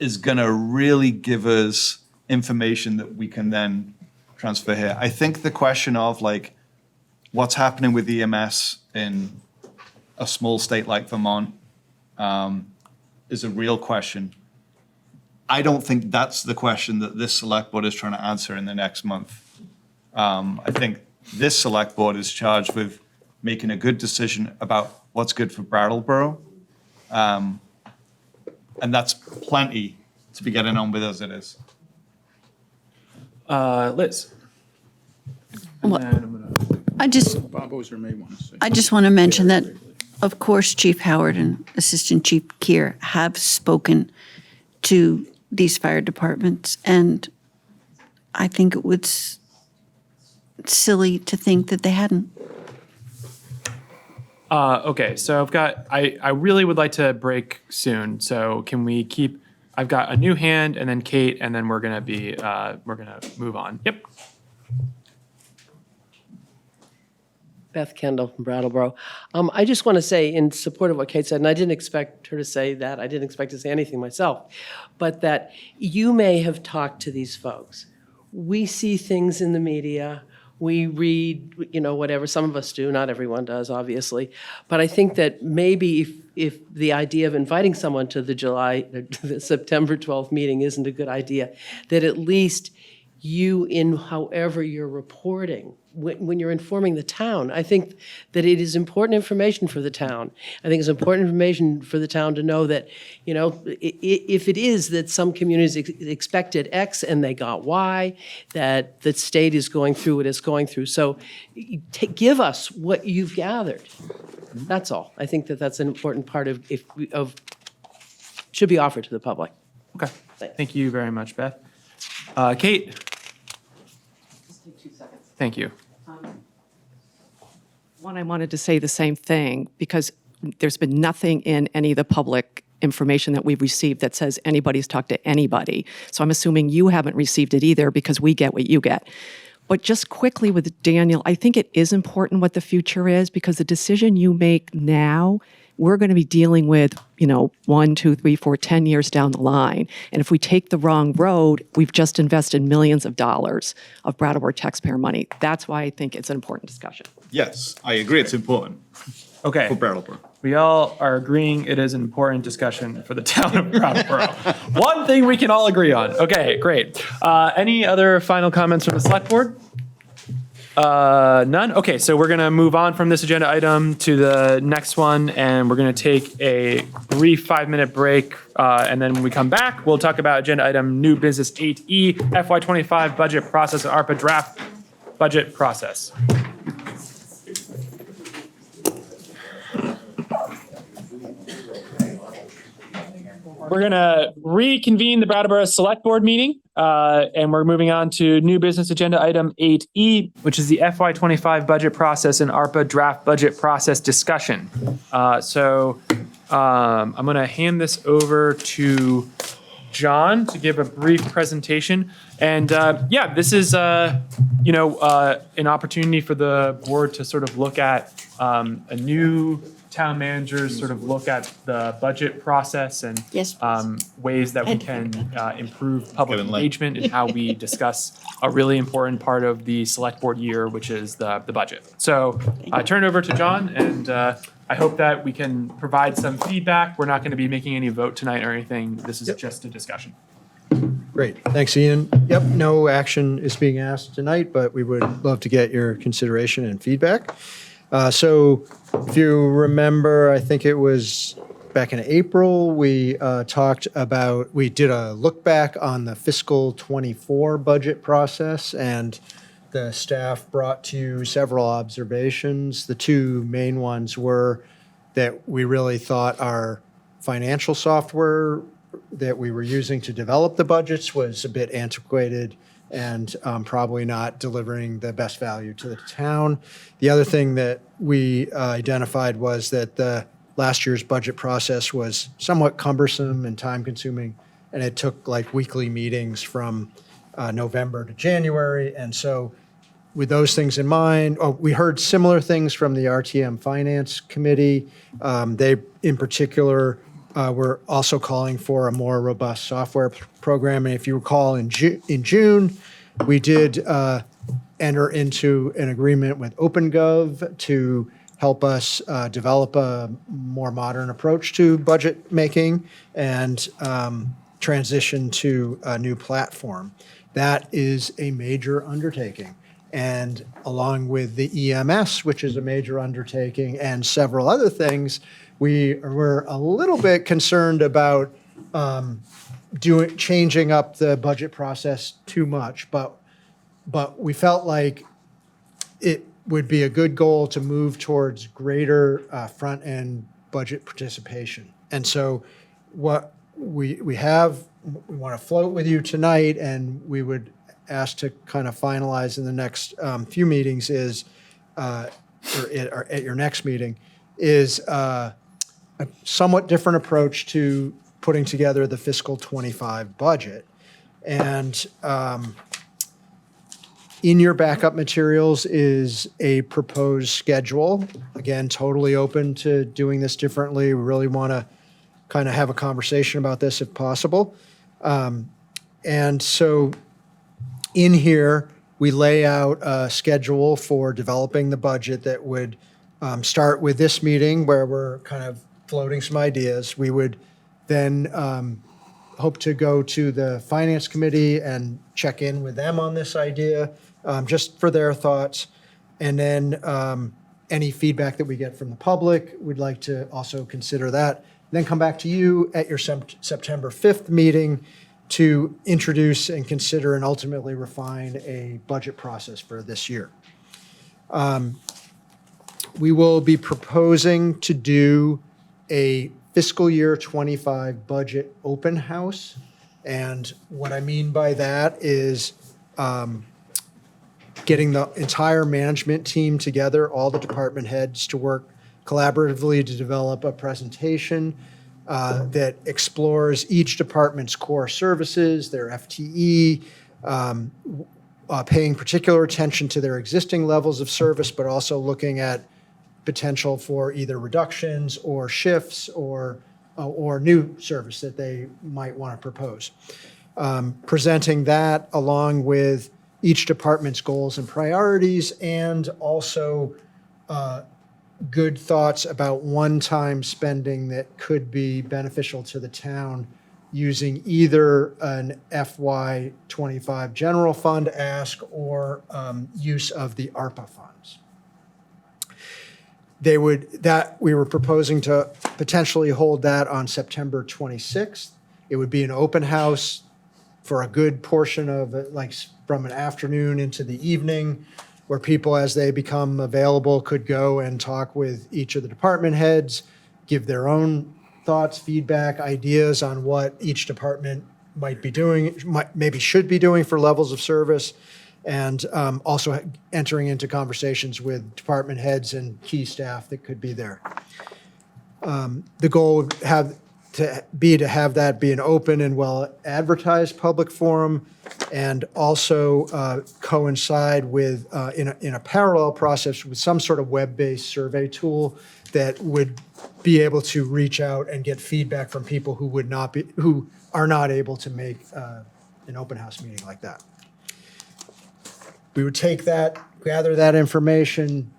is going to really give us information that we can then transfer here. I think the question of, like, what's happening with EMS in a small state like Vermont is a real question. I don't think that's the question that this select board is trying to answer in the next month. I think this select board is charged with making a good decision about what's good for Brattleboro. And that's plenty to be getting on with as it is. Liz. I just Bob Ozer may want to say. I just want to mention that, of course, Chief Howard and Assistant Chief Keir have spoken to these fire departments, and I think it was silly to think that they hadn't. Okay, so I really would like to break soon. So can we keep, I've got a new hand and then Kate, and then we're gonna move on. Yep. Beth Kendall from Brattleboro. I just want to say in support of what Kate said, and I didn't expect her to say that, I didn't expect to say anything myself, but that you may have talked to these folks. We see things in the media, we read, you know, whatever, some of us do, not everyone does, obviously. But I think that maybe if the idea of inviting someone to the September 12th meeting isn't a good idea, that at least you in however you're reporting, when you're informing the town. I think that it is important information for the town. I think it's important information for the town to know that, you know, if it is that some communities expected X and they got Y, that the state is going through what it's going through. So give us what you've gathered. That's all. I think that that's an important part of should be offered to the public. Okay. Thank you very much, Beth. Kate? Just take 2 seconds. Thank you. One, I wanted to say the same thing because there's been nothing in any of the public information that we've received that says anybody's talked to anybody. So I'm assuming you haven't received it either because we get what you get. But just quickly with Daniel, I think it is important what the future is because the decision you make now, we're going to be dealing with, 1, 2, 3, 4, 10 years down the line. And if we take the wrong road, we've just invested millions of dollars of Brattleboro taxpayer money. That's why I think it's an important discussion. Yes, I agree. It's important. Okay. For Brattleboro. We all are agreeing it is an important discussion for the town of Brattleboro. One thing we can all agree on. Okay, great. Any other final comments from the select board? None? Okay, so we're going to move on from this agenda item to the next one, and we're going to take a brief 5-minute break, and then when we come back, we'll talk about agenda item new business 8E, FY25 budget process and ARPA draft budget process. We're going to reconvene the Brattleboro Select Board meeting, and we're moving on to new business agenda item 8E, which is the FY25 budget process and ARPA draft budget process discussion. So I'm going to hand this over to John to give a brief presentation. And yeah, this is an opportunity for the board to sort of look at a new town managers sort of look at the budget process and ways that we can improve public engagement and how we discuss a really important part of the select board year, which is the budget. So I turn it over to John, and I hope that we can provide some feedback. We're not going to be making any vote tonight or anything. This is just a discussion. Great. Thanks, Ian. Yep, no action is being asked tonight, but we would love to get your consideration and feedback. So if you remember, I think it was back in April, we did a look back on the fiscal 24 budget process, and the staff brought to you several observations. The two main ones were that we really thought our financial software that we were using to develop the budgets was a bit antiquated and probably not delivering the best value to the town. The other thing that we identified was that the last year's budget process was somewhat cumbersome and time-consuming, and it took like weekly meetings from November to January. And so with those things in mind, we heard similar things from the RTM Finance Committee. They, in particular, were also calling for a more robust software program. And if you recall, in June, we did enter into an agreement with OpenGov to help us develop a more modern approach to budget making and transition to a new platform. That is a major undertaking. And along with the EMS, which is a major undertaking, and several other things, we were a little bit concerned about changing up the budget process too much, but we felt like it would be a good goal to move towards greater front-end budget participation. And so what we want to float with you tonight, and we would ask to kind of finalize in the next few meetings is, or at your next meeting, is a somewhat different approach to putting together the fiscal 25 budget. And in your backup materials is a proposed schedule. Again, totally open to doing this differently. We really want to kind of have a conversation about this if possible. And so in here, we lay out a schedule for developing the budget that would start with this meeting where we're kind of floating some ideas. We would then hope to go to the Finance Committee and check in with them on this idea, just for their thoughts. And then any feedback that we get from the public, we'd like to also consider that. Then come back to you at your September 5th meeting to introduce and consider and ultimately refine a budget process for this year. We will be proposing to do a fiscal year 25 budget open house. And what I mean by that is getting the entire management team together, all the department heads, to work collaboratively to develop a presentation that explores each department's core services, their FTE, paying particular attention to their existing levels of service, but also looking at potential for either reductions or shifts or new service that they might want to propose. Presenting that along with each department's goals and priorities, and also good thoughts about one-time spending that could be beneficial to the town using either an FY25 general fund ask or use of the ARPA funds. We were proposing to potentially hold that on September 26th. It would be an open house for a good portion of it, like from an afternoon into the evening, where people, as they become available, could go and talk with each of the department heads, give their own thoughts, feedback, ideas on what each department might be doing, maybe should be doing for levels of service, and also entering into conversations with department heads and key staff that could be there. The goal would have to have that be an open and well-advertised public forum, and also coincide with, in a parallel process, with some sort of web-based survey tool that would be able to reach out and get feedback from people who are not able to make an open house meeting like that. We would take that, gather that information,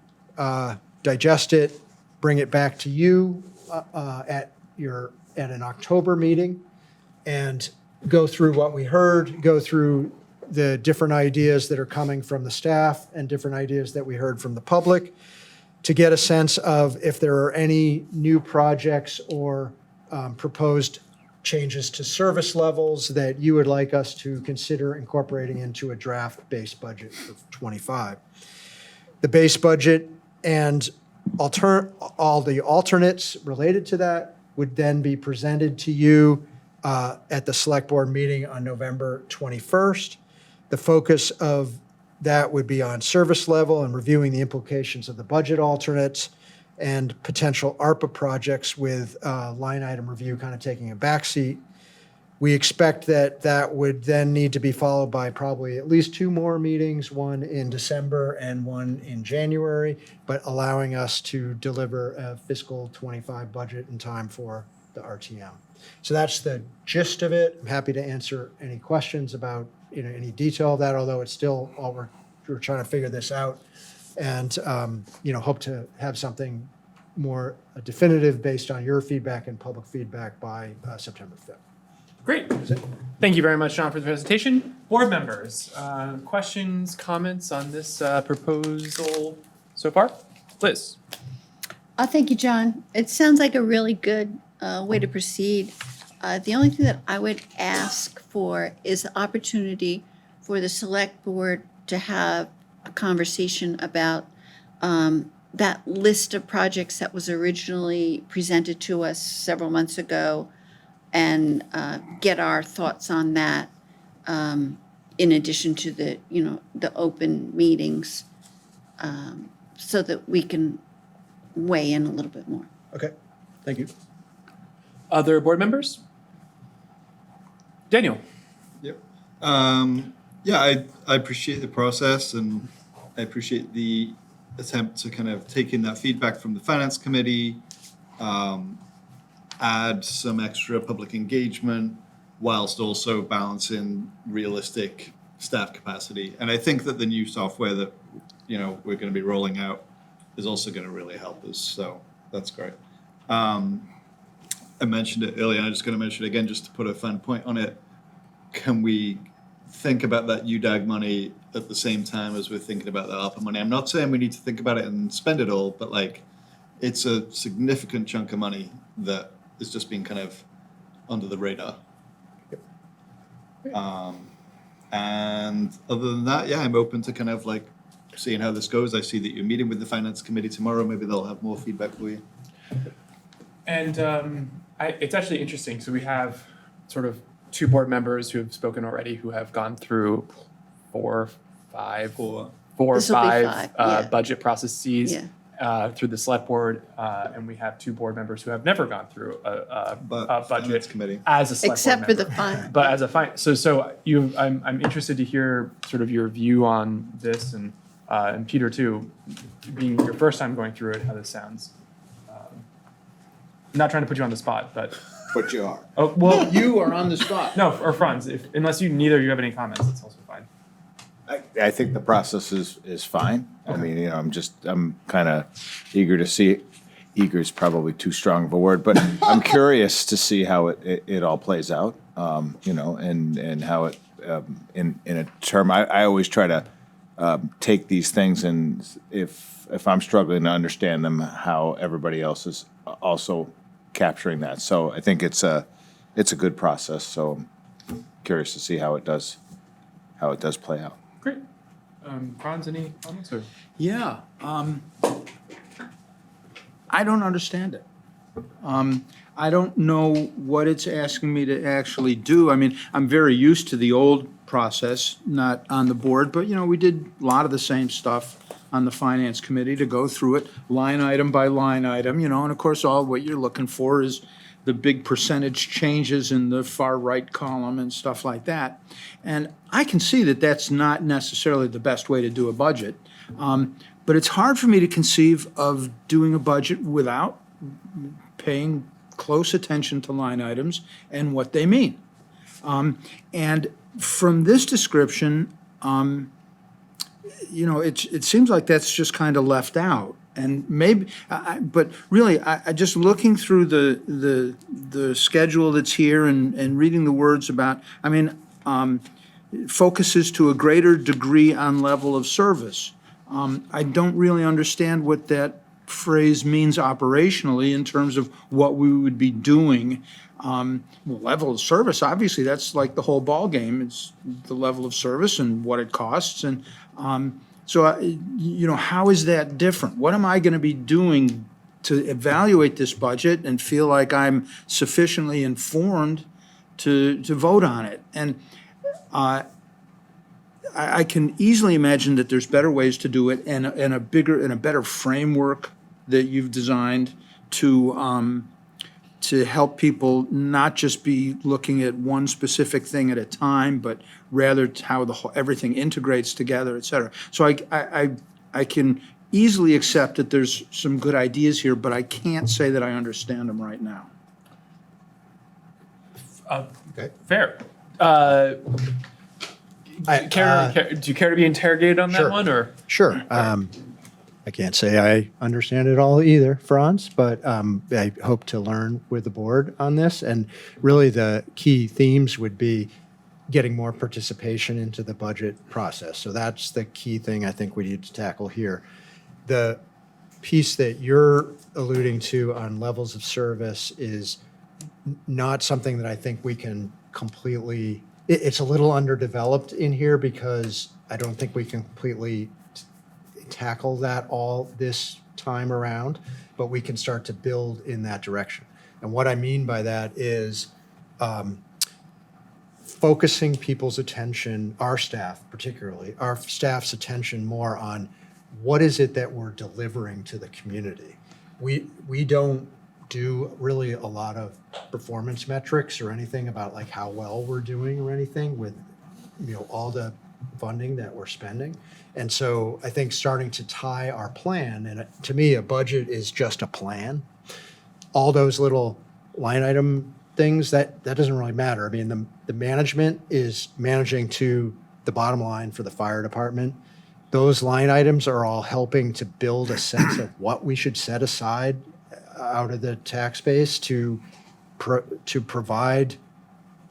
digest it, bring it back to you at an October meeting, and go through what we heard, go through the different ideas that are coming from the staff and different ideas that we heard from the public, to get a sense of if there are any new projects or proposed changes to service levels that you would like us to consider incorporating into a draft base budget for 25. The base budget and all the alternates related to that would then be presented to you at the select board meeting on November 21st. The focus of that would be on service level and reviewing the implications of the budget alternates and potential ARPA projects, with line item review kind of taking a backseat. We expect that would then need to be followed by probably at least 2 more meetings, one in December and one in January, but allowing us to deliver a fiscal 25 budget in time for the RTM. So that's the gist of it. I'm happy to answer any questions about any detail of that, although it's still all we're trying to figure this out, and hope to have something more definitive based on your feedback and public feedback by September 5th. Great. Thank you very much, John, for the presentation. Board members, questions, comments on this proposal so far? Liz? Thank you, John. It sounds like a really good way to proceed. The only thing that I would ask for is the opportunity for the select board to have a conversation about that list of projects that was originally presented to us several months ago, and get our thoughts on that in addition to the open meetings, so that we can weigh in a little bit more. Okay, thank you. Other board members? Daniel? Yep. I appreciate the process, and I appreciate the attempt to kind of take in that feedback from the finance committee, add some extra public engagement whilst also balancing realistic staff capacity. And I think that the new software that we're going to be rolling out is also going to really help us. So that's great. I mentioned it earlier, and I'm just going to mention it again just to put a fine point on it. Can we think about that UDAG money at the same time as we're thinking about the ARPA money? I'm not saying we need to think about it and spend it all, but like, it's a significant chunk of money that is just being kind of under the radar. And other than that, yeah, I'm open to kind of like seeing how this goes. I see that you're meeting with the finance committee tomorrow. Maybe they'll have more feedback for you. And it's actually interesting. So we have sort of 2 board members who have spoken already who have gone through 4 or 5 This'll be 5, yeah. budget processes Yeah. through the select board. And we have 2 board members who have never gone through a budget committee as a select Except board for member. the fine. But as a fine, I'm interested to hear sort of your view on this and Peter too, being your first time going through it, how this sounds. Not trying to put you on the spot, but. But you are. Oh, well. You are on the spot. No, or Franz, unless neither of you have any comments, that's also fine. I think the process is fine. I mean, you know, I'm kind of eager to see, eager is probably too strong of a word, but I'm curious to see how it all plays out, you know, and how it, in a term, I always try to take these things and if I'm struggling to understand them, how everybody else is also capturing that. So I think it's a good process. So I'm curious to see how it does play out. Great. Franz, any comments? Or? Yeah. I don't understand it. I don't know what it's asking me to actually do. I mean, I'm very used to the old process, not on the board, but, you know, we did a lot of the same stuff on the finance committee to go through it line item by line item, you know, and of course, all what you're looking for is the big percentage changes in the far right column and stuff like that. And I can see that that's not necessarily the best way to do a budget, but it's hard for me to conceive of doing a budget without paying close attention to line items and what they mean. And from this description, you know, it seems like that's just kind of left out. And maybe, but really, I just looking through the schedule that's here and reading the words about, I mean, focuses to a greater degree on level of service. I don't really understand what that phrase means operationally in terms of what we would be doing. Level of service, obviously, that's like the whole ballgame. It's the level of service and what it costs. And so, you know, how is that different? What am I going to be doing to evaluate this budget and feel like I'm sufficiently informed to vote on it? And I can easily imagine that there's better ways to do it and a better framework that you've designed to help people not just be looking at one specific thing at a time, but rather how everything integrates together, et cetera. So I can easily accept that there's some good ideas here, but I can't say that I understand them right now. Okay. Fair. Do you care to be interrogated on that Sure. one, or? Sure. I can't say I understand it all either, Franz, but I hope to learn with the board on this. And really the key themes would be getting more participation into the budget process. So that's the key thing I think we need to tackle here. The piece that you're alluding to on levels of service is not something that I think we can completely, it's a little underdeveloped in here because I don't think we can completely tackle that all this time around, but we can start to build in that direction. And what I mean by that is focusing people's attention, our staff particularly, our staff's attention more on what is it that we're delivering to the community. We don't do really a lot of performance metrics or anything about like how well we're doing or anything with, you know, all the funding that we're spending. And so I think starting to tie our plan, and to me, a budget is just a plan. All those little line item things, that doesn't really matter. I mean, the management is managing to the bottom line for the fire department. Those line items are all helping to build a sense of what we should set aside out of the tax base to to provide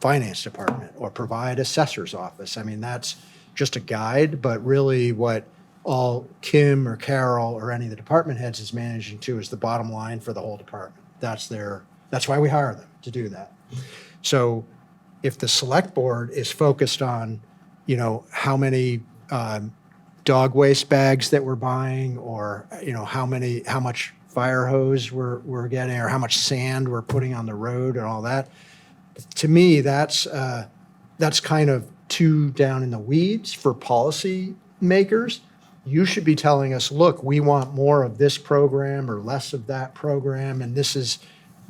finance department or provide assessor's office. I mean, that's just a guide, but really what all Kim or Carol or any of the department heads is managing to is the bottom line for the whole department. That's why we hire them, to do that. So if the select board is focused on, you know, how many dog waste bags that we're buying, or, you know, how much fire hose we're getting, or how much sand we're putting on the road and all that, to me, that's kind of too down in the weeds for policy makers. You should be telling us, look, we want more of this program or less of that program, and this is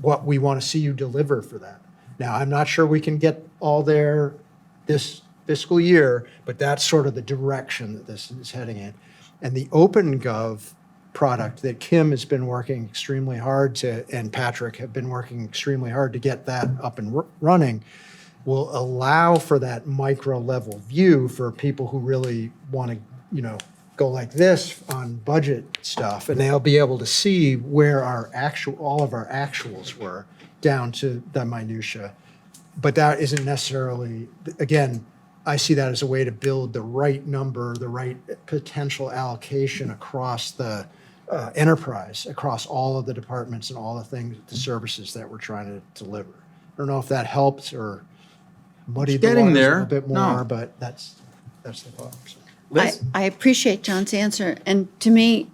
what we want to see you deliver for that. Now, I'm not sure we can get all there this fiscal year, but that's sort of the direction that this is heading in. And the OpenGov product that Kim has been working extremely hard to, and Patrick have been working extremely hard to get that up and running, will allow for that micro level view for people who really want to, you know, go like this on budget stuff, and they'll be able to see where all of our actuals were down to the minutia. But that isn't necessarily, again, I see that as a way to build the right number, the right potential allocation across the enterprise, across all of the departments and all the things, the services that we're trying to deliver. I don't know if that helps or muddied the waters a little bit more, but that's the thought. I appreciate John's answer, and to me,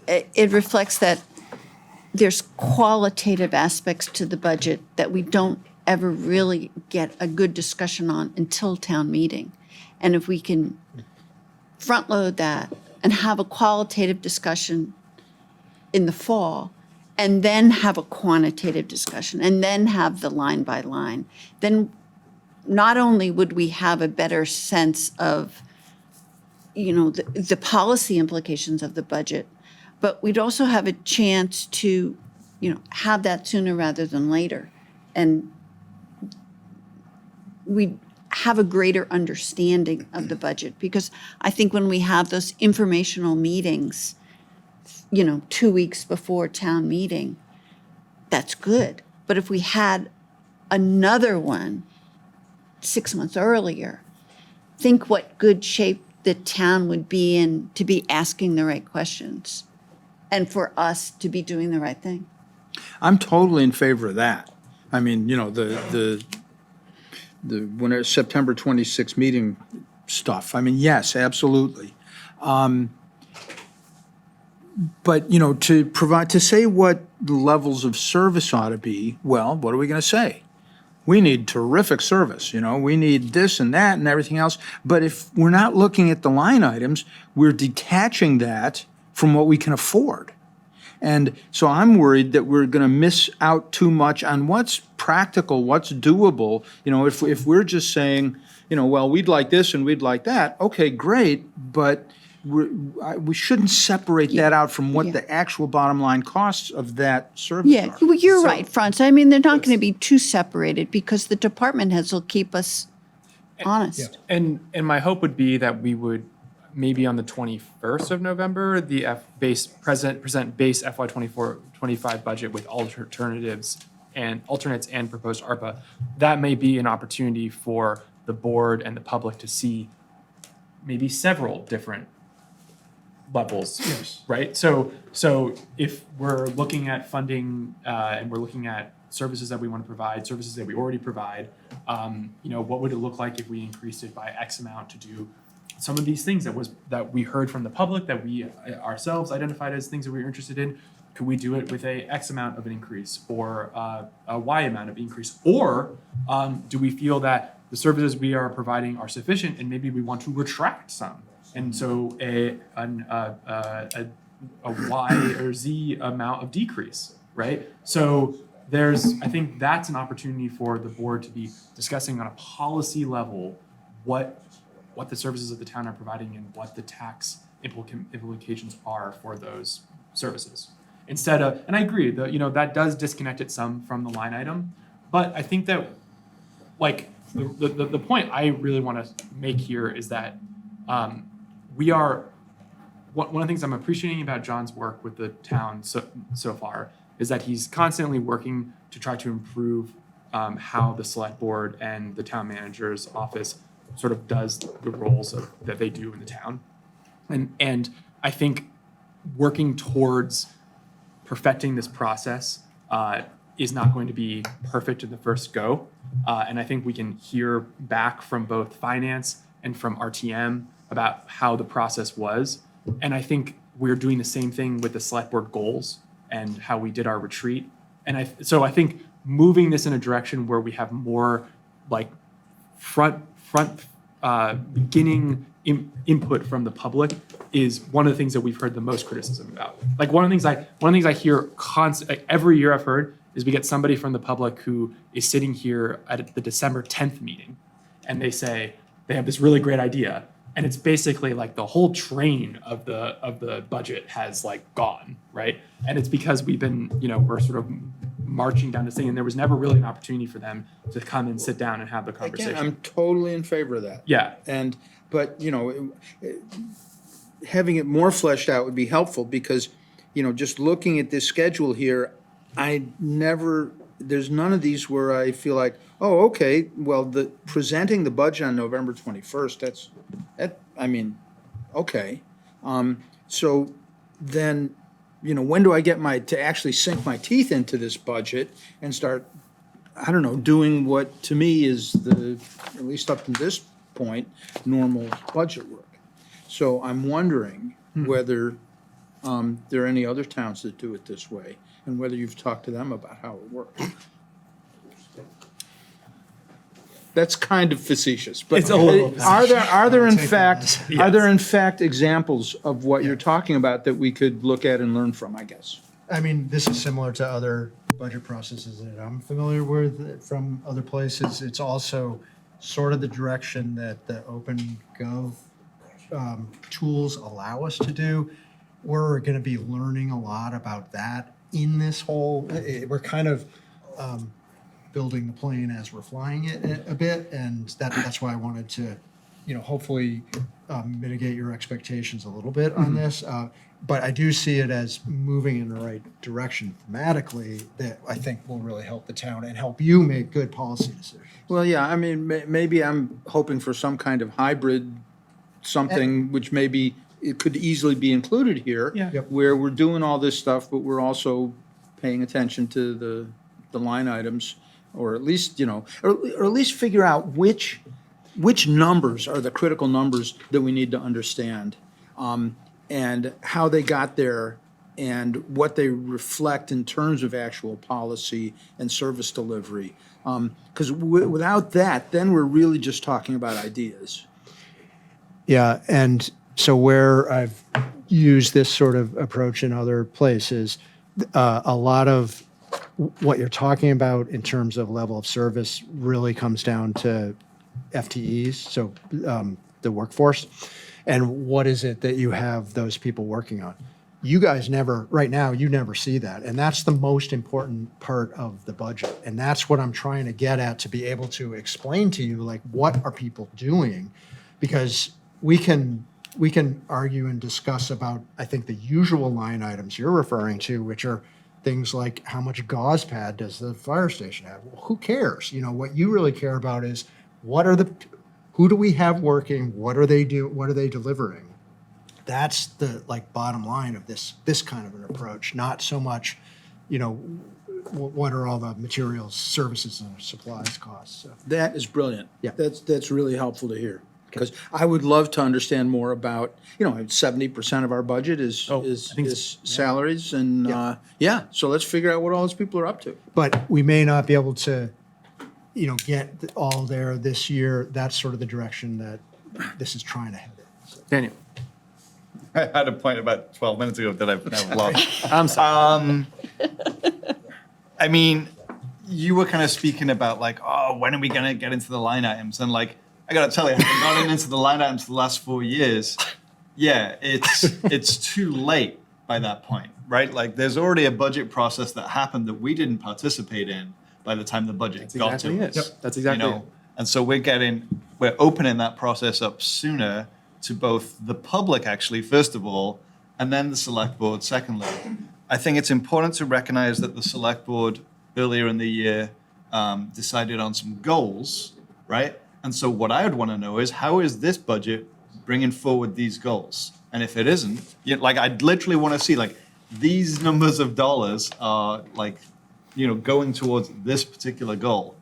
it reflects that there's qualitative aspects to the budget that we don't ever really get a good discussion on until town meeting. And if we can front load that and have a qualitative discussion in the fall, and then have a quantitative discussion, and then have the line by line, then not only would we have a better sense of, you know, the policy implications of the budget, but we'd also have a chance to, you know, have that sooner rather than later. And we have a greater understanding of the budget, because I think when we have those informational meetings, you know, 2 weeks before town meeting, that's good. But if we had another one 6 months earlier, think what good shape the town would be in to be asking the right questions and for us to be doing the right thing. I'm totally in favor of that. I mean, you know, the September 26th meeting stuff. I mean, yes, absolutely. But, you know, to say what the levels of service ought to be, well, what are we going to say? We need terrific service, you know, we need this and that and everything else. But if we're not looking at the line items, we're detaching that from what we can afford. And so I'm worried that we're going to miss out too much on what's practical, what's doable. You know, if we're just saying, you know, well, we'd like this and we'd like that, okay, great, but we shouldn't separate that out from what the actual bottom line costs of that service are. Well, you're right, Franz. I mean, they're not going to be too separated because the department heads will keep us honest. And my hope would be that we would, maybe on the 21st of November, present base FY24-25 budget with alternates and proposed ARPA. That may be an opportunity for the board and the public to see maybe several different levels, right? So if we're looking at funding and we're looking at services that we want to provide, services that we already provide, you know, what would it look like if we increased it by X amount to do some of these things that we heard from the public, that we ourselves identified as things that we were interested in? Could we do it with a X amount of an increase or a Y amount of increase? Or do we feel that the services we are providing are sufficient and maybe we want to retract some? And so a Y or Z amount of decrease, right? So I think that's an opportunity for the board to be discussing on a policy level what the services of the town are providing and what the tax implications are for those services. Instead of, and I agree, that does disconnect it some from the line item, but I think that, like, the point I really want to make here is that we are, one of the things I'm appreciating about John's work with the town so far is that he's constantly working to try to improve how the select board and the town manager's office sort of does the roles that they do in the town. And I think working towards perfecting this process is not going to be perfect in the first go. And I think we can hear back from both finance and from RTM about how the process was. And I think we're doing the same thing with the select board goals and how we did our retreat. And so I think moving this in a direction where we have more like beginning input from the public is one of the things that we've heard the most criticism about. Like one of the things I hear every year I've heard is we get somebody from the public who is sitting here at the December 10th meeting, and they say they have this really great idea, and it's basically like the whole train of the budget has like gone, right? And it's because we've been, we're sort of marching down this thing, and there was never really an opportunity for them to come and sit down and have the conversation. Again, I'm totally in favor of that. Yeah. But having it more fleshed out would be helpful because, just looking at this schedule here, there's none of these where I feel like, oh, okay, well, presenting the budget on November 21st, okay. So then, when do I get to actually sink my teeth into this budget and start, doing what to me is at least up to this point, normal budget work. So I'm wondering whether there are any other towns that do it this way and whether you've talked to them about how it works. That's kind of facetious, but It's a little are there in facetious. fact are there in fact examples of what you're talking about that we could look at and learn from, I guess? I mean, this is similar to other budget processes that I'm familiar with from other places. It's also sort of the direction that the Open Gov tools allow us to do. We're going to be learning a lot about that in this whole, we're kind of building the plane as we're flying it a bit, and that's why I wanted to, hopefully mitigate your expectations a little bit on this. But I do see it as moving in the right direction thematically that I think will really help the town and help you make good policy decisions. Well, yeah, I mean, maybe I'm hoping for some kind of hybrid something, which maybe it could easily be included here. Yeah. Yep. Where we're doing all this stuff, but we're also paying attention to the line items, or at least, or at least figure out which numbers are the critical numbers that we need to understand, and how they got there and what they reflect in terms of actual policy and service delivery. Because without that, then we're really just talking about ideas. Yeah, and so where I've used this sort of approach in other places, a lot of what you're talking about in terms of level of service really comes down to FTEs, so the workforce, and what is it that you have those people working on. You guys right now, you never see that, and that's the most important part of the budget, and that's what I'm trying to get at, to be able to explain to you, like, what are people doing? Because we can argue and discuss about, I think, the usual line items you're referring to, which are things like how much gauze pad does the fire station have? Well, who cares? What you really care about is who do we have working? What are they delivering? That's the bottom line of this kind of an approach. Not so much, what are all the materials, services, and supplies costs. So. That is brilliant. Yeah. That's really helpful to hear. Because I would love to understand more about, 70% of our budget is salaries, and so let's figure out what all those people are up to. But we may not be able to, get all there this year. That's sort of the direction that this is trying to head in. So. Daniel. I had a point about 12 minutes ago that I've now lost. I'm sorry. I mean, you were kind of speaking about when are we going to get into the line items? And I got to tell you, having gone into the line items the last 4 years, it's too late by that point, right? There's already a budget process that happened that we didn't participate in by the time the budget got to us. Yep. That's exactly it. And so we're opening that process up sooner to both the public, actually, first of all, and then the select board, secondly. I think it's important to recognize that the select board earlier in the year decided on some goals, right? And so what I would want to know is, how is this budget bringing forward these goals? And if it isn't, like, I'd literally want to see, like, these numbers of dollars are, like, going towards this particular goal.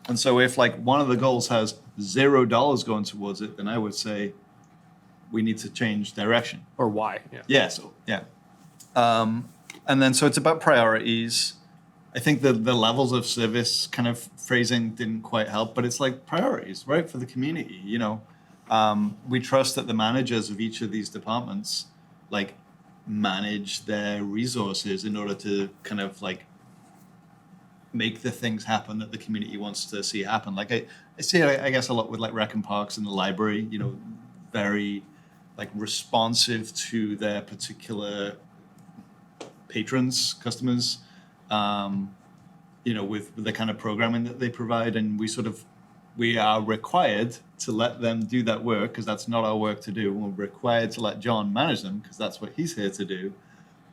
And so if, like, one of the goals has $0 going towards it, then I would say we need to change direction. Or why? Yeah. Yeah. So, yeah. And then, so it's about priorities. I think the levels of service kind of phrasing didn't quite help, but it's like priorities, right, for the community. We trust that the managers of each of these departments, like, manage their resources in order to kind of, like, make the things happen that the community wants to see happen. Like, I see it, I guess, a lot with, like, Rec and Parks and the library, very, like, responsive to their particular patrons, customers, with the kind of programming that they provide. And we are required to let them do that work, because that's not our work to do. We're required to let John manage them, because that's what he's here to do.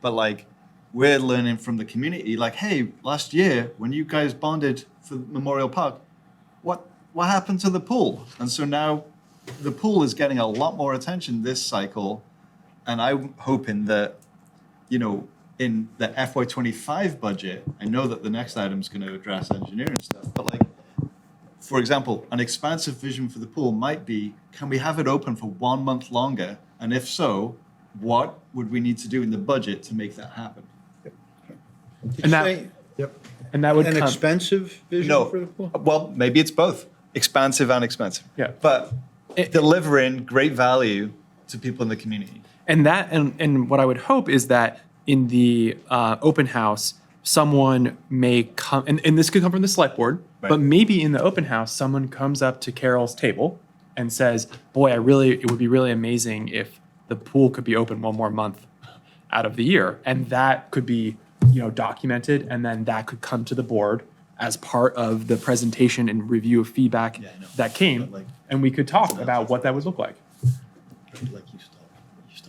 But, like, we're learning from the community, like, hey, last year when you guys bonded for Memorial Park, what happened to the pool? And so now the pool is getting a lot more attention this cycle. And I'm hoping that, in the FY25 budget, I know that the next item is going to address engineering stuff, but, like, for example, an expansive vision for the pool might be, can we have it open for 1 month longer? And if so, what would we need to do in the budget to make that happen? And that would An come, expensive vision for the pool? Well, maybe it's both, expansive and expensive. Yeah. But delivering great value to people in the community. and what I would hope is that in the open house, someone may come, and this could come from the select board, but maybe in the open house, someone comes up to Carol's table and says, boy, it would be really amazing if the pool could be open one more month out of the year. And that could be, documented, and then that could come to the board as part of the presentation and review of feedback that came, and we could talk about what that would look like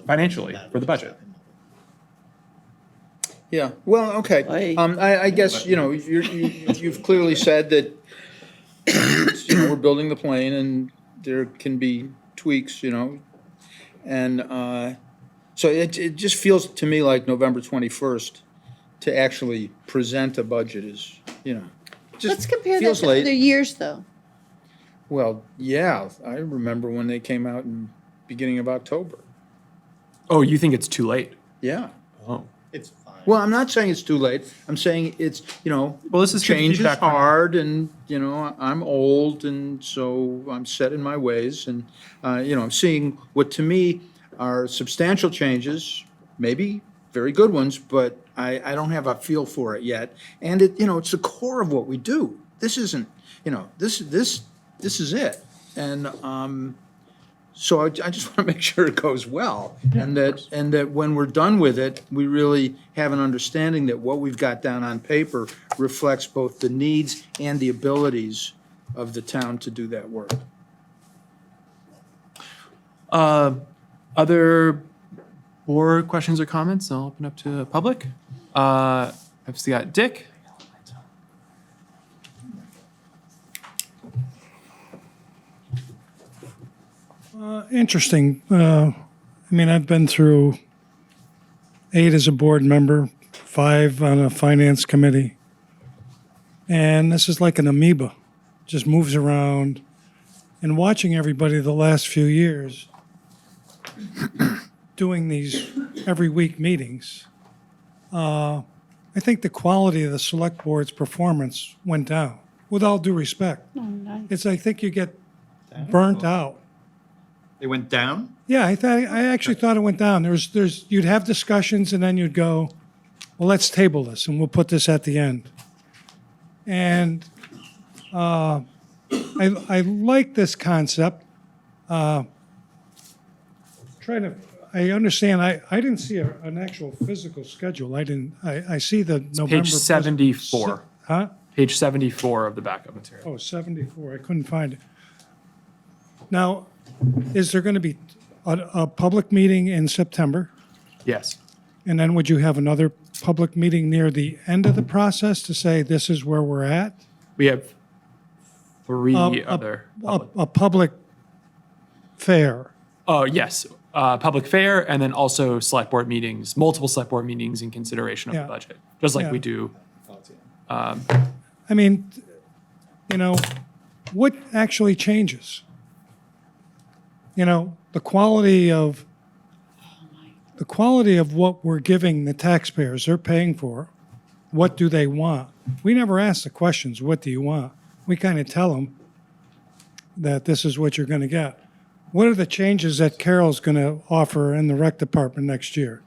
financially for the budget. Yeah, well, okay. I guess, you've clearly said that, we're building the plane and there can be tweaks, and so it just feels to me like November 21st to actually present a budget is, just Let's compare that feels to late. other years, though. Well, yeah, I remember when they came out in beginning of October. Oh, you think it's too late? Yeah. Oh. It's fine. Well, I'm not saying it's too late. I'm saying it's, Well, this is good change is feedback. hard, and, I'm old, and so I'm set in my ways, and, I'm seeing what to me are substantial changes, maybe very good ones, but I don't have a feel for it yet. And it's the core of what we do. This isn't, this is it. And, so I just want to make sure it goes well, and that when we're done with it, we really have an understanding that what we've got down on paper reflects both the needs and the abilities of the town to do that work. Other board questions or comments? I'll open up to the public. I've got Dick. Interesting. I've been through 8 as a board member, 5 on a finance committee. And this is like an amoeba, just moves around. And watching everybody the last few years doing these every week meetings, I think the quality of the select board's performance went down, with all due respect. Oh, nice. It's, I think you get burnt out. It went down? Yeah, I actually thought it went down. You'd have discussions and then you'd go, well, let's table this and we'll put this at the end. And I like this concept. I understand. I didn't see an actual physical schedule. I see the November. Page 74. Huh? Page 74 of the backup material. Oh, 74. I couldn't find it. Now, is there going to be a public meeting in September? Yes. And then would you have another public meeting near the end of the process to say this is where we're at? We have three A- other. A public fair. Oh, yes. Public fair and then also select board meetings, multiple select board meetings in consideration of Yeah. the budget, just like Yeah. we do. I mean, you know, what actually changes? You know, the quality of what we're giving the taxpayers, they're paying for, what do they want? We never ask the questions, what do you want? We kind of tell them that this is what you're going to get. What are the changes that Carol's going to offer in the rec department next year?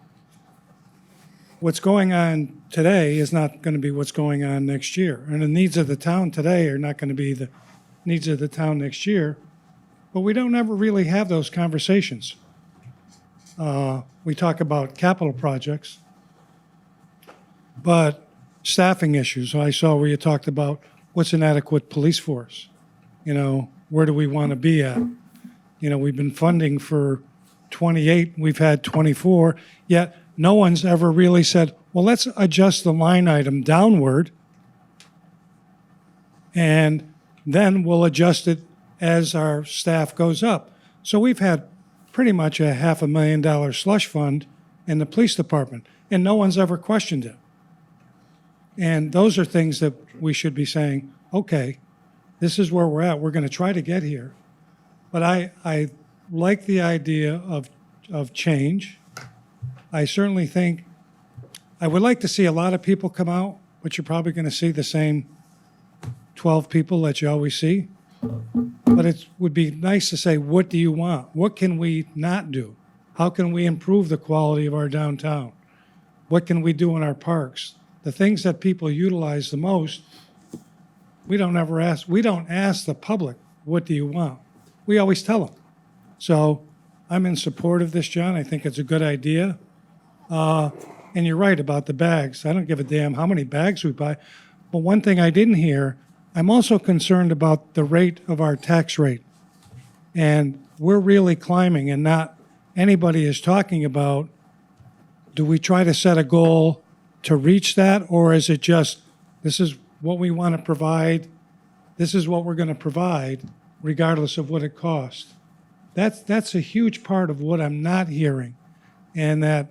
What's going on today is not going to be what's going on next year. And the needs of the town today are not going to be the needs of the town next year. But we don't ever really have those conversations. We talk about capital projects, but staffing issues. I saw where you talked about what's an adequate police force. You know, where do we want to be at? You know, we've been funding for 28, we've had 24, yet no one's ever really said, well, let's adjust the line item downward, and then we'll adjust it as our staff goes up. So we've had pretty much a $500,000 slush fund in the police department, and no one's ever questioned it. And those are things that we should be saying, okay, this is where we're at. We're going to try to get here. But I like the idea of change. I certainly think, I would like to see a lot of people come out, but you're probably going to see the same 12 people that you always see. But it would be nice to say, what do you want? What can we not do? How can we improve the quality of our downtown? What can we do in our parks? The things that people utilize the most, we don't ask the public, what do you want? We always tell them. So I'm in support of this, John. I think it's a good idea. And you're right about the bags. I don't give a damn how many bags we buy. But one thing I didn't hear, I'm also concerned about the rate of our tax rate. And we're really climbing, and not anybody is talking about, do we try to set a goal to reach that, or is it just, this is what we want to provide, this is what we're going to provide, regardless of what it costs? That's a huge part of what I'm not hearing. And that,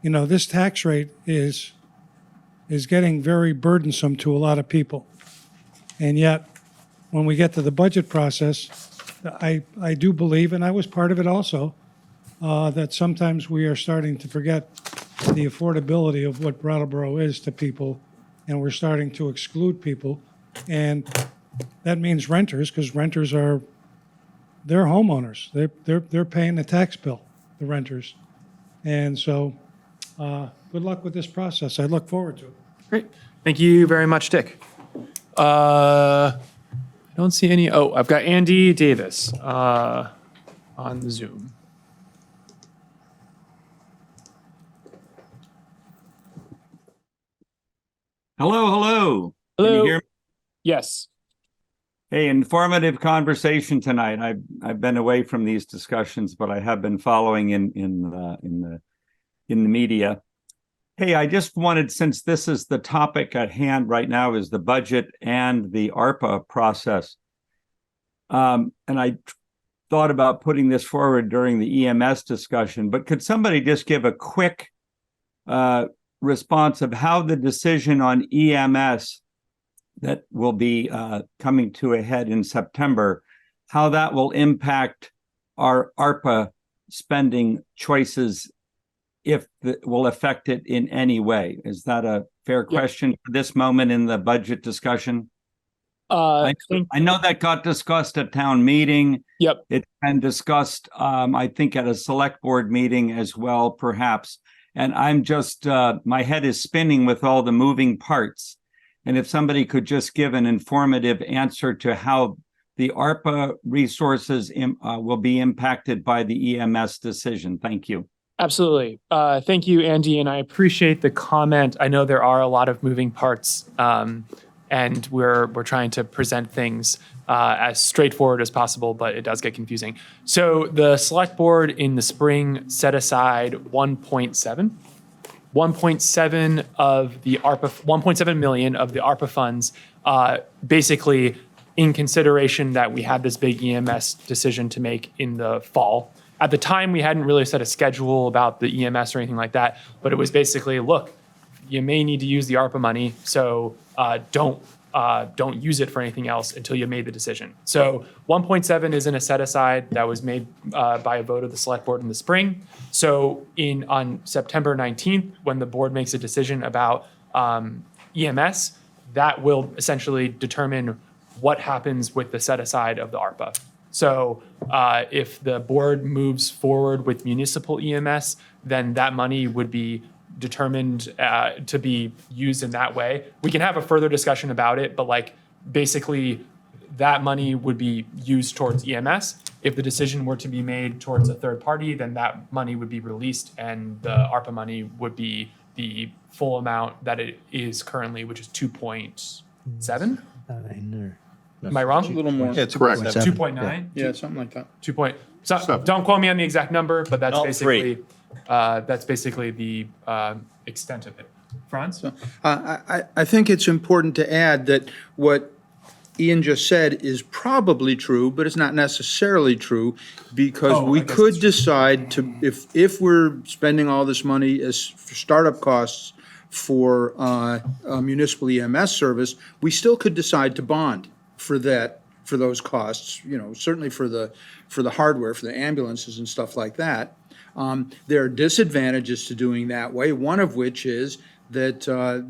you know, this tax rate is getting very burdensome to a lot of people. And yet, when we get to the budget process, I do believe, and I was part of it also, that sometimes we are starting to forget the affordability of what Brattleboro is to people, and we're starting to exclude people. And that means renters, because renters they're homeowners. They're paying the tax bill, the renters. And so, good luck with this process. I look forward to it. Great. Thank you very much, Dick. I don't see any. Oh, I've got Andy Davis on the Zoom. Hello, hello. Hello. Can you hear me? Yes. Hey, informative conversation tonight. I've been away from these discussions, but I have been following in the media. Hey, I just wanted, since this is the topic at hand right now, is the budget and the ARPA process. And I thought about putting this forward during the EMS discussion, but could somebody just give a quick response of how the decision on EMS that will be coming to a head in September, how that will impact our ARPA spending choices, if it will affect it in any way? Is that a fair question for this moment in the budget discussion? I know that got discussed at town meeting. Yep. It's been discussed, I think, at a select board meeting as well, perhaps. And I'm just, my head is spinning with all the moving parts. And if somebody could just give an informative answer to how the ARPA resources will be impacted by the EMS decision. Thank you. Absolutely. Thank you, Andy, and I appreciate the comment. I know there are a lot of moving parts, and we're trying to present things as straightforward as possible, but it does get confusing. So the select board in the spring set aside 1.7 1.7 of the ARPA, 1.7 million of the ARPA funds, basically in consideration that we had this big EMS decision to make in the fall. At the time, we hadn't really set a schedule about the EMS or anything like that, but it was basically, look, you may need to use the ARPA money, so don't use it for anything else until you made the decision. So 1.7 is in a set aside that was made by a vote of the select board in the spring. So on September 19th, when the board makes a decision about EMS, that will essentially determine what happens with the set aside of the ARPA. So if the board moves forward with municipal EMS, then that money would be determined to be used in that way. We can have a further discussion about it, but like basically that money would be used towards EMS. If the decision were to be made towards a third party, then that money would be released and the ARPA money would be the full amount that it is currently, which is 2.7? Am I wrong? A little more. Yeah, it's correct. 2.9? Yeah, something like that. Don't quote me on the exact number, but that's No, basically the extent of it. Franz? I think it's important to add that what Ian just said is probably true, but it's not necessarily true, because we could decide to, if we're spending all this money as for startup costs for a municipal EMS service, we still could decide to bond for that, for those costs, certainly for the hardware, for the ambulances and stuff like that. There are disadvantages to doing that way, one of which is that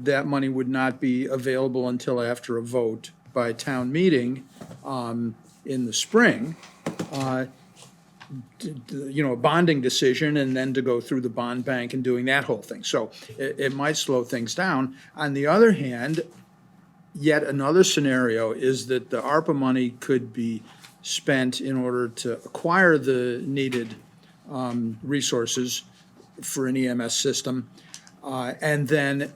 that money would not be available until after a vote by town meeting in the spring. A bonding decision, and then to go through the bond bank and doing that whole thing. So it might slow things down. On the other hand, yet another scenario is that the ARPA money could be spent in order to acquire the needed resources for an EMS system. And then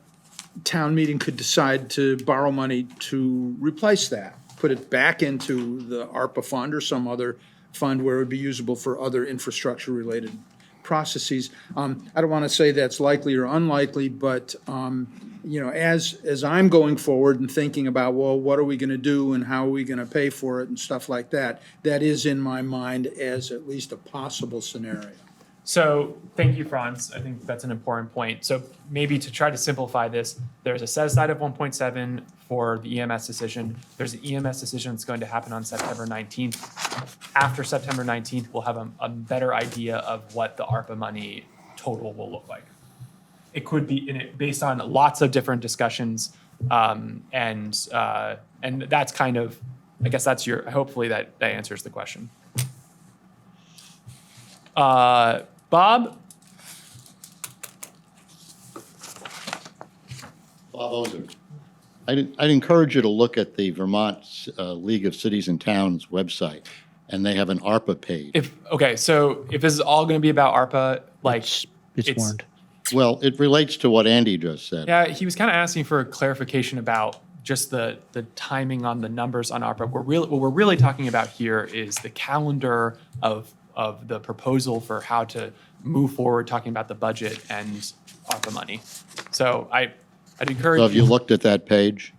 town meeting could decide to borrow money to replace that, put it back into the ARPA fund or some other fund where it would be usable for other infrastructure-related processes. I don't want to say that's likely or unlikely, but as I'm going forward and thinking about, well, what are we going to do and how are we going to pay for it and stuff like that, that is in my mind as at least a possible scenario. So thank you, Franz. I think that's an important point. So maybe to try to simplify this, there's a set aside of 1.7 for the EMS decision. There's an EMS decision that's going to happen on September 19th. After September 19th, we'll have a better idea of what the ARPA money total will look like. It could be based on lots of different discussions, and that's kind of, I guess that's hopefully that answers the question. Bob? Bob Ozer. I'd encourage you to look at the Vermont League of Cities and Towns website, and they have an ARPA page. So if this is all going to be about ARPA, it's warned. Well, it relates to what Andy just said. Yeah, he was kind of asking for a clarification about just the timing on the numbers on ARPA. What we're really talking about here is the calendar of the proposal for how to move forward, talking about the budget and ARPA money. So I'd encourage. So have you looked at that page?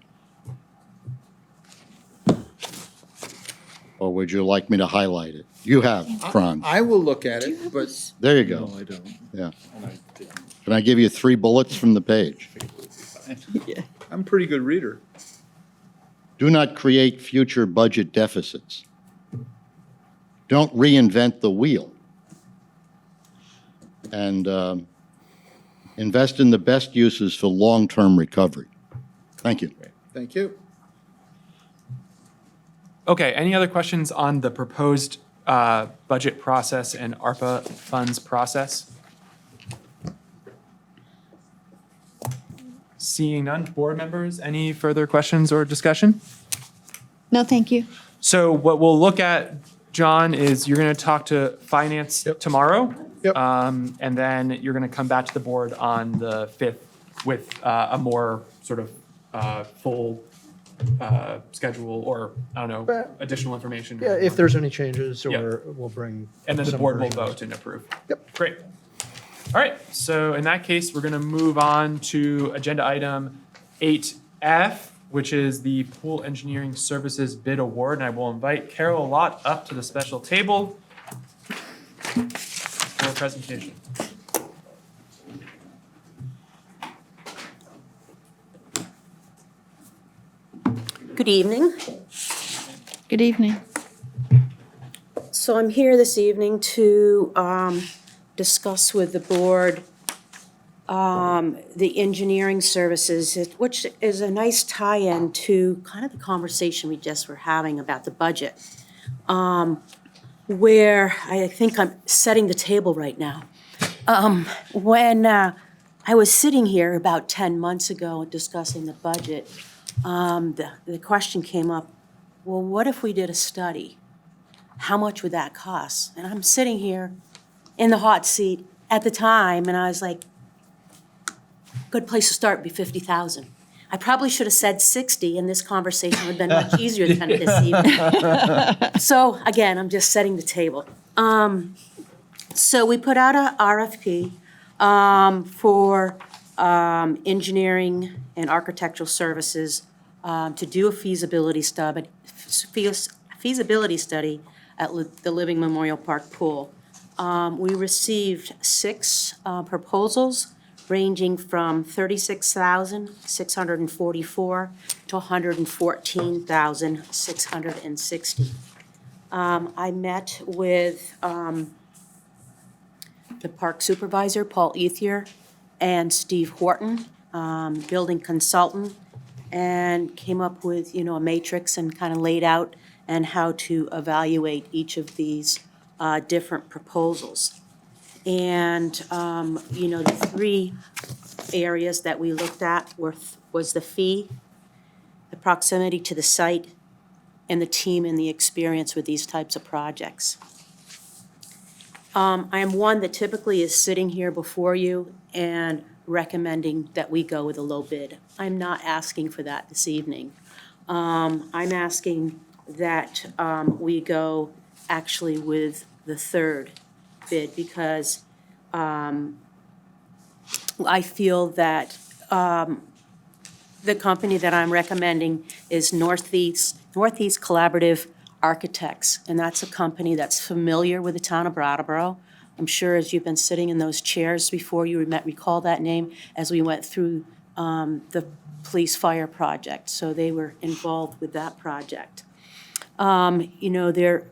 Or would you like me to highlight it? You have, Franz. I will look at it, but. There you go. No, I don't. Yeah. Can I give you 3 bullets from the page? I'm a pretty good reader. Do not create future budget deficits. Don't reinvent the wheel. And invest in the best uses for long-term recovery. Thank you. Thank you. Okay, any other questions on the proposed budget process and ARPA funds process? Seeing none, board members, any further questions or discussion? No, thank you. So what we'll look at, John, is you're going to talk to finance tomorrow. Yep. And then you're going to come back to the board on the 5th with a more sort of full schedule or, I don't know, additional information. Yeah, if there's any changes, or Yep. we'll bring. And then the some board will versions. vote and approve. Yep. Great. All right, so in that case, we're going to move on to agenda item 8F, which is the Pool Engineering Services Bid Award. And I will invite Carol Lott up to the special table for a presentation. Good evening. Good evening. So I'm here this evening to discuss with the board the engineering services, which is a nice tie-in to kind of the conversation we just were having about the budget, where I think I'm setting the table right now. When I was sitting here about 10 months ago discussing the budget, the question came up, well, what if we did a study? How much would that cost? And I'm sitting here in the hot seat at the time, and I was like, good place to start would be 50,000. I probably should have said 60, and this conversation would have been much easier than this evening. So again, I'm just setting the table. So we put out a RFP for engineering and architectural services to do a feasibility study at the Living Memorial Park Pool. We received 6 proposals ranging from $36,644 to $114,660. I met with the park supervisor, Paul Ethier, and Steve Horton, building consultant, and came up with, a matrix and kind of laid out and how to evaluate each of these different proposals. And, the 3 areas that we looked at was the fee, the proximity to the site, and the team and the experience with these types of projects. I am one that typically is sitting here before you and recommending that we go with a low bid. I'm not asking for that this evening. I'm asking that we go actually with the 3rd bid because I feel that the company that I'm recommending is Northeast Collaborative Architects, and that's a company that's familiar with the town of Brattleboro. I'm sure as you've been sitting in those chairs before, you recall that name as we went through the police fire project. So they were involved with that project. They're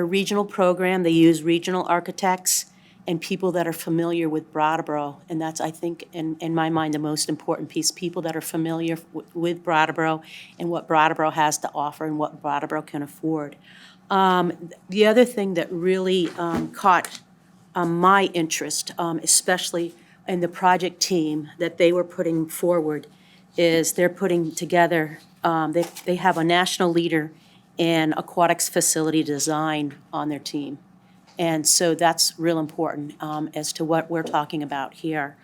a regional program. They use regional architects and people that are familiar with Brattleboro. And that's, I think, in my mind, the most important piece, people that are familiar with Brattleboro and what Brattleboro has to offer and what Brattleboro can afford. The other thing that really caught my interest, especially in the project team that they were putting forward, is they're putting together, they have a national leader in aquatics facility design on their team. And so that's real important as to what we're talking about here.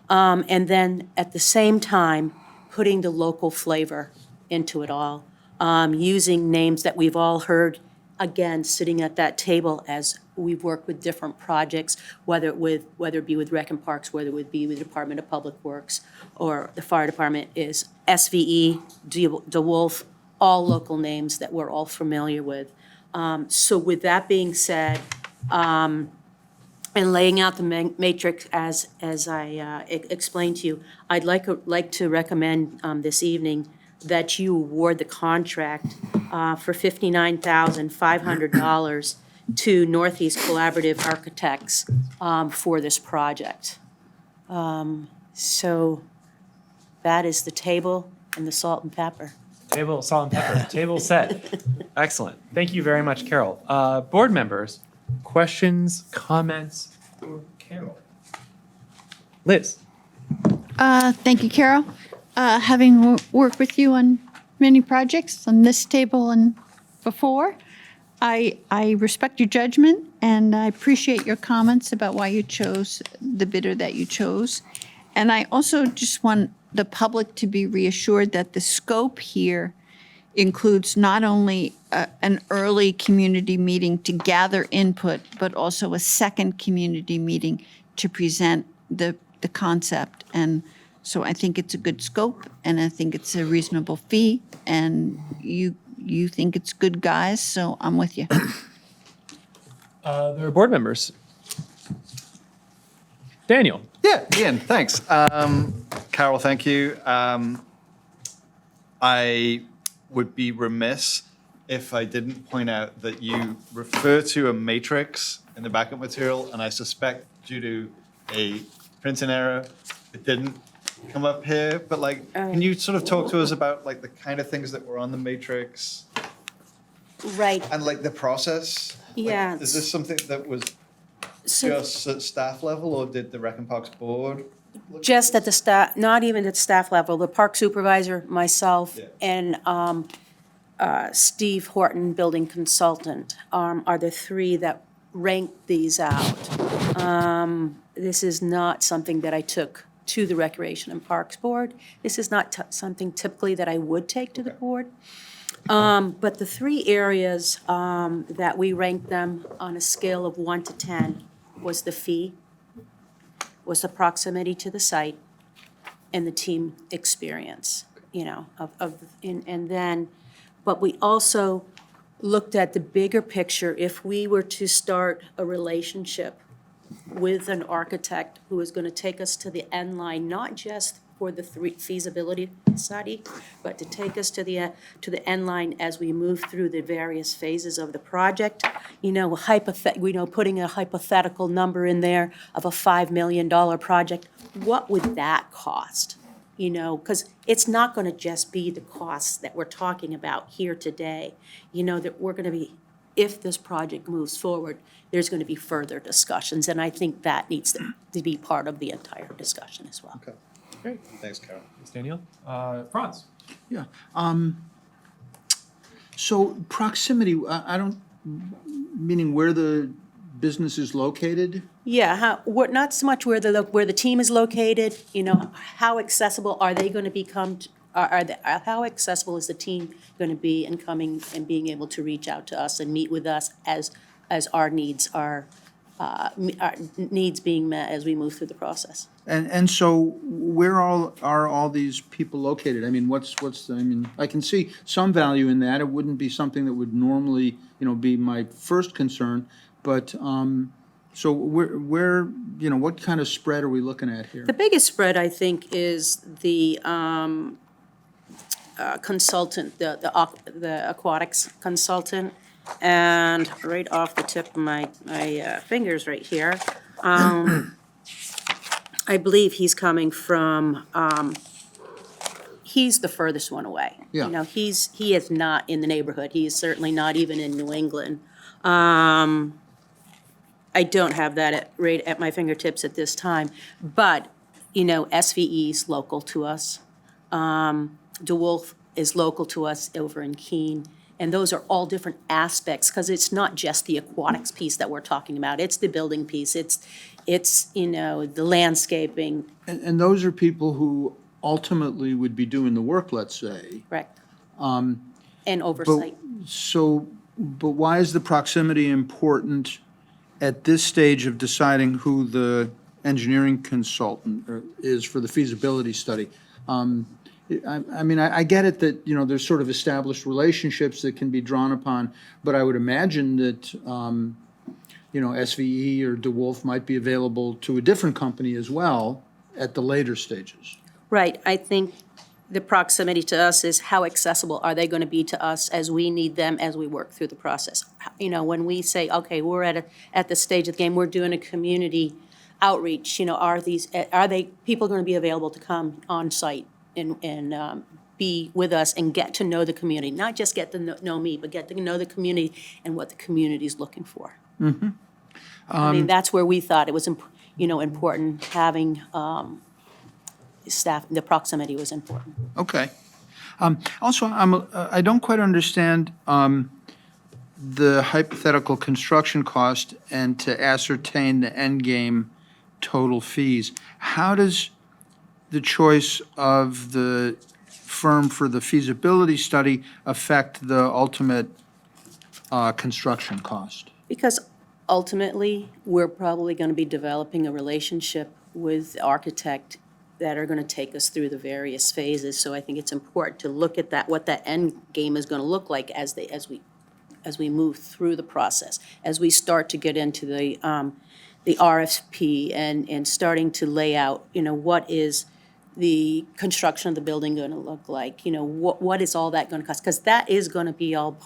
And then at the same time, putting the local flavor into it all, using names that we've all heard, again, sitting at that table as we've worked with different projects, whether it be with Rec and Parks, whether it would be with the Department of Public Works, or the Fire Department is SVE, DeWolf, all local names that we're all familiar with. So with that being said, and laying out the matrix as I explained to you, I'd like to recommend this evening that you award the contract for $59,500 to Northeast Collaborative Architects for this project. So that is the table and the salt and pepper. Table, salt and pepper, table set. Excellent. Thank you very much, Carol. Board members, questions, comments for Carol? Liz. Thank you, Carol. Having worked with you on many projects on this table and before, I respect your judgment and I appreciate your comments about why you chose the bidder that you chose. And I also just want the public to be reassured that the scope here includes not only an early community meeting to gather input, but also a second community meeting to present the concept. And so I think it's a good scope, and I think it's a reasonable fee, and you think it's good, guys, so I'm with you. There are board members. Daniel. Yeah, Ian, thanks. Carol, thank you. I would be remiss if I didn't point out that you refer to a matrix in the backup material, and I suspect due to a printing error, it didn't come up here. But like, can you sort of talk to us about like the kind of things that were on the matrix? Right. And like the process? Like, Yeah. is this something that was just at staff level, or did the Rec and Parks board? Just at the staff, not even at staff level, the park supervisor, myself, and Steve Horton, building consultant, are the three that ranked these out. This is not something that I took to the Recreation and Parks Board. This is not something typically that I would take to the board. But the three areas that we ranked them on a scale of 1 to 10 was the fee, was the proximity to the site, and the team experience, you know, and then, but we also looked at the bigger picture. If we were to start a relationship with an architect who is going to take us to the end line, not just for the feasibility study, but to take us to the end line as we move through the various phases of the project. You know, putting a hypothetical number in there of a $5 million project, what would that cost? You know, because it's not going to just be the costs that we're talking about here today. You know, that we're going to be, if this project moves forward, there's going to be further discussions, and I think that needs to be part of the entire discussion as well. Okay. Great. Thanks, Carol. Thanks, Daniel. Franz. Yeah. So proximity, I don't, meaning where the business is located? Yeah, not so much where the team is located, you know, how accessible are they going to become, how accessible is the team going to be in coming and being able to reach out to us and meet with us as our needs are being met as we move through the process. And so where are all these people located? I mean, I can see some value in that. It wouldn't be something that would normally, you know, be my first concern, but, so where, you know, what kind of spread are we looking at here? The biggest spread, I think, is the consultant, the aquatics consultant. And right off the tip of my fingers right here, I believe he's coming from, he's the furthest one away. Yeah. You know, he is not in the neighborhood. He is certainly not even in New England. I don't have that right at my fingertips at this time, but, you know, SVE's local to us. DeWolf is local to us over in Keene. And those are all different aspects, because it's not just the aquatics piece that we're talking about. It's the building piece. It's you know, the landscaping. And those are people who ultimately would be doing the work, let's say. Correct. And oversight. But why is the proximity important at this stage of deciding who the engineering consultant is for the feasibility study? I mean, I get it that, you know, there's sort of established relationships that can be drawn upon, but I would imagine that, you know, SVE or DeWolf might be available to a different company as well at the later stages. Right. I think the proximity to us is how accessible are they going to be to us as we need them as we work through the process. You know, when we say, okay, we're at the stage of the game, we're doing a community outreach, you know, are they people going to be available to come on site and be with us and get to know the community, not just get to know me, but get to know the community and what the community is looking for. Mm-hmm. I mean, that's where we thought it was, you know, important, having staff, the proximity was important. Okay. Also, I don't quite understand the hypothetical construction cost and to ascertain the end game total fees. How does the choice of the firm for the feasibility study affect the ultimate construction cost? Because ultimately, we're probably going to be developing a relationship with the architect that are going to take us through the various phases. So I think it's important to look at that, what that end game is going to look like as we move through the process, as we start to get into the RFP and starting to lay out, what is the construction of the building going to look like? What is all that going to cost? Because that is going to be all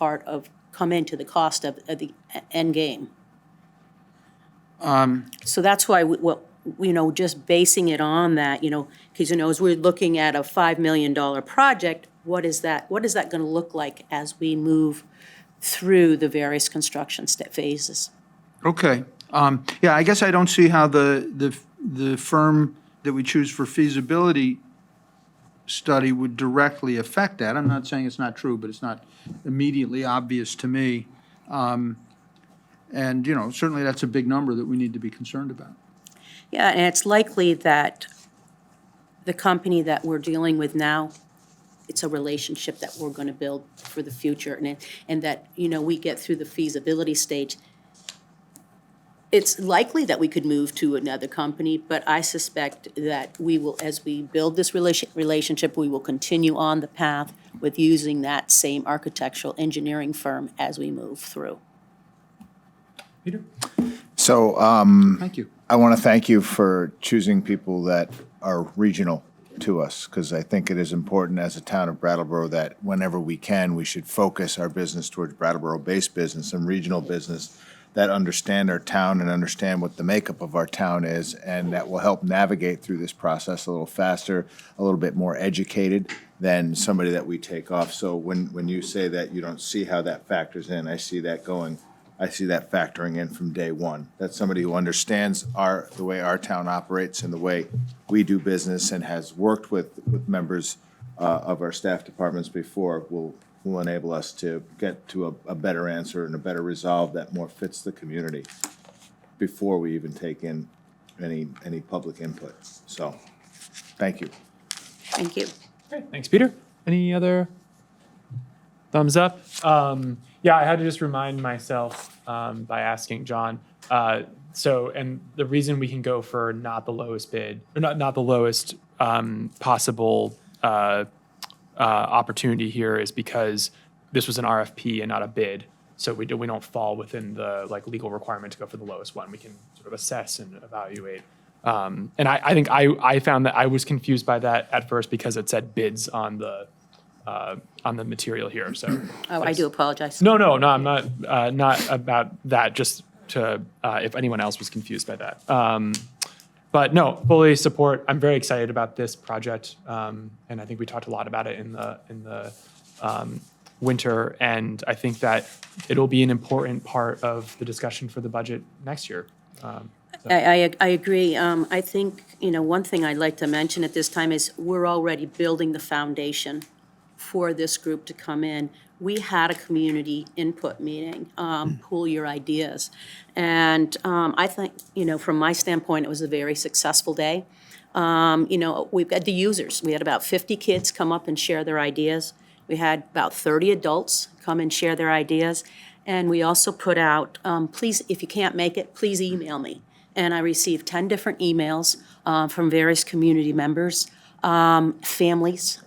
come into the cost of the end game. So that's why, just basing it on that, because, as we're looking at a $5 million project, what is that going to look like as we move through the various construction phases? Okay. Yeah, I guess I don't see how the firm that we choose for feasibility study would directly affect that. I'm not saying it's not true, but it's not immediately obvious to me. And, certainly that's a big number that we need to be concerned about. Yeah, and it's likely that the company that we're dealing with now, it's a relationship that we're going to build for the future, and that, we get through the feasibility stage. It's likely that we could move to another company, but I suspect that we will, as we build this relationship, we will continue on the path with using that same architectural engineering firm as we move through. Peter? So Thank you. I want to thank you for choosing people that are regional to us, because I think it is important as a town of Brattleboro that whenever we can, we should focus our business towards Brattleboro-based business and regional business that understand our town and understand what the makeup of our town is, and that will help navigate through this process a little faster, a little bit more educated than somebody that we take off. So when you say that you don't see how that factors in, I see that factoring in from day one. That's somebody who understands the way our town operates and the way we do business and has worked with members of our staff departments before will enable us to get to a better answer and a better resolve that more fits the community before we even take in any public input. So, thank you. Thank you. Great, thanks, Peter. Any other thumbs up? Yeah, I had to just remind myself by asking John. And the reason we can go for not the lowest bid, or not the lowest possible opportunity here is because this was an RFP and not a bid. So we don't fall within the legal requirement to go for the lowest one. We can sort of assess and evaluate. And I think I found that I was confused by that at first because it said bids on the material here. So I do apologize. No, I'm not about that. Just to if anyone else was confused by that. But no, fully support. I'm very excited about this project, and I think we talked a lot about it in the winter. And I think that it'll be an important part of the discussion for the budget next year. I agree. I think, one thing I'd like to mention at this time is we're already building the foundation for this group to come in. We had a community input meeting, pool your ideas. And I think, from my standpoint, it was a very successful day. We've got the users. We had about 50 kids come up and share their ideas. We had about 30 adults come and share their ideas. And we also put out, please, if you can't make it, please email me. And I received 10 different emails from various community members, families,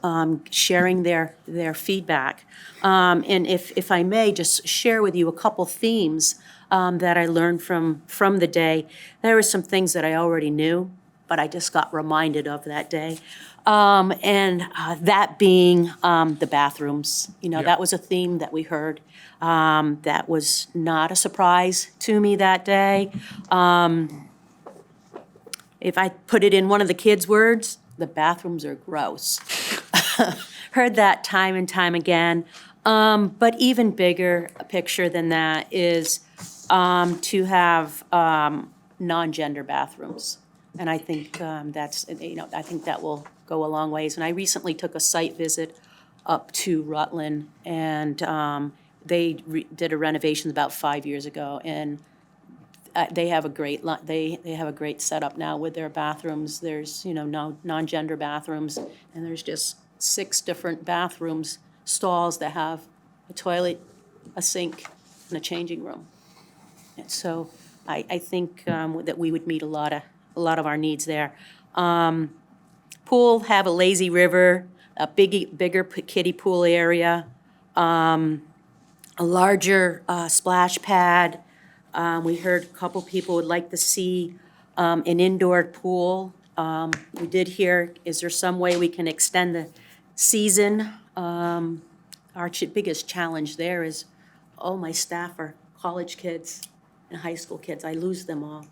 sharing their feedback. And if I may just share with you a couple themes that I learned from the day. There were some things that I already knew, but I just got reminded of that day. And that being the bathrooms. That was a theme that we heard. That was not a surprise to me that day. If I put it in one of the kids' words, the bathrooms are gross. Heard that time and time again. But even bigger picture than that is to have non-gender bathrooms. And I think I think that will go a long ways. And I recently took a site visit up to Rutland, and they did a renovation about 5 years ago, and they have a great they have a great setup now with their bathrooms. There's no non-gender bathrooms, and there's just 6 different bathrooms stalls that have a toilet, a sink, and a changing room. And so I think that we would meet a lot of our needs there. Pool, have a lazy river, a bigger kiddie pool area, a larger splash pad. We heard a couple people would like to see an indoor pool. We did hear, is there some way we can extend the season? Our biggest challenge there is, my staff are college kids and high school kids. I lose them all.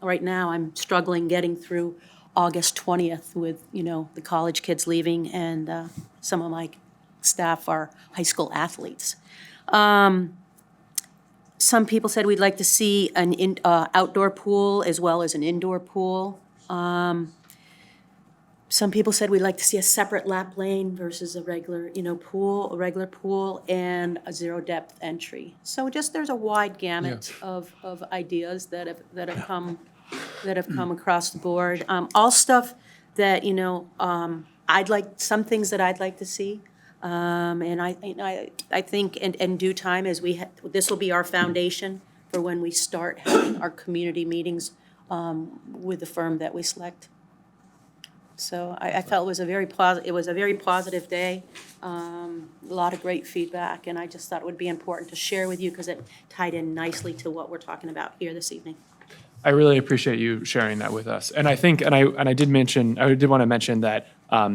Right now, I'm struggling getting through August 20th with, the college kids leaving, and some of my staff are high school athletes. Some people said we'd like to see an outdoor pool as well as an indoor pool. Some people said we'd like to see a separate lap lane versus a regular, regular pool, and a zero depth entry. So there's a wide gamut of ideas that have come across the board. All stuff that some things that I'd like to see. And I think in due time, this will be our foundation for when we start having our community meetings with the firm that we select. So I felt it was a very positive day, a lot of great feedback, and I just thought it would be important to share with you because it tied in nicely to what we're talking about here this evening. I really appreciate you sharing that with us. And I think, and I did want to mention that,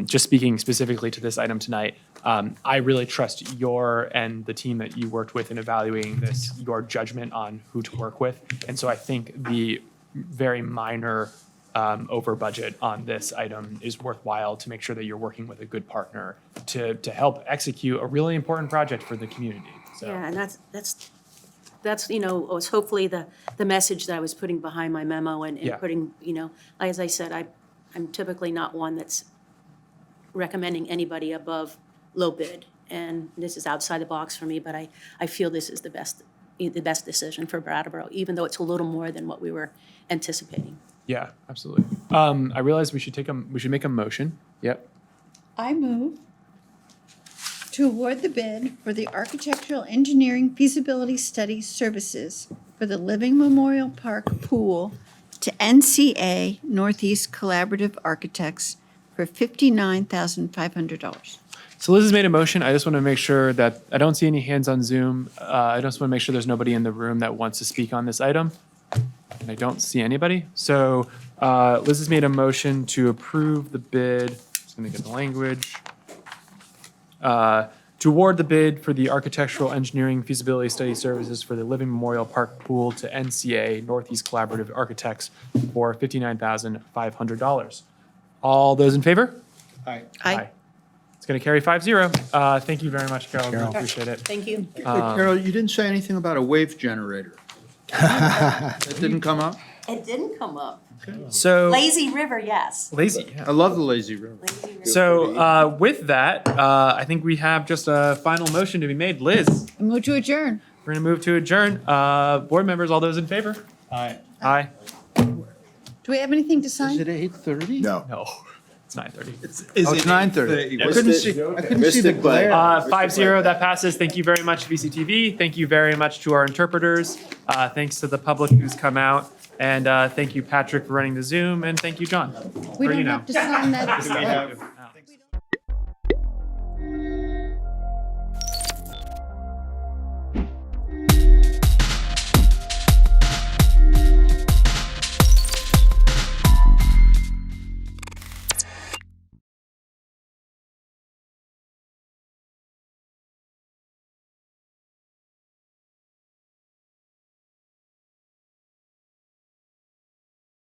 just speaking specifically to this item tonight, I really trust your and the team that you worked with in evaluating this, your judgment on who to work with. And so I think the very minor over budget on this item is worthwhile to make sure that you're working with a good partner to help execute a really important project for the community. So. Yeah, and that's was hopefully the message that I was putting behind my memo and putting, as I said, I'm typically not one that's recommending anybody above low bid. And this is outside the box for me, but I feel this is the best decision for Brattleboro, even though it's a little more than what we were anticipating. Yeah, absolutely. I realize we should make a motion. Yep. I move to award the bid for the architectural engineering feasibility study services for the Living Memorial Park pool to NCA Northeast Collaborative Architects for $59,500. So Liz has made a motion. I just want to make sure that I don't see any hands on Zoom. I just want to make sure there's nobody in the room that wants to speak on this item. And I don't see anybody. So Liz has made a motion to approve the bid. Just going to get the language. To award the bid for the architectural engineering feasibility study services for the Living Memorial Park pool to NCA Northeast Collaborative Architects for $59,500. All those in favor? Aye. Aye. It's going to carry 5-0. Thank you very much, Carol. Really appreciate it. Thank you. Hey, Carol, you didn't say anything about a wave generator. That didn't come up? It didn't come up. So Lazy River, yes. lazy. Yeah. I love the lazy river. So with that, I think we have just a final motion to be made. Liz, Move to adjourn. we're going to move to adjourn. Board members, all those in favor? Aye. Aye. Do we have anything to sign? 8:30? No. No, it's 9:30. It's 9:30. I couldn't see the Missed it, glare. 5-0, that passes. Thank you very much, VCTV. Thank you very much to our interpreters. Thanks to the public who's come out. And thank you, Patrick, for running the Zoom. And thank you, John. We Or, don't you know. have to sign that. We have-